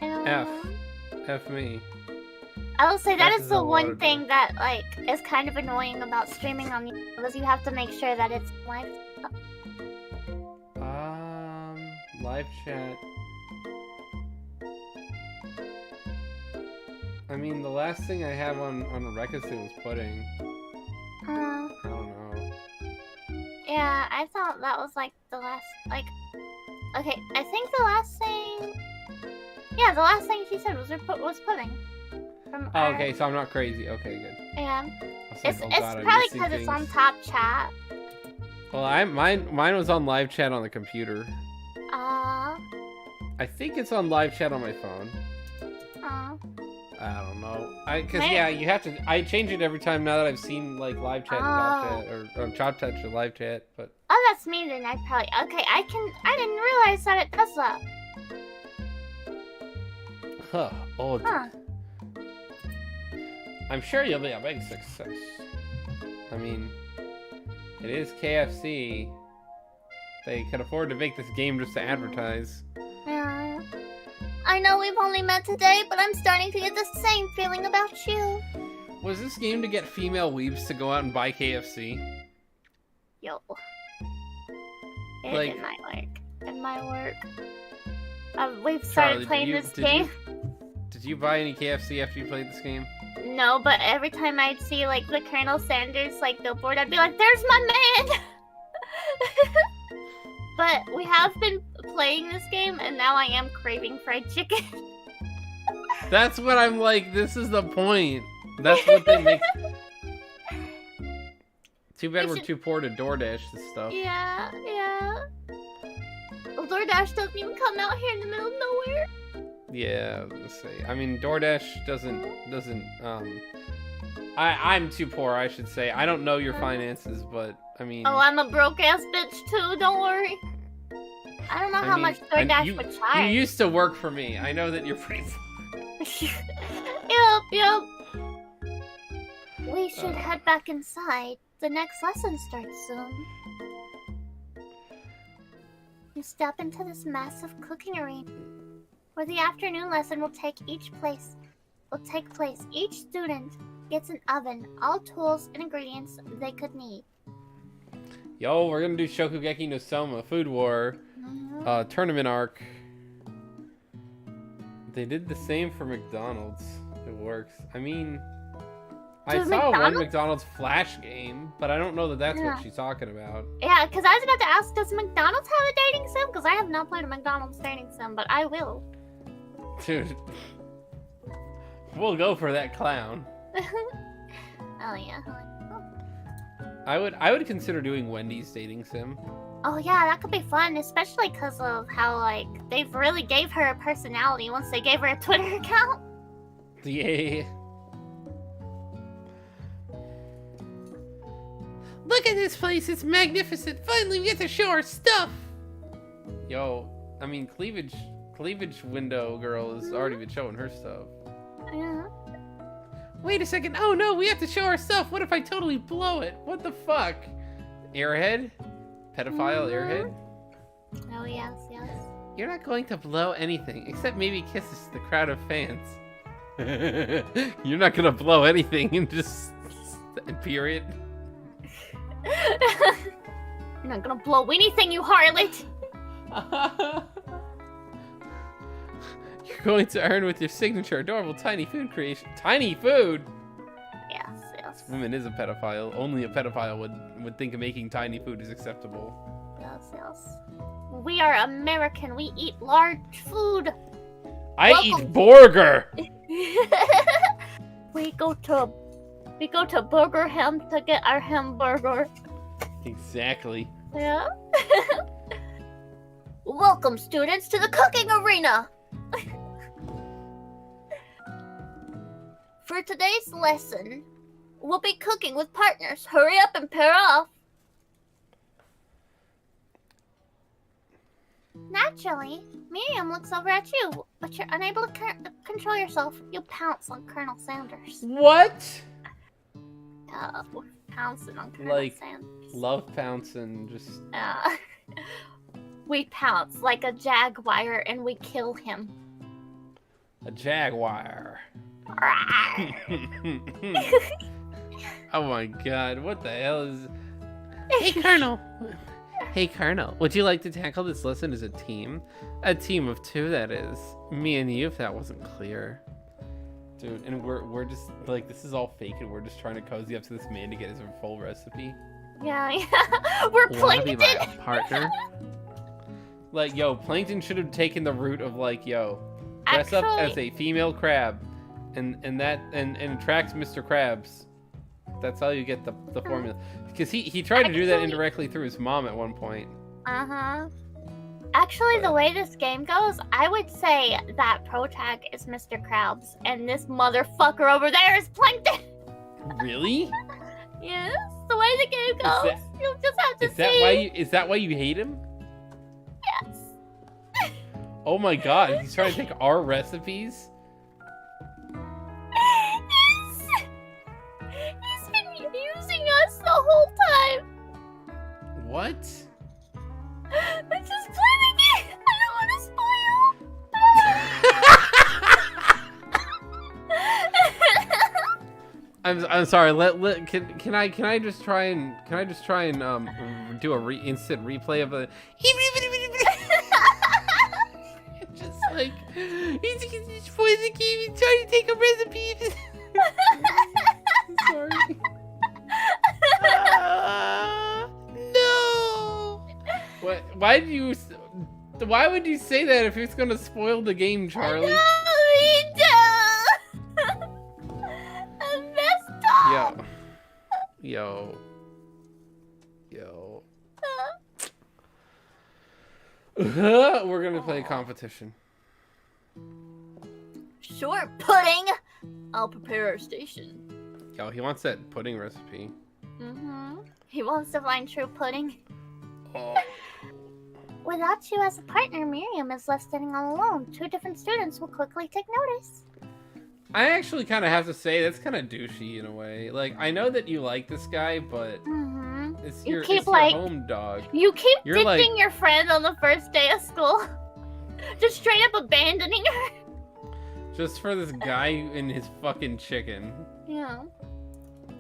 I don't F. know. F me. I will say that is the a one lot. thing that like is kind of annoying about streaming on YouTube, because you have to make sure that it's live. Live chat. I mean, the last thing I have on Rekatsu was pudding. I don't know. Yeah, I thought that was like the last, like, okay, I think the last thing, yeah, the last thing she said was pudding. Okay, so I'm not crazy. Okay, good. Yeah. It's Probably because it's on top chat. Well, mine was on live chat on the computer. Aw. I think it's on live chat on my phone. Aw. I don't know. Yeah, you have to. I change it every time now that I've seen like live chat and top chat or chop touch or live chat. But oh, that's me then. I probably I didn't realize that it does that. Huh. Oh. Huh. I'm sure you'll be a big success. I mean, it is KFC. They could afford to make this game just to advertise. Yeah. I know we've only met today, but I'm starting to get the same feeling about you. Was this game to get female weebs to go out and buy KFC? Yo. Like- It might work. It might work. We've Charlie, started playing this game. Did you buy any KFC after you played this game? No, but every time I'd see like the Colonel Sanders like billboard, I'd be like, "There's my man." But we have been playing this game, and now I am craving fried chicken. That's what I'm like. This is the point. That's what they make. Too bad we're too poor to DoorDash this stuff. Yeah. DoorDash doesn't even come out here in the middle of nowhere. Yeah, let's see. I mean, DoorDash doesn't. I'm too poor, I should say. I don't know your finances, but I mean. Oh, I'm a broke ass bitch too. Don't worry. I don't know how much DoorDash would charge. You used to work for me. I know that you're pretty poor. Yep. We should head back inside. The next lesson starts soon. You step into this massive cooking arena, where the afternoon lesson will take place. Each student gets an oven, all tools and ingredients they could need. Yo, we're gonna do Shokugeki no Soma, Food War, tournament arc. They did the same for McDonald's. It works. I mean, I saw one McDonald's Flash game, but I don't know that that's what she's talking about. Yeah, because I was about to ask, does McDonald's have a dating sim? Because I have not played a McDonald's dating sim, but I will. Dude, we'll go for that clown. Oh yeah. I would consider doing Wendy's dating sim. Oh yeah, that could be fun, especially because of how like they've really gave her a personality once they gave her a Twitter account. Yeah. Look at this place, it's magnificent. Finally, we get to show our stuff. Yo, I mean, cleavage window girl has already been showing her stuff. Yeah. Wait a second. Oh no, we have to show our stuff. What if I totally blow it? What the fuck? Airhead? Pedophile airhead? Oh yes. You're not going to blow anything, except maybe kisses to the crowd of fans. You're not gonna blow anything and just... period. You're not gonna blow anything, you harlot! You're going to earn with your signature adorable tiny food creation. Tiny food? Yes. This woman is a pedophile. Only a pedophile would think of making tiny food is acceptable. Yes. We are American. We eat large food. I eat burger. We go to Burger Ham to get our hamburger. Exactly. Yeah. Welcome, students, to the cooking arena. For today's lesson, we'll be cooking with partners. Hurry up and pair off. Naturally, Miriam looks over at you, but you're unable to control yourself. You pounce on Colonel Sanders. What? We're pouncing on Colonel Sanders. Love pouncing, just... We pounce like a jaguar and we kill him. A jaguar. Oh my god, what the hell is... Hey, Colonel! Hey, Colonel, would you like to tackle this lesson as a team? A team of two, that is. Me and you, if that wasn't clear. Dude, and we're just, like, this is all fake and we're just trying to cozy up to this man to get his full recipe. Yeah. We're Plankton! Wanna be my partner? Like, yo, Plankton should have taken the route of, like, yo, dress up as a female crab and attract Mr. Krabs. That's how you get the formula. Because he tried to do that indirectly through his mom at one point. Actually, the way this game goes, I would say that pro tag is Mr. Krabs, and this motherfucker over there is Plankton. Really? Yes, the way the game goes. You'll just have to see. Is that why you hate him? Yes. Oh my god, he's trying to take our recipes? He's been using us the whole time. What? Let's just play the game. I don't want to spoil. I'm sorry. Can I just try and do a instant replay of a just like he's playing the game. He's trying to take a recipe. Sorry. No. What? Why would you say that if it's gonna spoil the game, Charlie? No, he don't. I messed up. Yo. We're gonna play a competition. Sure, pudding. I'll prepare our station. Yo, he wants that pudding recipe. He wants to find true pudding. Oh. Without you as a partner, Miriam is left standing all alone. 2 different students will quickly take notice. I actually kind of have to say that's kind of douchey in a way. Like, I know that you like this guy, but it's You your, keep, it's your like- home dog. You keep You're ditching like- your friend on the first day of school. Just straight up abandoning her. Just for this guy and his fucking chicken. Yeah.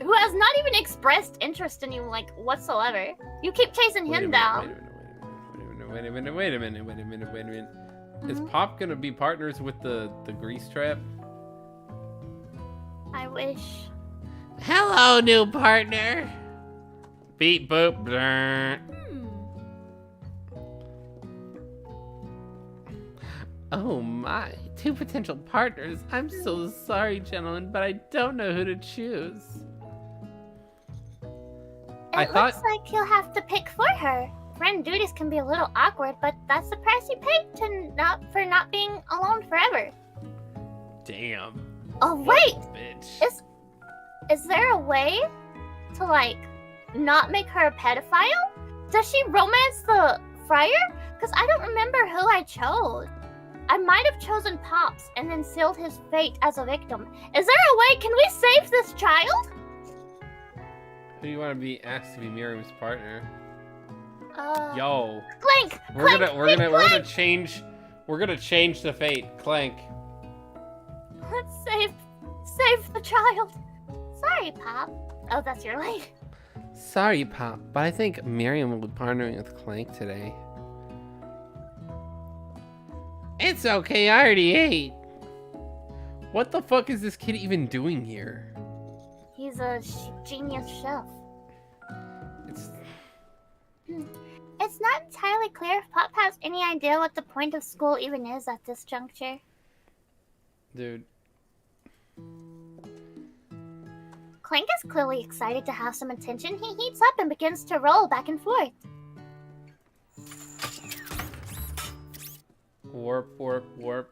Who has not even expressed interest in you, like, whatsoever. You keep chasing him down. Wait a minute. Is Pop gonna be partners with the grease trap? I wish. Hello, new partner. Beep boop. Blur. Oh my, 2 potential partners. I'm so sorry, gentlemen, but I don't know who to choose. It looks like you'll have to pick for her. Friend duties can be a little awkward, but that's the price you pay for not being alone forever. Damn. Oh What wait, a bitch. is there a way to like not make her a pedophile? Does she romance the friar? Because I don't remember who I chose. I might have chosen Pops and then sealed his fate as a victim. Is there a way? Can we save this child? Who do you want to be asked to be Miriam's partner? Clank! Yo, we're Clank, gonna change the fate. Clank. Let's save the child. Sorry, Pop. Oh, that's your line. Sorry, Pop, but I think Miriam will be partnering with Clank today. It's okay, I already ate. What the fuck is this kid even doing here? He's a genius chef. It's not entirely clear if Pop has any idea what the point of school even is at this juncture. Dude. Clank is clearly excited to have some attention. He heats up and begins to roll back and forth. Warp, warp, warp.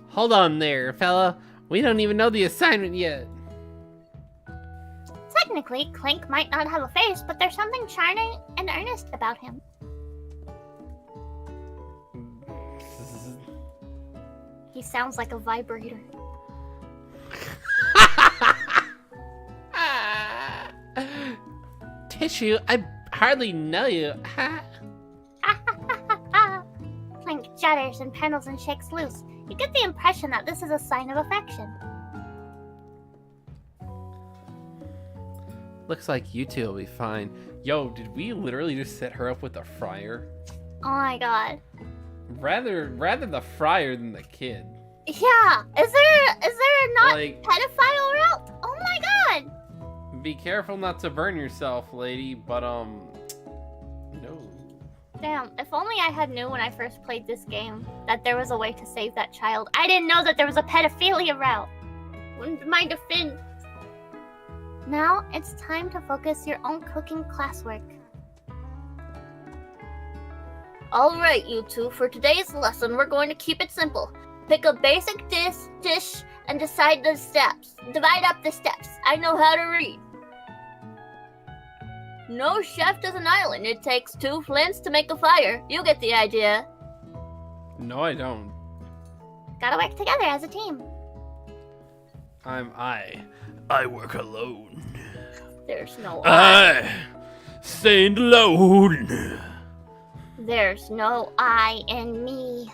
Hold on there, fella. We don't even know the assignment yet. Technically, Clank might not have a face, but there's something charming and earnest about him. He sounds like a vibrator. Tissue, I hardly know you. Clank judders and pendles and shakes loose. You get the impression that this is a sign of affection. Looks like you two will be fine. Yo, did we literally just set her up with the friar? Oh my god. Rather the friar than the kid. Yeah. Is there a not Like, pedophile route? Oh my god. be careful not to burn yourself, lady, but no. Damn, if only I had knew when I first played this game that there was a way to save that child. I didn't know that there was a pedophilia route. Wouldn't my defense. Now it's time to focus your own cooking classwork. Alright, you two, for today's lesson, we're going to keep it simple. Pick a basic dish and decide the steps. Divide up the steps. I know how to read. No chef does an island. It takes 2 flints to make a fire. You get the idea. No, I don't. Gotta work together as a team. I work alone. There's no I stand alone. There's no I in me.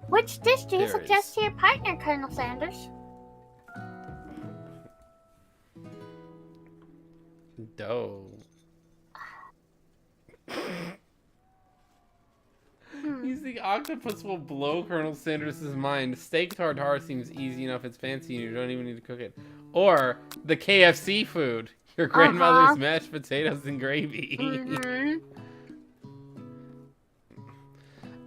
Which dish do you There suggest is. to your partner, Colonel Sanders? Dough. You think octopus will blow Colonel Sanders' mind? Steak tartare seems easy enough. It's fancy and you don't even need to cook it. Or the KFC food. Your grandmother's mashed potatoes and gravy. Mm-hmm.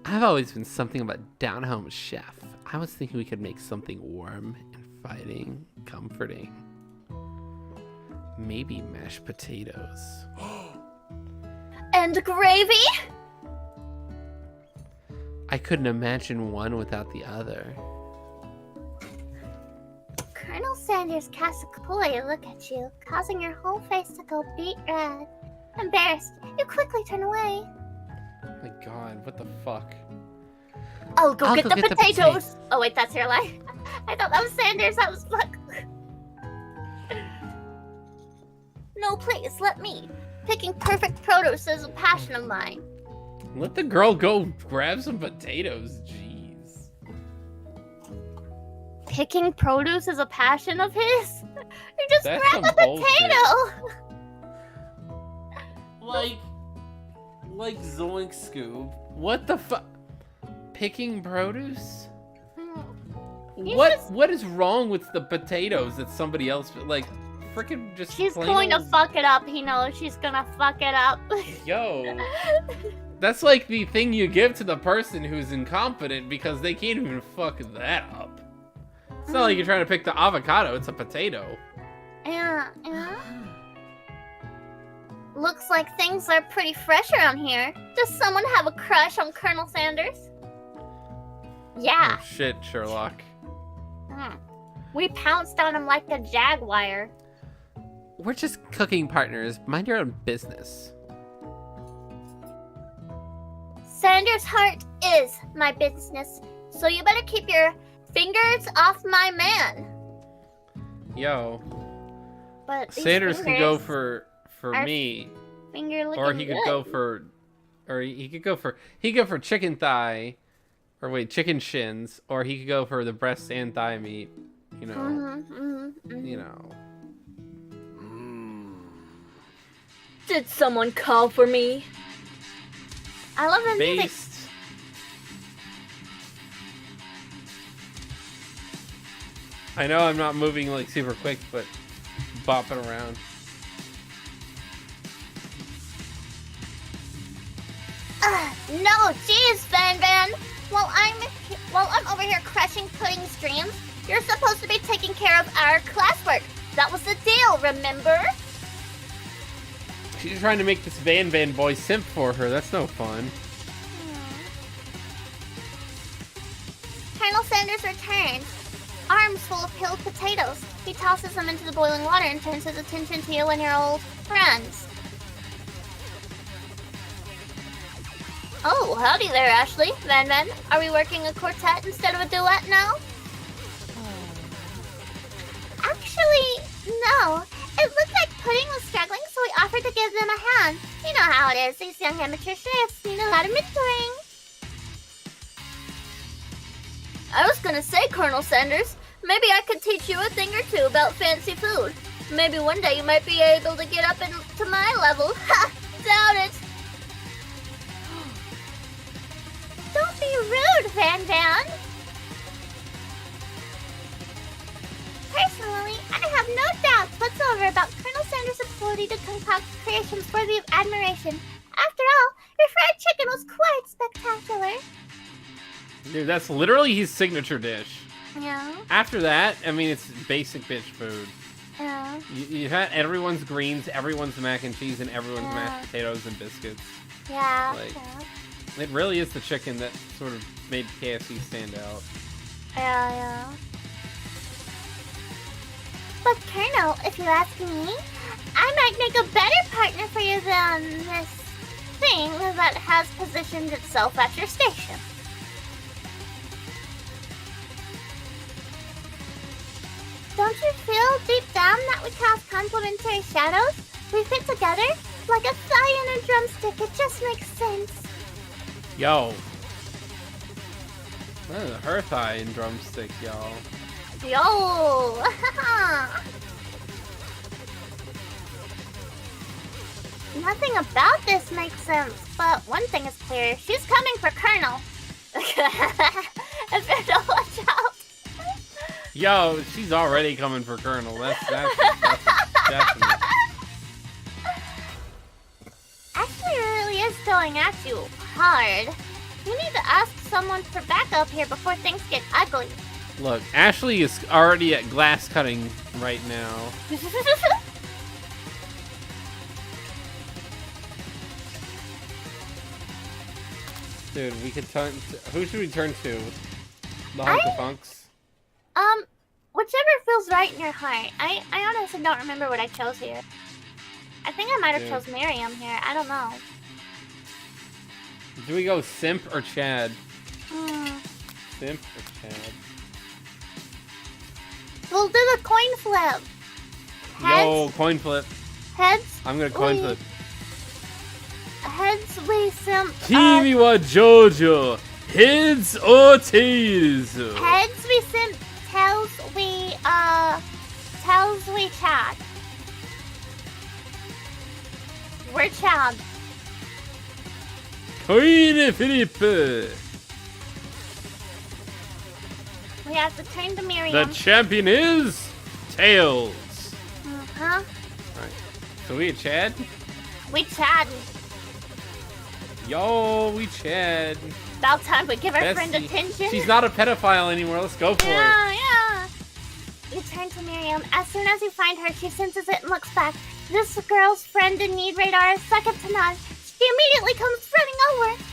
I've always been something of a down-home chef. I was thinking we could make something warm and inviting, comforting. Maybe mashed potatoes. and gravy? I couldn't imagine one without the other. Colonel Sanders casts a coy look at you, causing your whole face to go beet red. Embarrassed, you quickly turn away. My God, what the fuck? I'll go get the potatoes. Oh wait, that's your line. I thought that was Sanders. That was fuck. No, please, let me. Picking perfect produce is a passion of mine. Let the girl go grab some potatoes. Jeez. Picking produce is a passion of his? You just That's grab a some bullshit. potato! Like Zoink Scoob. What the fuck? Picking produce? You What is wrong with the potatoes that somebody else like? Freaking just. She's plain going to old- fuck it up. He knows she's gonna fuck it up. Yo. That's like the thing you give to the person who's incompetent because they can't even fuck that up. It's not like you're trying to pick the avocado, it's a potato. Yeah. Looks like things are pretty fresh around here. Does someone have a crush on Colonel Sanders? Yeah. Oh shit, Sherlock. We pounced on him like a jaguar. We're just cooking partners. Mind your own business. Sanders' heart is my business, so you better keep your fingers off my man. Yo. But these Sanders can go fingers for are me. finger looking Or he could good. go for he could go for chicken thigh. Or wait, chicken shins. Or he could go for the breast and thigh meat. You know. You know. Did someone call for me? I love the music. Based. I know I'm not moving like super quick, but bopping around. No, jeez, Van. While I'm over here crushing pudding's dreams, you're supposed to be taking care of our classwork. That was the deal, remember? She's trying to make this Van boy simp for her. That's no fun. Colonel Sanders returns, arms full of peeled potatoes. He tosses them into the boiling water and turns his attention to you and your old friends. Oh, howdy there, Ashley. Van. Are we working a quartet instead of a duet now? Actually, no. It looked like Pudding was struggling, so we offered to give them a hand. You know how it is. These young amateur chefs need a lot of mentoring. I was gonna say, Colonel Sanders, maybe I could teach you a thing or two about fancy food. Maybe one day you might be able to get up to my level. Ha! Doubt it. Don't be rude, Van. Personally, I have no doubts whatsoever about Colonel Sanders' ability to concoct creations worthy of admiration. After all, your fried chicken was quite spectacular. Dude, that's literally his signature dish. Yeah. After that, I mean, it's basic bitch food. Yeah. You had everyone's greens, everyone's mac and cheese, and everyone's Yeah. mashed potatoes and biscuits. Yeah. Like- Yeah. It really is the chicken that sort of made KFC stand out. Yeah. But Colonel, if you ask me, I might make a better partner for you than this thing that has positioned itself at your station. Don't you feel deep down that we cast complementary shadows? We fit together like a thigh and a drumstick. It just makes sense. Yo. That is her thigh and drumstick, y'all. Yo! Nothing about this makes sense, but one thing is clear. She's coming for Colonel. If you don't watch out. Yo, she's already coming for Colonel. That's definite. Ashley really is going at you hard. You need to ask someone for backup here before things get ugly. Look, Ashley is already at glass cutting right now. Dude, we could turn. Who should we turn to? The Hunkafunks. Whichever feels right in your heart. I honestly don't remember what I chose here. I think I might have chose Miriam here. I don't know. Do we go Simp or Chad? Simp or Chad? We'll do the coin flip. Yo, coin flip. Heads. I'm gonna coin flip. Heads we simp. Kimi wa Jojo. Heads or tails? Heads we simp. Tails we Chad. We're Chad. Coin Philippe. We have to turn to Miriam. The champion is tails. Huh? Alright. So we a Chad? We Chad. Yo, we Chad. About time we give our friend Bessie. attention. She's not a pedophile anymore. Let's go for it. Yeah. You turn to Miriam. As soon as you find her, she senses it and looks back. This girl's friend in need radar is second to none. She immediately comes running over.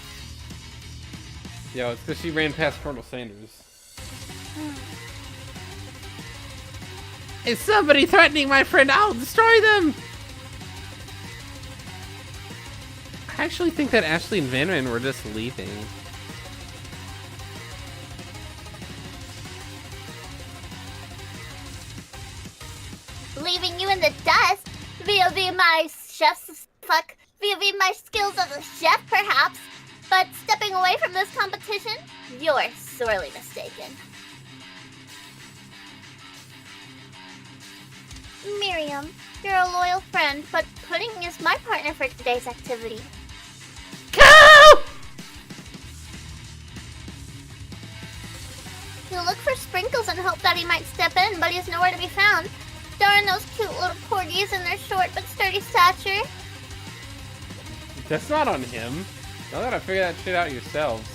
Yo, it's because she ran past Colonel Sanders. Is somebody threatening my friend? I'll destroy them! I actually think that Ashley and Van were just leaving. Leaving you in the dust via my chef's via my skills as a chef, perhaps. But stepping away from this competition, you're sorely mistaken. Miriam, you're a loyal friend, but Pudding is my partner for today's activity. Go! You look for Sprinkles and hope that he might step in, but he's nowhere to be found. Darn those cute little porgies in their short but sturdy stature. That's not on him. Y'all gotta figure that shit out yourselves.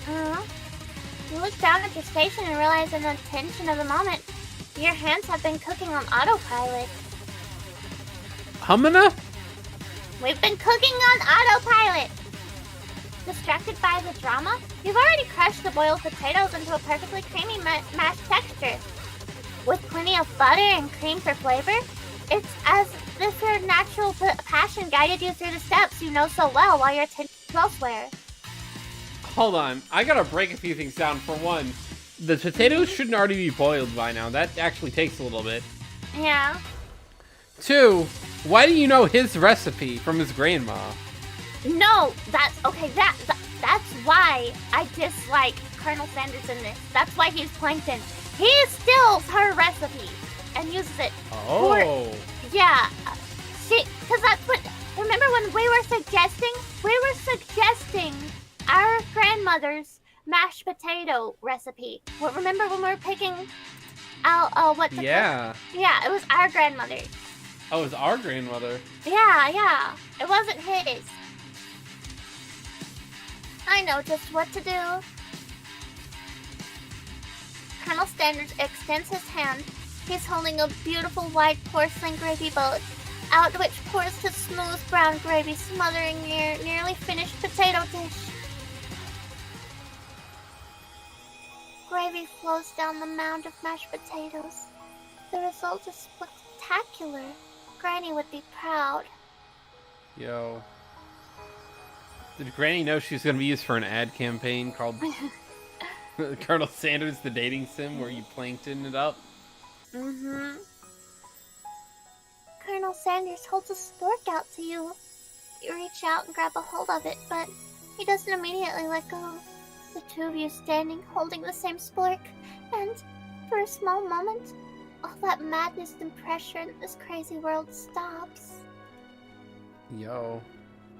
You look down at your station and realize in the tension of the moment, your hands have been cooking on autopilot. Humana? We've been cooking on autopilot! Distracted by the drama, you've already crushed the boiled potatoes into a perfectly creamy mashed texture. With plenty of butter and cream for flavor, it's as if your natural passion guided you through the steps you know so well while your attention is elsewhere. Hold on. I gotta break a few things down. For one, the potatoes shouldn't already be boiled by now. That actually takes a little bit. Yeah. Two, why do you know his recipe from his grandma? No, that's okay. That's why I dislike Colonel Sanders in this. That's why he's Plankton. He steals her recipe and uses it. Oh. Yeah. Because that's what. Remember when we were suggesting our grandmother's mashed potato recipe? Well, remember when we were picking out what to cook? Yeah, it was our grandmother. Oh, it was our grandmother. Yeah. It wasn't his. I know just what to do. Colonel Sanders extends his hand. He's holding a beautiful white porcelain gravy boat, out which pours the smooth brown gravy, smothering your nearly finished potato dish. Gravy flows down the mound of mashed potatoes. The result is spectacular. Granny would be proud. Yo. Did Granny know she was going to be used for an ad campaign called Colonel Sanders the Dating Sim, where you plankton it up? Mm-hmm. Colonel Sanders holds a spork out to you. You reach out and grab a hold of it, but he doesn't immediately let go. The two of you standing holding the same spork, and for a small moment, all that madness and pressure in this crazy world stops. Yo.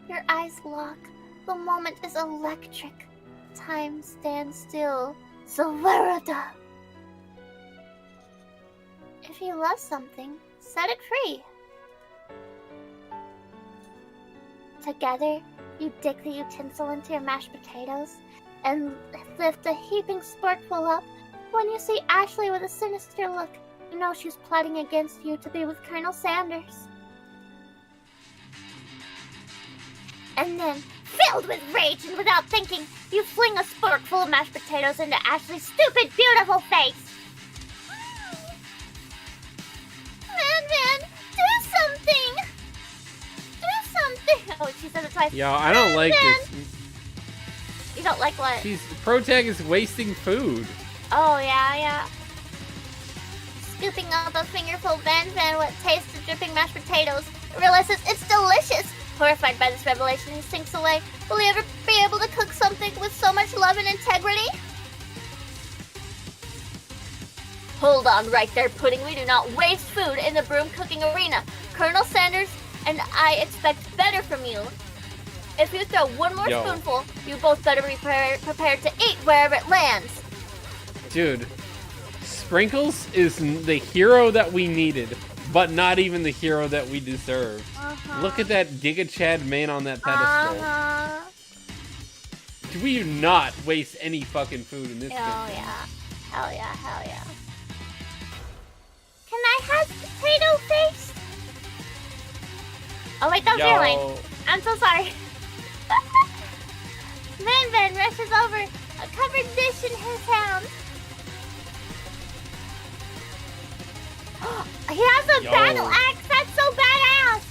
Your eyes lock. The moment is electric. Time stands still. Zawarada! If you love something, set it free. Together, you dig the utensil into your mashed potatoes and lift the heaping sporkful up. When you see Ashley with a sinister look, you know she's plotting against you to be with Colonel Sanders. And then, Filled with rage and without thinking, you fling a sporkful of mashed potatoes into Ashley's stupid, beautiful face. Man, do something! Do something! Oh, she said it twice. Yo, I don't like this. You don't like what? Protag is wasting food. Oh, yeah. Scooping up a fingerful Van what tastes of dripping mashed potatoes, realizes it's delicious. Horrified by this revelation, he sinks away. Will he ever be able to cook something with so much love and integrity? Hold on right there, Pudding. We do not waste food in the broom cooking arena. Colonel Sanders and I expect better from you. If you throw one more spoonful, you both better be prepared to eat wherever it lands. Dude, Sprinkles is the hero that we needed, but not even the hero that we deserve. Look at that Giga Chad man on that pedestal. We do not waste any fucking food in this game. Oh yeah. Hell yeah. Can I have potato face? Oh wait, that was your line. I'm so sorry. Van rushes over, a covered dish in his hand. He has a battle axe. That's so badass.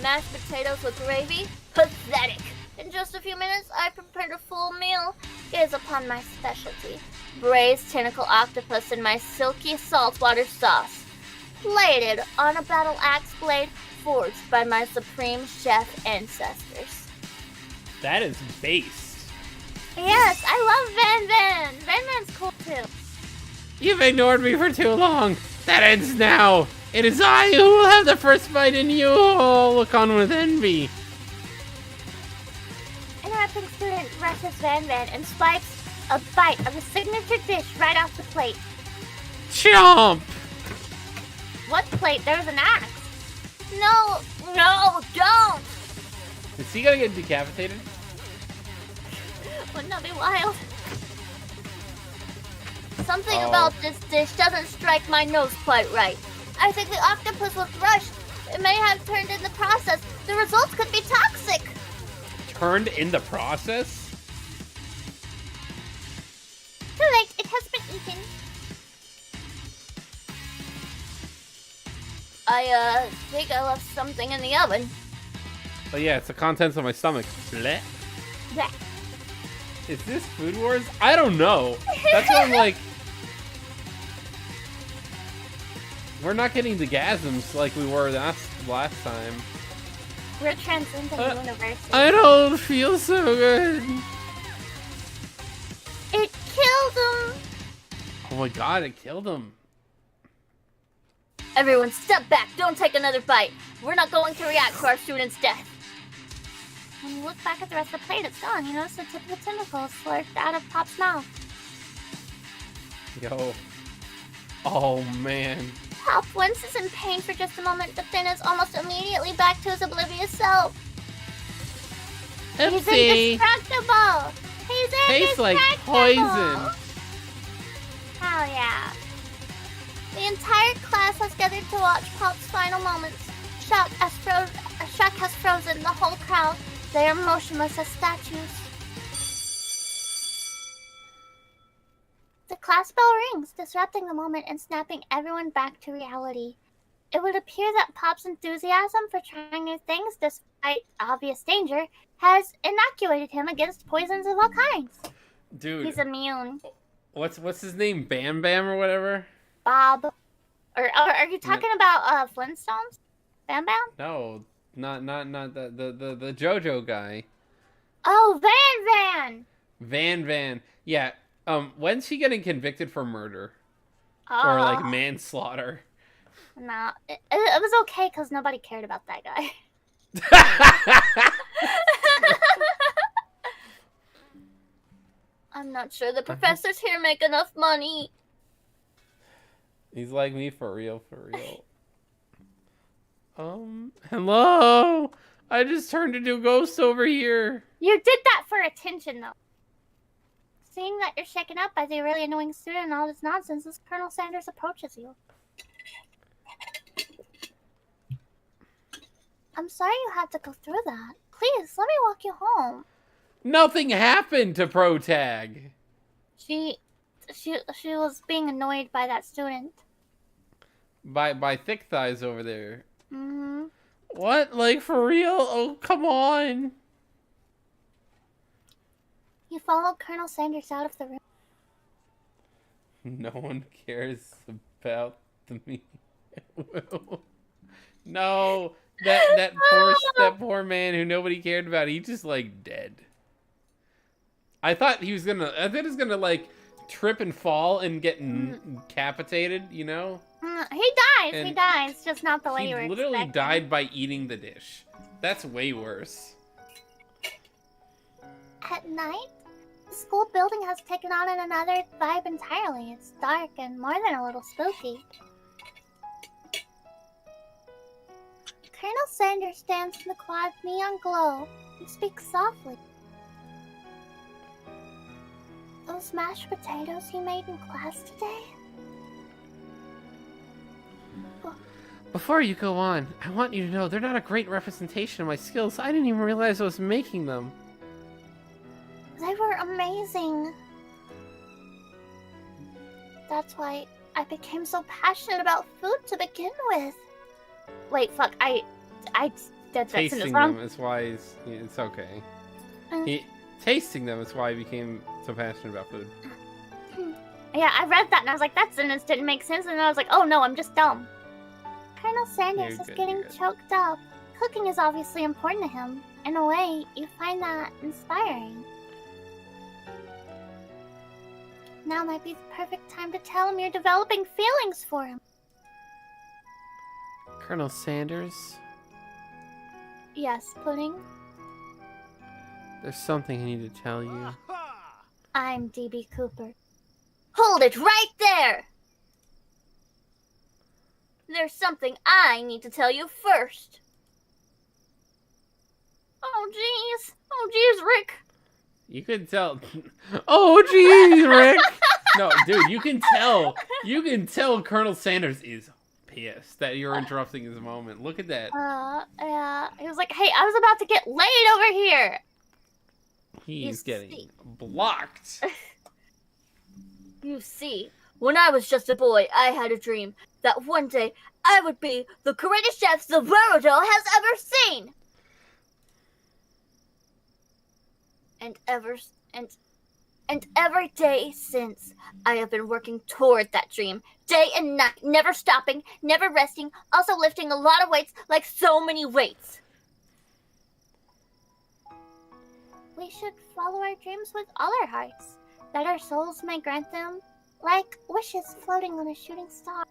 Mashed potatoes with gravy? Pathetic. In just a few minutes, I prepared a full meal. Gaze upon my specialty. Braised tentacle octopus in my silky saltwater sauce. Plated on a battle axe blade forged by my supreme chef ancestors. That is based. Yes, I love Van. Van's cool too. You've ignored me for too long. That ends now. It is I who will have the first bite, and you all look on with envy. Interrupting student rushes Van and swipes a bite of the signature dish right off the plate. Chomp! What plate? There's an axe. No, don't! Is he gonna get decapitated? Wouldn't that be wild? Something about this dish doesn't strike my nose quite right. I think the octopus was rushed. It may have turned in the process. The results could be toxic. Turned in the process? Too late. It has been eaten. I think I left something in the oven. Oh yeah, it's the contents of my stomach. Blech. Blech. Is this Food Wars? I don't know. That's what I'm like. We're not getting the gasms like we were last time. We're transcending the universe. I don't feel so good. It killed him. Oh my god, it killed him. Everyone step back. Don't take another bite. We're not going to react to our student's death. When you look back at the rest of the plate, it's gone. You notice the tip of the tentacle slurped out of Pop's mouth. Yo. Oh man. Pop winces in pain for just a moment, but then is almost immediately back to his oblivious self. He's indestructible! He's indestructible! Tastes like poison. Hell yeah. The entire class has gathered to watch Pop's final moments. Shock has frozen the whole crowd. They are motionless as statues. The class bell rings, disrupting the moment and snapping everyone back to reality. It would appear that Pop's enthusiasm for trying new things, despite obvious danger, has inoculated him against poisons of all kinds. Dude. He's immune. What's his name? Bam Bam or whatever? Bob. Or are you talking about Flintstones? Bam Bam? No, not the JoJo guy. Oh, Van! Van. Yeah. When's he getting convicted for murder? Oh. Or like manslaughter? No, it was okay because nobody cared about that guy. I'm not sure the professors here make enough money. He's like me for real. Hello? I just turned into a ghost over here. You did that for attention, though. Seeing that you're shaken up by the really annoying student and all this nonsense, as Colonel Sanders approaches you. I'm sorry you had to go through that. please, let me walk you home. Nothing happened to Protag. She was being annoyed by that student. By Thick Thighs over there. Mm-hmm. What? Like, for real? Oh, come on. You followed Colonel Sanders out of the room. No one cares about me. No, that poor man who nobody cared about. He just like dead. I thought he was gonna like trip and fall and get decapitated. You know. He dies. And he dies. Just not the way He you were literally expecting. died by eating the dish. That's way worse. At night, the school building has taken on another vibe entirely. It's dark and more than a little spooky. Colonel Sanders stands in the quad neon glow and speaks softly. Those mashed potatoes you made in class today? Before you go on, I want you to know they're not a great representation of my skills. I didn't even realize I was making them. They were amazing. That's why I became so passionate about food to begin with. Wait, fuck, I did that sentence Tasting wrong. them is why it's okay. Uh. Tasting them is why I became so passionate about food. Yeah, I read that and I was like, that sentence didn't make sense, and then I was like, oh no, I'm just dumb. Colonel Sanders You're is good, getting you're good. choked up. Cooking is obviously important to him. In a way, you find that inspiring. Now might be the perfect time to tell him you're developing feelings for him. Colonel Sanders, Yes, Pudding? there's something I need to tell you. I'm DB Cooper. Hold it right there! There's something I need to tell you first. Oh, jeez. Oh, jeez, Rick. You can tell. Oh, jeez, Rick. No, dude, you can tell. You can tell Colonel Sanders is pissed that you're interrupting his moment. Look at that. Yeah. He was like, hey, I was about to get laid over here. He's you getting see. blocked. You see, when I was just a boy, I had a dream that one day I would be the greatest chef the world has ever seen. And every day since, I have been working toward that dream, day and night, never stopping, never resting, also lifting a lot of weights, like so many weights. We should follow our dreams with all our hearts, that our souls may grant them, like wishes floating on a shooting star.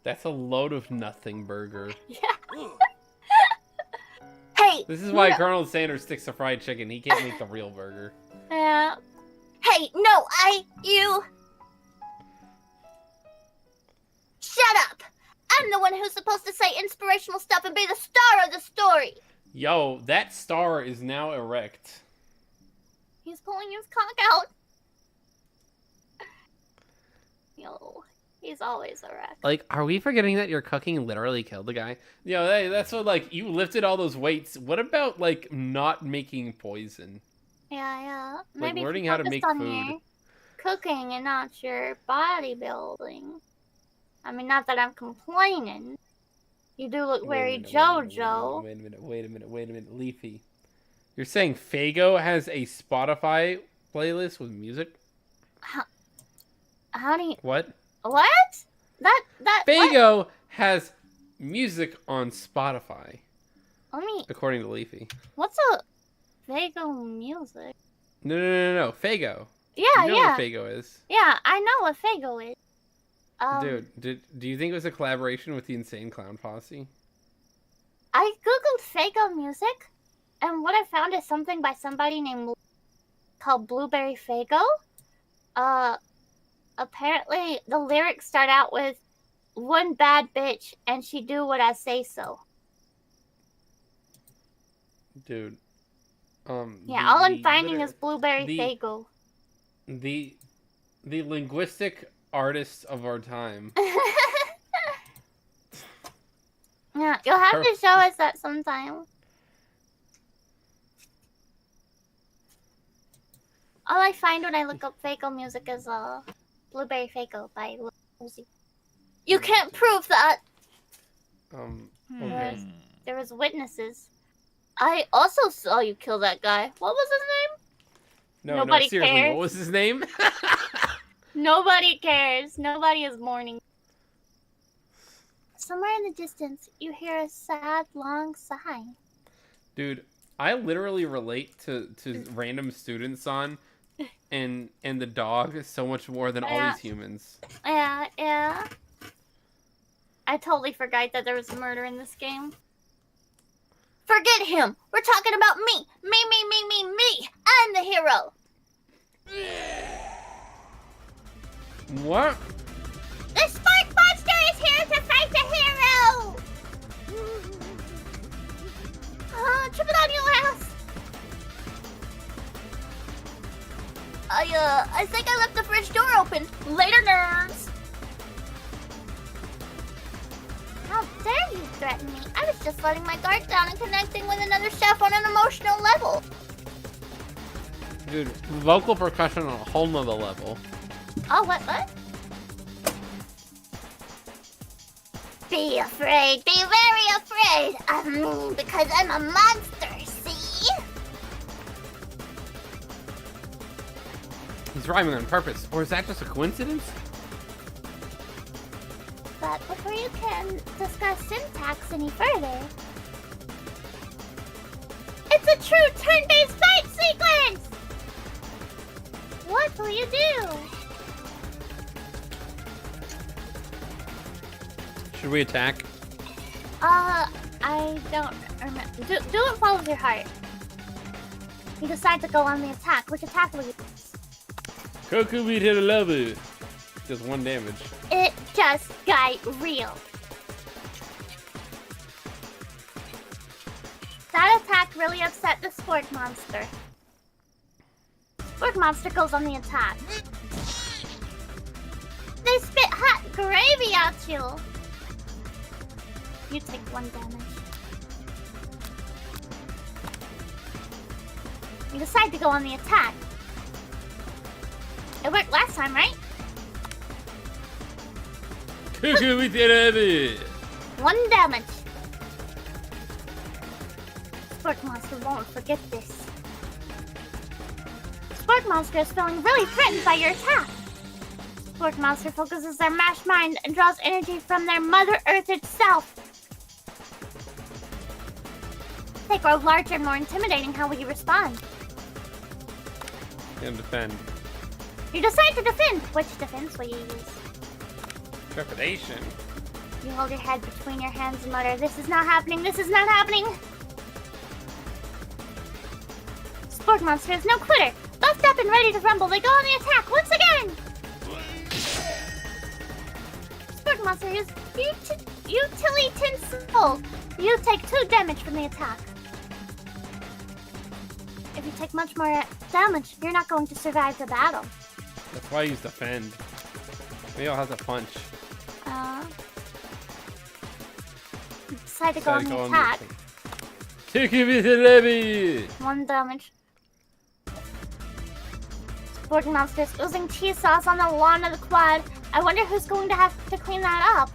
That's a load of nothing burger. Yeah. Hey! This is why no. Colonel Sanders sticks to fried chicken. He can't make the real burger. Yeah. Hey, no, you... Shut up! I'm the one who's supposed to say inspirational stuff and be the star of the story. Yo, that star is now erect. He's pulling his cock out. Yo, he's always a wreck. Like, are we forgetting that your cooking literally killed the guy? Yo, hey, that's what, like, you lifted all those weights. What about, like, not making poison? Yeah. Like, Maybe if learning you how to focused make on food. your cooking and not your bodybuilding. I mean, not that I'm complaining. You do look very JoJo. Wait a minute. Leafy. You're saying Fago has a Spotify playlist with music? How do you... What? What? That... what? Fago has music on Spotify, Let me... according to Leafy. What's a Vago music? No. Fago. Yeah, You know yeah. what Fago is. Yeah, I know what Fago is. Dude, do you think it was a collaboration with the Insane Clown Posse? I googled Fago music, and what I found is something by somebody named called Blueberry Fago. Apparently the lyrics start out with "one bad bitch and she do what I say so." Dude. Yeah, all I'm finding is Blueberry the- Fago. The linguistic artist of our time. Yeah, you'll have to show us that sometime. All I find when I look up Faco music is Blueberry Faco by Lil Uzi. You can't prove that. Okay. There was witnesses. I also saw you kill that guy. What was his name? No, Nobody seriously, cares. what was his name? Nobody cares. Nobody is mourning. Somewhere in the distance, you hear a sad, long sigh. Dude, I literally relate to random students on and the dog so much more than all these humans. Yeah. I totally forgot that there was murder in this game. Forget him. We're talking about me. Me. I'm the hero. What? The Spark Monster is here to fight the hero! Trip it on you, ass! I think I left the fridge door open. Later, nerds. How dare you threaten me? I was just letting my guard down and connecting with another chef on an emotional level. Dude, vocal percussion on a whole nother level. Oh, what? Be afraid. Be very afraid of me because I'm a monster, see? He's rhyming on purpose, or is that just a coincidence? But before you can discuss syntax any further, it's a true turn-based fight sequence! What will you do? Should we attack? I don't remember. Do what follows your heart. You decide to go on the attack. Which attack will you use? Koku beat hit a level. Just 1 damage. It just got real. That attack really upset the Spork Monster. Spork Monster goes on the attack. They spit hot gravy at you. You take 1 damage. You decide to go on the attack. It worked last time, right? Koku beat hit a level. 1 damage. Spork Monster won't forget this. Spork Monster is feeling really threatened by your attack. Spork Monster focuses their mashed mind and draws energy from their Mother Earth itself. They grow larger and more intimidating. How will you respond? And defend. You decide to defend. Which defense will you use? Trepidation. You hold your head between your hands and mutter, "This is not happening, this is not happening!" Spork Monster is no quitter. Buffed up and ready to rumble, they go on the attack once again! Spork Monster is utility tinsel. You take 2 damage from the attack. If you take much more damage, you're not going to survive the battle. That's why I use defend. Leo has a punch. You decide to go on the attack. Koku beat hit a level. 1 damage. Spork Monster is oozing cheese sauce on the lawn of the quad. I wonder who's going to have to clean that up.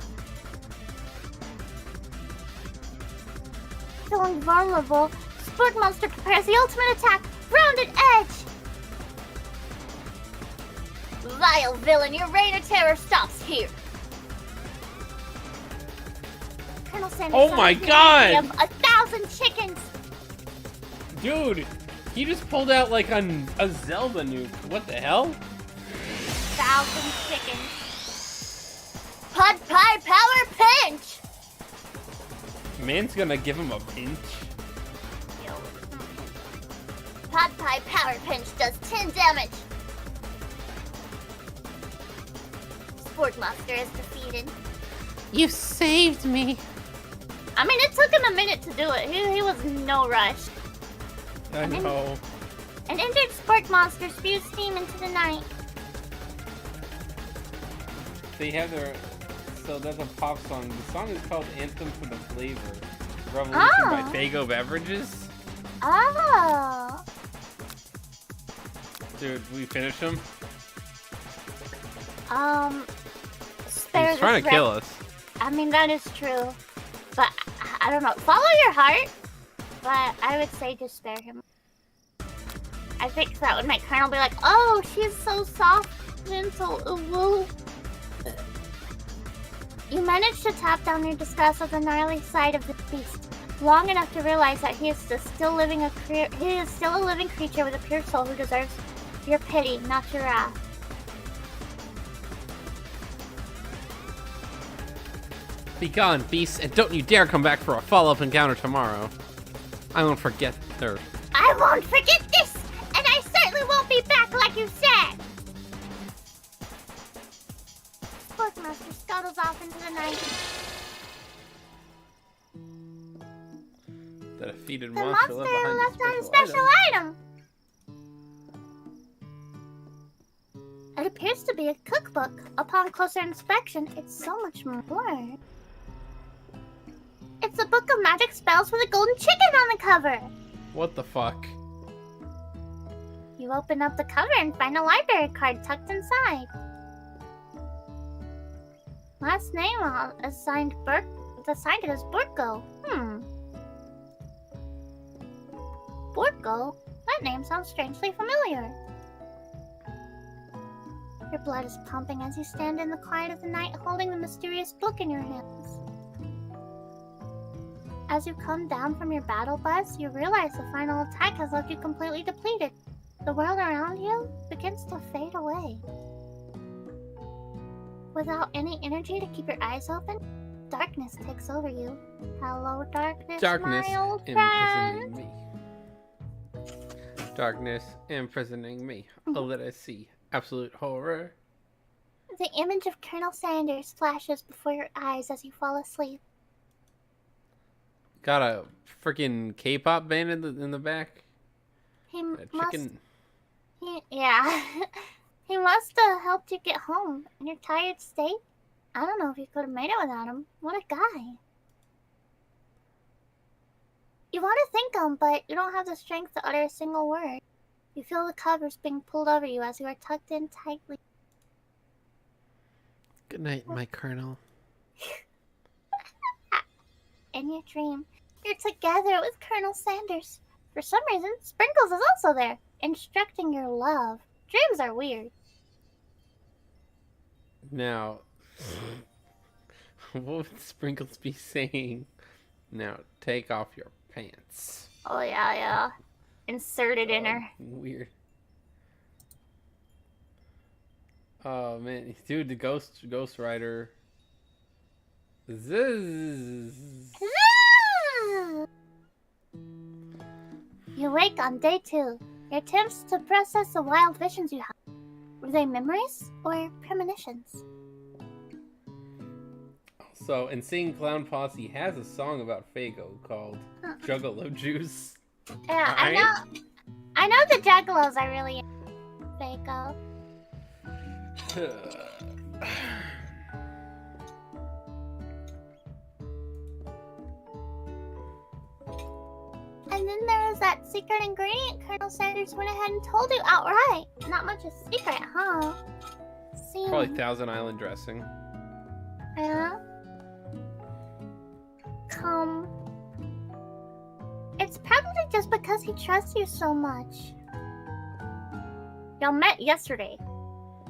Feeling vulnerable, Spork Monster prepares the ultimate attack, Rounded Edge! Vile villain, your reign of terror stops here. Colonel Sanders. Oh my god! 1,000 chickens! Dude, he just pulled out like a Zelda nuke. What the hell? 1,000 chickens. Pod Pie Power Pinch! Man's gonna give him a pinch. Pod Pie Power Pinch does 10 damage. Spork Monster is defeated. You saved me. I mean, it took him a minute to do it. He was no rush. I know. An injured Spork Monster spews steam into the night. They have their... So that's a pop song. The song is called Anthem for the Flavor. Revolution by Fago Beverages. Oh. Dude, we finished him? Spare He's trying this to kill us. I mean, that is true. But, I don't know. Follow your heart. But I would say just spare him. I think that would make Colonel be like, oh, she's so soft and so woo. You manage to tap down your disgust at the gnarly side of the beast, long enough to realize that he is still a living creature with a pure soul who deserves your pity, not your wrath. Be gone, beast, and don't you dare come back for a follow-up encounter tomorrow. I won't forget her. I won't forget this, and I certainly won't be back like you said. Sportmaster scuttles off into the night. The defeated The monster monster left left behind on a special item. It appears to be a cookbook. Upon closer inspection, it's so much more. It's a book of magic spells with a golden chicken on the cover. What the fuck? You open up the cover and find a library card tucked inside. Last name assigned it as Borko. Borko? That name sounds strangely familiar. Your blood is pumping as you stand in the quiet of the night holding the mysterious book in your hands. As you come down from your battle bus, you realize the final attack has left you completely depleted. The world around you begins to fade away. Without any energy to keep your eyes open, darkness takes over you. Hello, darkness, my old friend. Imprisoning me. Darkness imprisoning me. Oh, let us see. Absolute horror. The image of Colonel Sanders flashes before your eyes as you fall asleep. Got a freaking K-pop band in the back. He A must. chicken. Yeah. He must have helped you get home in your tired state. I don't know if you could have made it without him. What a guy. You want to thank him, but you don't have the strength to utter a single word. You feel the covers being pulled over you as you are tucked in tightly. Good night, my colonel. In your dream, you're together with Colonel Sanders. For some reason, Sprinkles is also there, instructing your love. Dreams are weird. Now, what would Sprinkles be saying? Now, take off your pants. Oh, yeah. Inserted in her. Weird. Oh, man. Dude, the Ghost Rider. Zzz. You wake on day 2. Your attempts to process the wild visions you had. Were they memories or premonitions? So, Insane Clown Posse has a song about Faygo called Juggalo Juice. Yeah, Alright. I know the Juggalos are really Faygo. And then there was that secret ingredient Colonel Sanders went ahead and told you outright. Not much a secret, huh? See? Probably Thousand Island dressing. Yeah. It's probably just because he trusts you so much. Y'all met yesterday.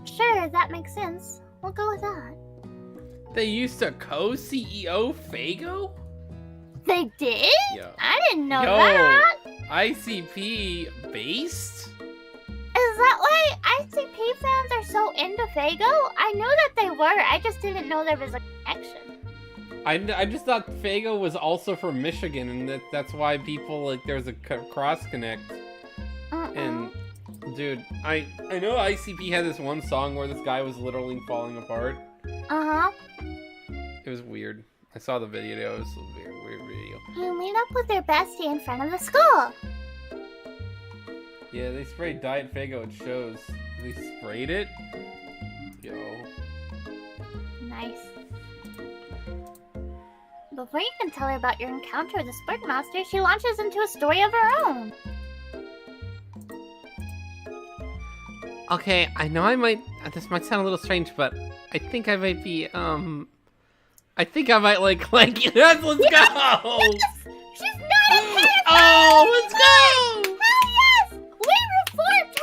Sure, that makes sense. We'll go with that. They used to co-CEO Faygo? They did? Yo. I didn't know Yo. that. ICP based? Is that why ICP fans are so into Faygo? I knew that they were. I just didn't know there was a connection. I just thought Faygo was also from Michigan, and that's why people, like, there's a cross connect. And, dude, I know ICP had this one song where this guy was literally falling apart. Uh-huh. It was weird. I saw the video. It was a weird video. You meet up with their bestie in front of the school. Yeah, they sprayed Diet Faygo at shows. They sprayed it? Yo. Nice. Before you can tell her about your encounter with the Sportmaster, she launches into a story of her own. Okay, I know I might. This might sound a little strange, but I think I might be. I think I might like you. Let's go. Yes! She's not a pedophile! Oh, let's go! Hell yes! We reformed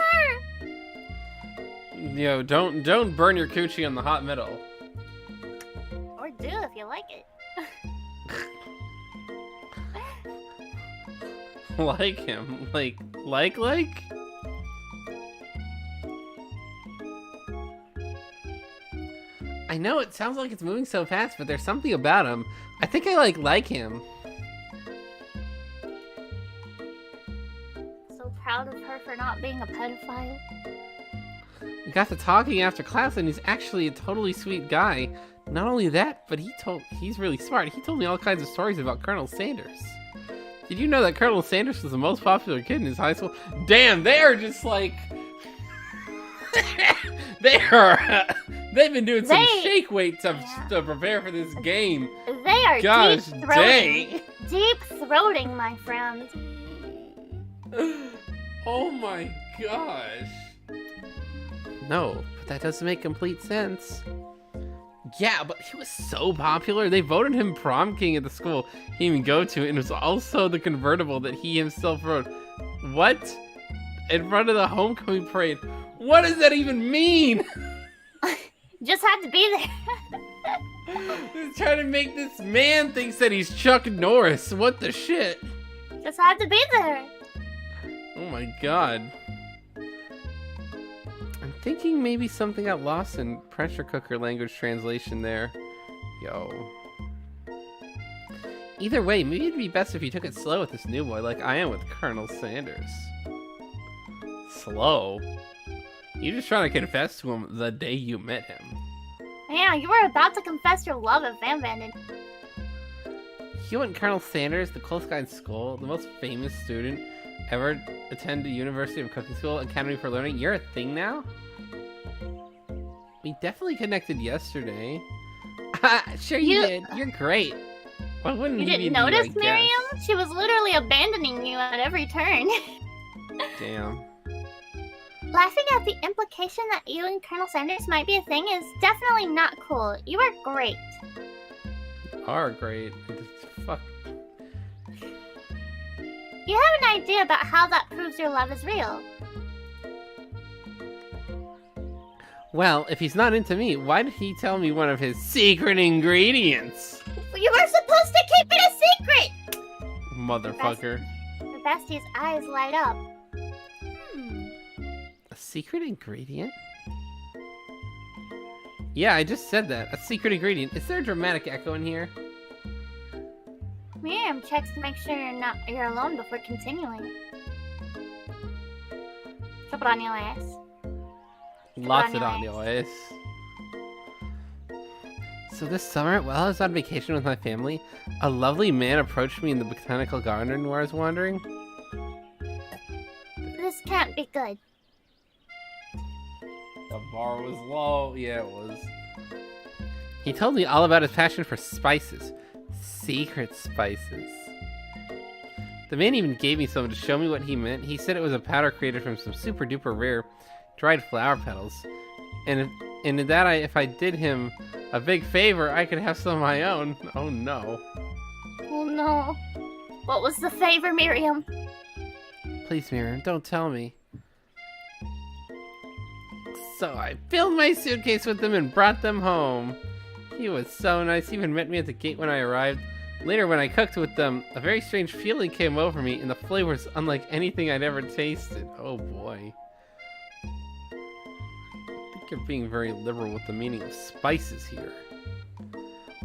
her! Yo, don't burn your coochie on the hot metal. Or do if you like it. Like him, like. I know it sounds like it's moving so fast, but there's something about him. I think I like him. So proud of her for not being a pedophile. We got to talking after class, and he's actually a totally sweet guy. Not only that, but he's really smart. He told me all kinds of stories about Colonel Sanders. Did you know that Colonel Sanders was the most popular kid in his high school? Damn, they are just like... They've been doing some shake weight to prepare for this game. They are Gosh deep-throating. Deep-throating, my friend. Oh my gosh. No, but that doesn't make complete sense. Yeah, but he was so popular. They voted him prom king at the school he didn't even go to, and it was also the convertible that he himself rode. What? In front of the homecoming parade. What does that even mean? Just had to be there. He's trying to make this man thinks that he's Chuck Norris. What the shit? Just had to be there. Oh my god. I'm thinking maybe something got lost in pressure cooker language translation there. Yo. Either way, maybe it'd be best if you took it slow with this new boy like I am with Colonel Sanders. Slow? You just trying to confess to him the day you met him. Yeah, you were about to confess your love of Van Vanden. You and Colonel Sanders, the close guy in school, the most famous student ever attend the University of Cooking School Academy for Learning. You're a thing now? We definitely connected yesterday. Sure you did. You're great. Why wouldn't You he didn't be, I notice, guess? Miriam? She was literally abandoning you at every turn. Damn. Laughing at the implication that you and Colonel Sanders might be a thing is definitely not cool. You are great. You are great. Fuck. You have an idea about how that proves your love is real. Well, if he's not into me, why did he tell me one of his secret ingredients? You were supposed to keep it a secret! Motherfucker. The bestie's eyes light up. A secret ingredient? Yeah, I just said that. A secret ingredient. Is there a dramatic echo in here? Miriam checks to make sure you're alone before continuing. Drop it on your ass. Lots it on your ass. So this summer, while I was on vacation with my family, a lovely man approached me in the botanical garden where I was wandering. This can't be good. The bar was low. Yeah, it was. He told me all about his passion for spices. Secret spices. The man even gave me some to show me what he meant. He said it was a powder created from some super duper rare dried flower petals. And if I did him a big favor, I could have some of my own. Oh no. Oh no. What was the favor, Miriam? Please, Miriam, don't tell me. So I filled my suitcase with them and brought them home. He was so nice. He even met me at the gate when I arrived. Later, when I cooked with them, a very strange feeling came over me, and the flavor was unlike anything I'd ever tasted. Oh boy. I think you're being very liberal with the meaning of spices here.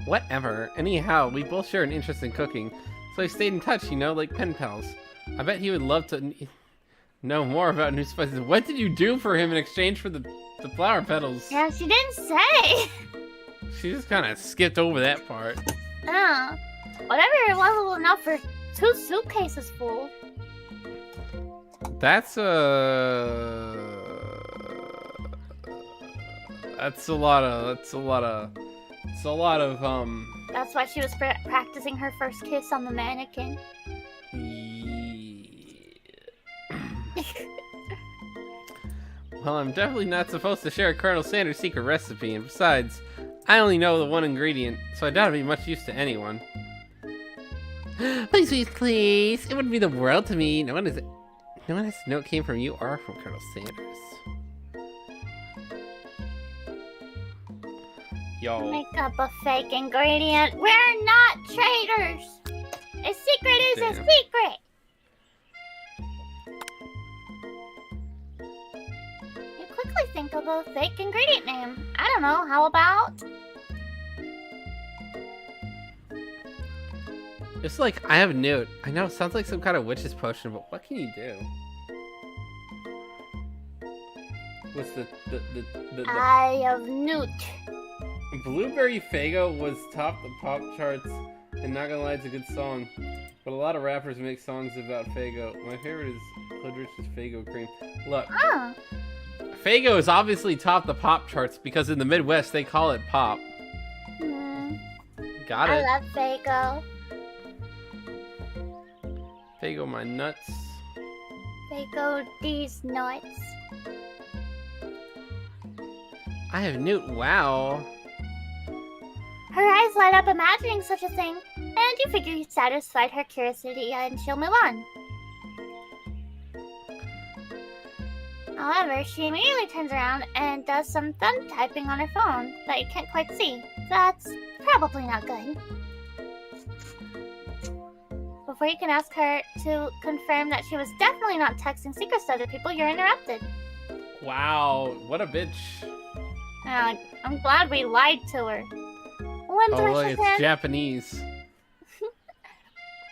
Whatever. Anyhow, we both share an interest in cooking, so I stayed in touch, you know, like pen pals. I bet he would love to know more about new spices. What did you do for him in exchange for the flower petals? Yeah, she didn't say. She just kind of skipped over that part. Whatever it was enough for 2 suitcases full. That's a lot of That's why she was practicing her first kiss on the mannequin. Well, I'm definitely not supposed to share Colonel Sanders' secret recipe, and besides, I only know the one ingredient, so I doubt it'd be much use to anyone. Please, please, please. It wouldn't be the world to me. No one has note came from you or from Colonel Sanders. Yo. Make up a fake ingredient. We're not traitors. A secret is a secret. You quickly think of a fake ingredient name. I don't know. How about? Just like, I have a note. I know it sounds like some kind of witch's potion, but what can you do? What's the I have newt. Blueberry Faygo was top the pop charts, and not gonna lie, it's a good song. But a lot of rappers make songs about Faygo. My favorite is Hood Rich's Faygo Cream. Look, Faygo is obviously top the pop charts because in the Midwest they call it pop. Got it. I love Faygo. Faygo my nuts. Faygo these nuts. I have Newt. Wow. Her eyes light up imagining such a thing, and you figure you satisfied her curiosity and she'll move on. However, she immediately turns around and does some thumb typing on her phone that you can't quite see. That's probably not good. Before you can ask her to confirm that she was definitely not texting secrets to other people, you're interrupted. Wow, what a bitch. I'm glad we lied to her. Wind Oh, look, rushes it's in. Japanese.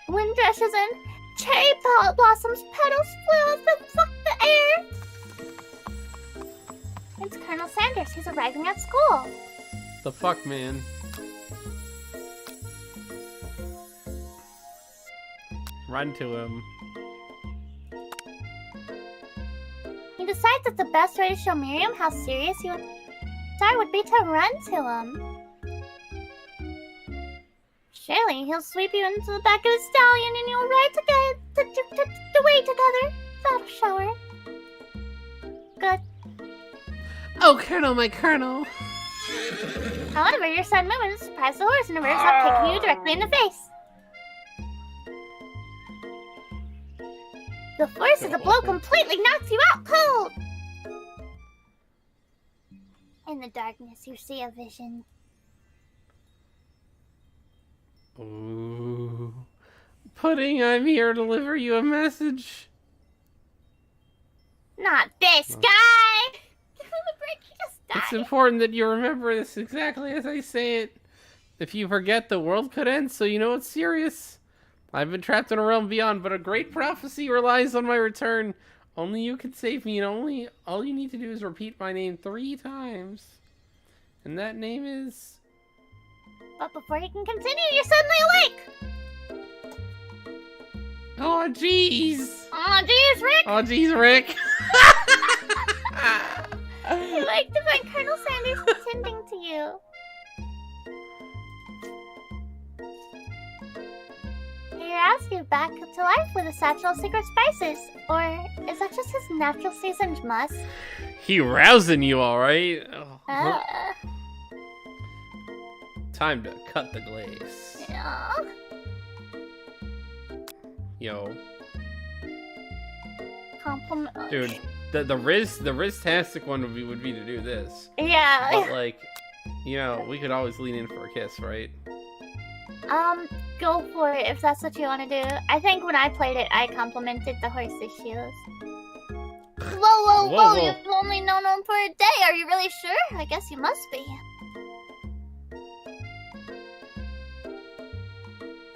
Wind rushes in. Cherry blossoms petals flew up and fuck the air. It's Colonel Sanders. He's arriving at school. The fuck, man? Run to him. He decides that the best way to show Miriam how serious he would be to run to him. Surely he'll sweep you into the back of his stallion and you'll ride together, away together. That'll show her. Good. Oh, Colonel, my Colonel. However, your sudden movement surprised the horse and it rears up, kicking you directly in the face. The force of the blow completely knocks you out cold. In the darkness, you see a vision. Ooh. Pudding, I'm here to deliver you a message. Not this guy! Give him a break, he just died. It's important that you remember this exactly as I say it. If you forget, the world could end, so you know it's serious. I've been trapped in a realm beyond, but a great prophecy relies on my return. Only you can save me, and all you need to do is repeat my name 3 times. And that name is... But before you can continue, you're suddenly awake! Oh, jeez! Aw, jeez, Rick! Oh, jeez, Rick! You like to find Colonel Sanders pretending to you. He asks you back to life with a satchel of secret spices. Or is that just his natural seasoned musk? He rousing you, alright? Uh, Time to cut the glaze. yeah. Yo. Compliment. Dude, the Riz-tastic one would be to do this. Yeah. But like, you know, we could always lean in for a kiss, right? Go for it if that's what you want to do. I think when I played it, I complimented the horse's shoes. Whoa. You've only known him for a day. Are you really sure? I guess you must be.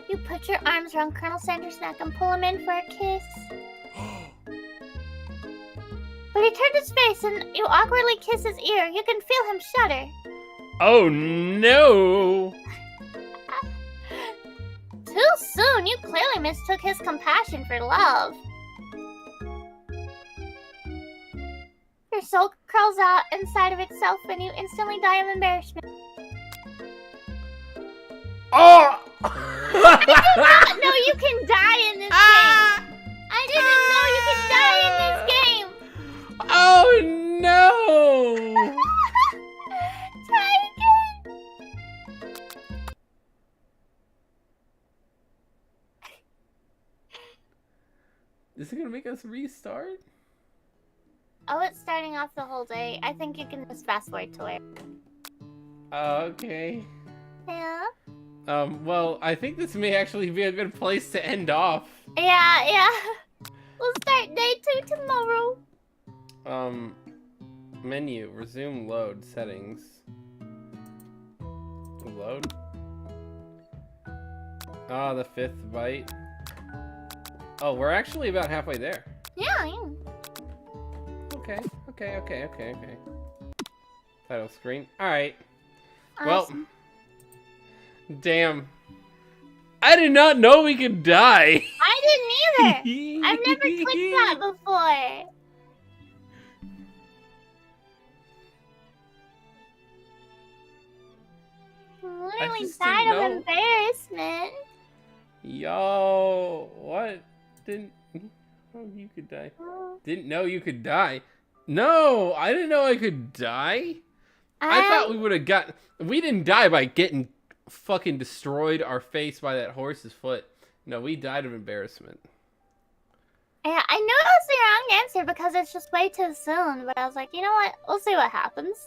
You put your arms around Colonel Sanders' neck and pull him in for a kiss. But he turned his face and you awkwardly kiss his ear. You can feel him shudder. Oh no! Too soon. You clearly mistook his compassion for love. Your soul crawls out inside of itself and you instantly die of embarrassment. Oh! I did not know you can die in this game. I didn't know you could die in this game. Oh Is it gonna make us restart? Oh, it's starting off the whole day. I think you can just fast forward to it. Okay. Yeah. Well, I think this may actually be a good place to end off. Yeah. We'll start day 2 tomorrow. Menu, resume load, settings. Load? Ah, the 5th byte. Oh, we're actually about halfway there. Yeah. Okay. Title screen. Alright. Awesome. Well, damn. I did not know we could die. I didn't either. I've never clicked that before. Literally just died didn't of know. embarrassment. Yo, what? Didn't know you could die. Didn't know you could die. No, I didn't know I could die. I thought we would have gotten... We didn't die by getting fucking destroyed our face by that horse's foot. No, we died of embarrassment. Yeah, I knew it was the wrong answer because it's just way too soon. But I was like, you know what? We'll see what happens.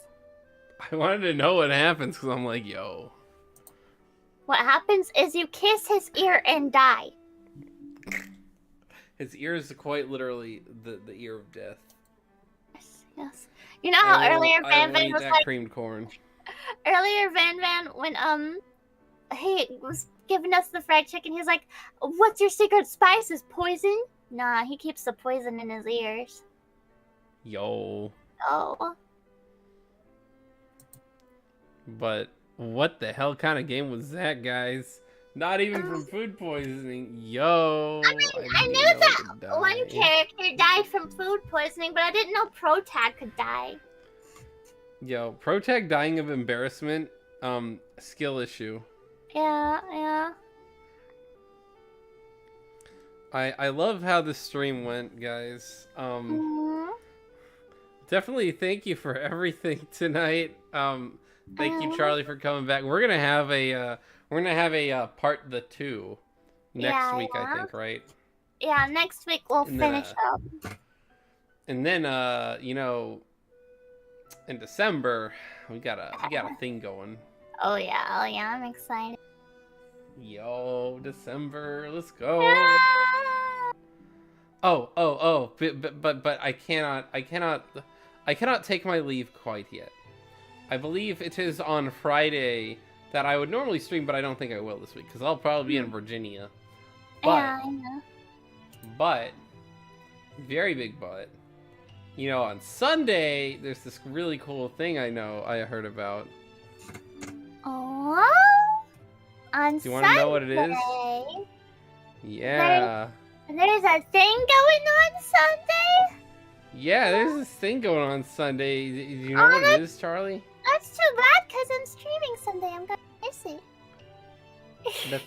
I wanted to know what happens because I'm like, yo. What happens is you kiss his ear and die. His ear is quite literally the ear of death. Yes. You know how earlier Van Van eat was that like... creamed corn. Earlier Van Van, when he was giving us the fried chicken, he's like, what's your secret spice? Is poison? Nah, he keeps the poison in his ears. Yo. Oh. But what the hell kind of game was that, guys? Not even from food poisoning. Yo. I knew that one character died from food poisoning, but I didn't know Protag could die. Yo, Protag dying of embarrassment, skill issue. Yeah. I love how the stream went, guys. Definitely thank you for everything tonight. Thank you, Charlie, for coming back. We're gonna have a part 2 next week, I think, right? Yeah, next week we'll finish up. And then you know, in December we got a thing going. Oh yeah, I'm excited. Yo, December, let's go. Yeah. But I cannot take my leave quite yet. I believe it is on Friday that I would normally stream, but I don't think I will this week because I'll probably be in Virginia. But, yeah, I know. But, very big but, you know, on Sunday there's this really cool thing I heard about. Oh, on Do you want to know what it is? Yeah. There's a thing going on Sunday? Yeah, there's this thing going on Sunday. Do you know what it is, Charlie? That's too bad because I'm streaming Sunday. I'm gonna miss it.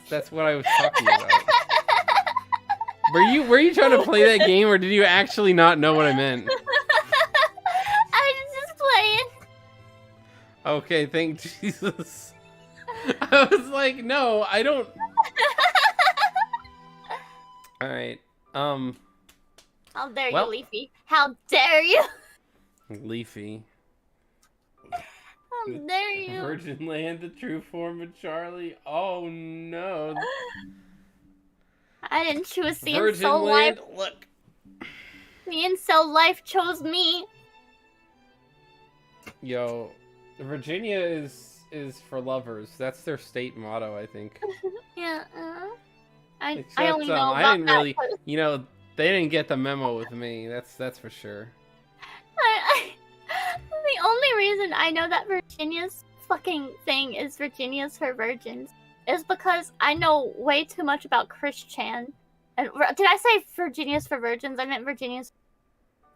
That's what I was talking about. Were you trying to play that game, or did you actually not know what I meant? I was just playing. Okay, thank Jesus. I was like, no, I don't. All right. How dare you, Leafy? How dare you? Leafy. How dare you? Virgin Land, the true form of Charlie. Oh no. I didn't choose the Virgin Incel Land, life. look. The Incel life chose me. Yo, Virginia is for lovers. That's their state motto, I think. Yeah. I Except, only know about I didn't that really, person. you know, they didn't get the memo with me. That's for sure. The only reason I know that Virginia's fucking thing is Virginia's for virgins is because I know way too much about Chris Chan. And did I say Virginia's for virgins? I meant Virginia's,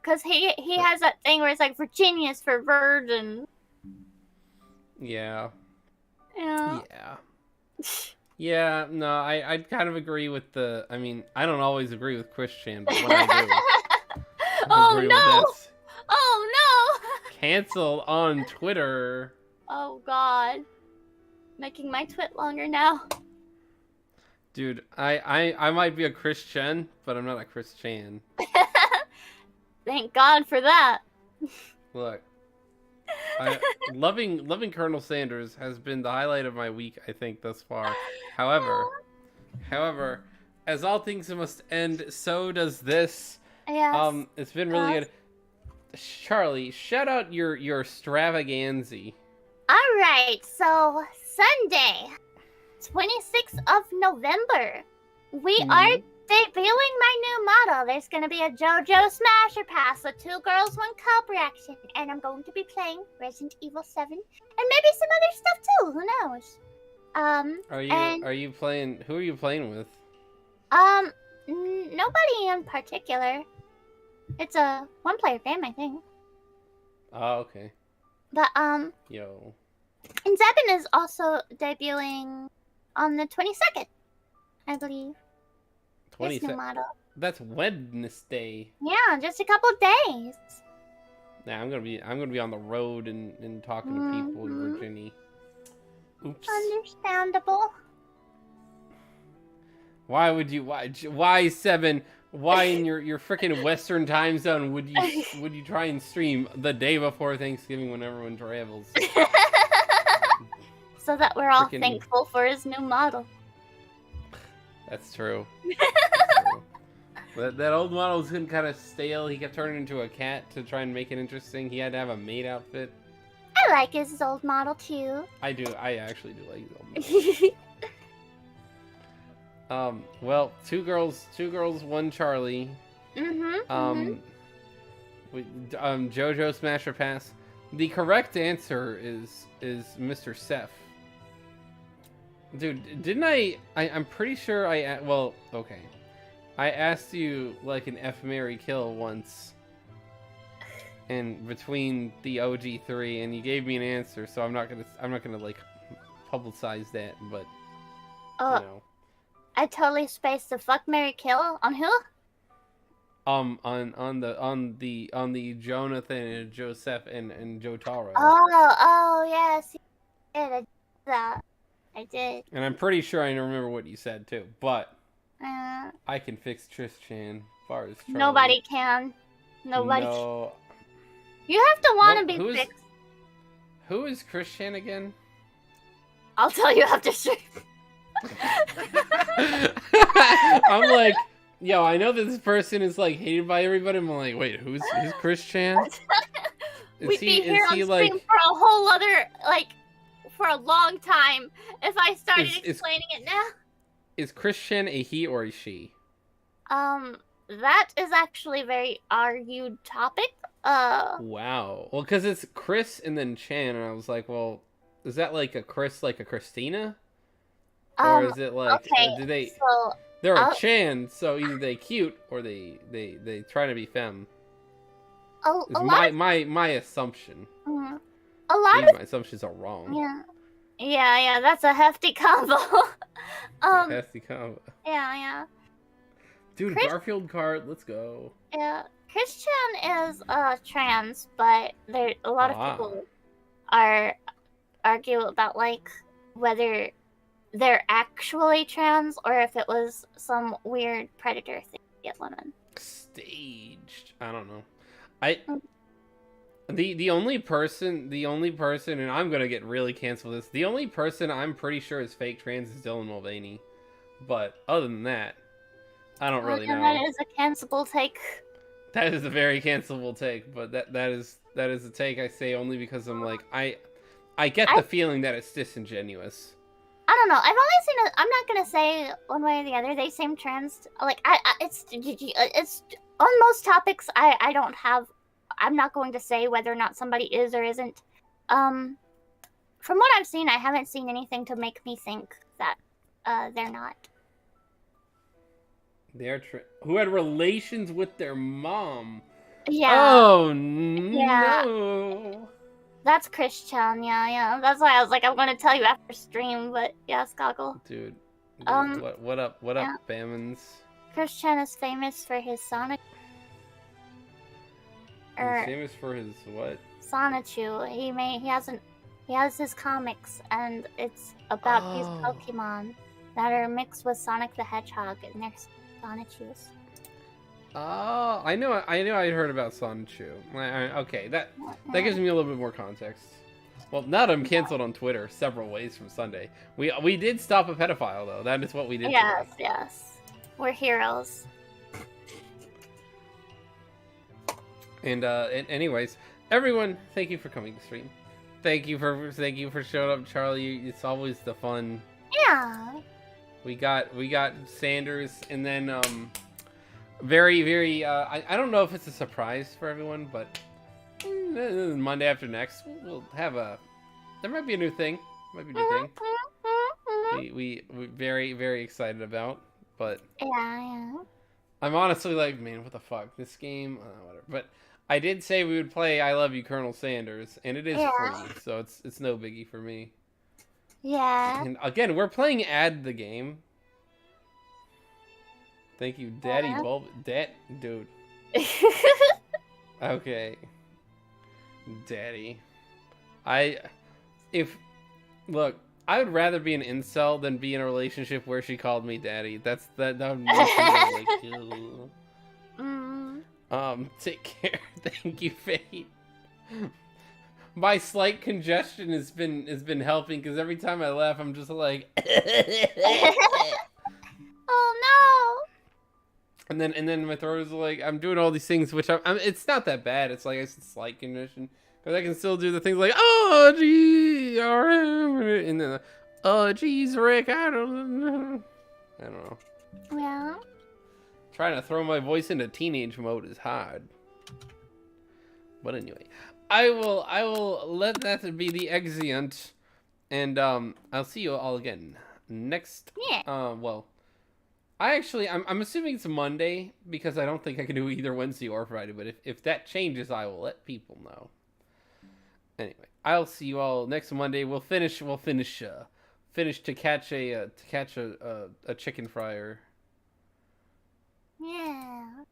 because he has that thing where it's like Virginia's for virgins. Yeah. Yeah. Yeah. Yeah, no, I kind of agree with the... I mean, I don't always agree with Christian, but when I do... Oh no! Oh no! Cancel on Twitter. Oh god. Making my twit longer now. Dude, I might be a Christian, but I'm not a Christian. Thank God for that. Look, loving Colonel Sanders has been the highlight of my week, I think, thus far. However, as all things must end, so does this. Yes. It's been really good. Charlie, shout out your extravaganza. Alright, so Sunday, 26th of November, we are debuting my new model. There's going to be a JoJo Smasher Pass, a 2 girls, 1 cup reaction, and I'm going to be playing Resident Evil 7, and maybe some other stuff too, who knows? Are you playing, who are you playing with? Nobody in particular. It's a 1-player game, I think. Oh, okay. But, Yo. and Zebin is also debuting on the 22nd, I believe. 22nd. Model. That's Wednesday. Yeah, just a couple days. Nah, I'm gonna be on the road and talking to people in Virginia. Oops. Understandable. Why would you? Why 7? Why in your freaking Western time zone would you try and stream the day before Thanksgiving when everyone travels? So that we're all thankful for his new model. That's true. That old model was getting kind of stale. He kept turning into a cat to try and make it interesting. He had to have a maid outfit. I like his old model too. I do. I actually do like his old model. Well, 2 girls, 1 Charlie. JoJo Smasher Pass. The correct answer is Mr. Seth. Dude, didn't I'm pretty sure well, okay. I asked you like an F, Marry, Kill once. And between the OG3, and you gave me an answer, so I'm not gonna like publicize that, but you know. I totally spaced the fuck, marry, kill on who? On the Jonathan and Joseph and Jotaro. Oh yes, I did that. I did. And I'm pretty sure I remember what you said too, but I can fix Tristan. Far as Charlie. Nobody can. Nobody. No. You have to want to be fixed. Who is Christian again? I'll tell you after stream. I'm like, yo, I know that this person is like hated by everybody. I'm like, wait, who's Christian? We'd be here on stream for a whole other for a long time if I started explaining it now. Is Christian a he or a she? That is actually a very argued topic. Wow. Well, because it's Chris and then Chan, and I was like, well, is that like a Chris, like a Christina? Or is it like, do they... So, they're a Chan, so either they cute or they try to be femme. My assumption. My assumptions are wrong. Yeah, that's a hefty combo. Hefty combo. Yeah. Dude, Garfield card, let's go. Yeah, Christian is trans, but there a lot of people argue about whether they're actually trans or if it was some weird predator thing to get women. Staged. I don't know. The only person, and I'm gonna get really canceled this. The only person I'm pretty sure is fake trans is Dylan Mulvaney. But other than that, I don't really know. That is a cancelable take. That is a very cancelable take, but that is a take I say only because I'm like I get the feeling that it's disingenuous. I don't know. I've only seen I'm not gonna say one way or the other. They seem trans. It's on most topics. I'm not going to say whether or not somebody is or isn't. From what I've seen, I haven't seen anything to make me think that they're not. They're who had relations with their mom. Yeah. Oh no. That's Christian. Yeah. That's why I was like, I'm going to tell you after stream. But yeah, Skoggle. Dude. What up, Bammons? Christian is famous for his Sonic. He's famous for his what? Sonichu. He has his comics, and it's about these Pokemon that are mixed with Sonic the Hedgehog and they're Sonichus. Oh, I know I'd heard about Sonichu. Okay, that gives me a little bit more context. Well, now that I'm canceled on Twitter several ways from Sunday. We did stop a pedophile though. That is what we did. Yes, today. yes. We're heroes. And anyways, everyone, thank you for coming to stream. Thank you for showing up, Charlie. It's always the fun. Yeah. We got Sanders, and then very I don't know if it's a surprise for everyone, but Monday after next we'll have there might be a new thing. Might be a new thing. We're very excited about, but yeah. I'm honestly like, man, what the fuck? This game, whatever. But I did say we would play I Love You, Colonel Sanders, and it is free, so it's no biggie for me. Yeah. And again, we're playing Add the Game. Thank you, Daddy Bulb. Dude. Okay. Daddy. Look, I would rather be an incel than be in a relationship where she called me daddy. That would make me like, take care. Thank you, Fate. My slight congestion has been helping because every time I laugh, I'm just like, oh no. And then my throat is like, I'm doing all these things, which it's not that bad. It's like a slight congestion. Because I can still do the things like, oh, gee, and then, oh, geez, Rick, I don't know. Yeah. Trying to throw my voice into teenage mode is hard. But anyway, I will let that be the exeunt, and I'll see you all again next. Yeah. Well, I'm assuming it's Monday because I don't think I can do either Wednesday or Friday. But if that changes, I will let people know. Anyway, I'll see you all next Monday. We'll finish to catch a chicken fryer. Yeah.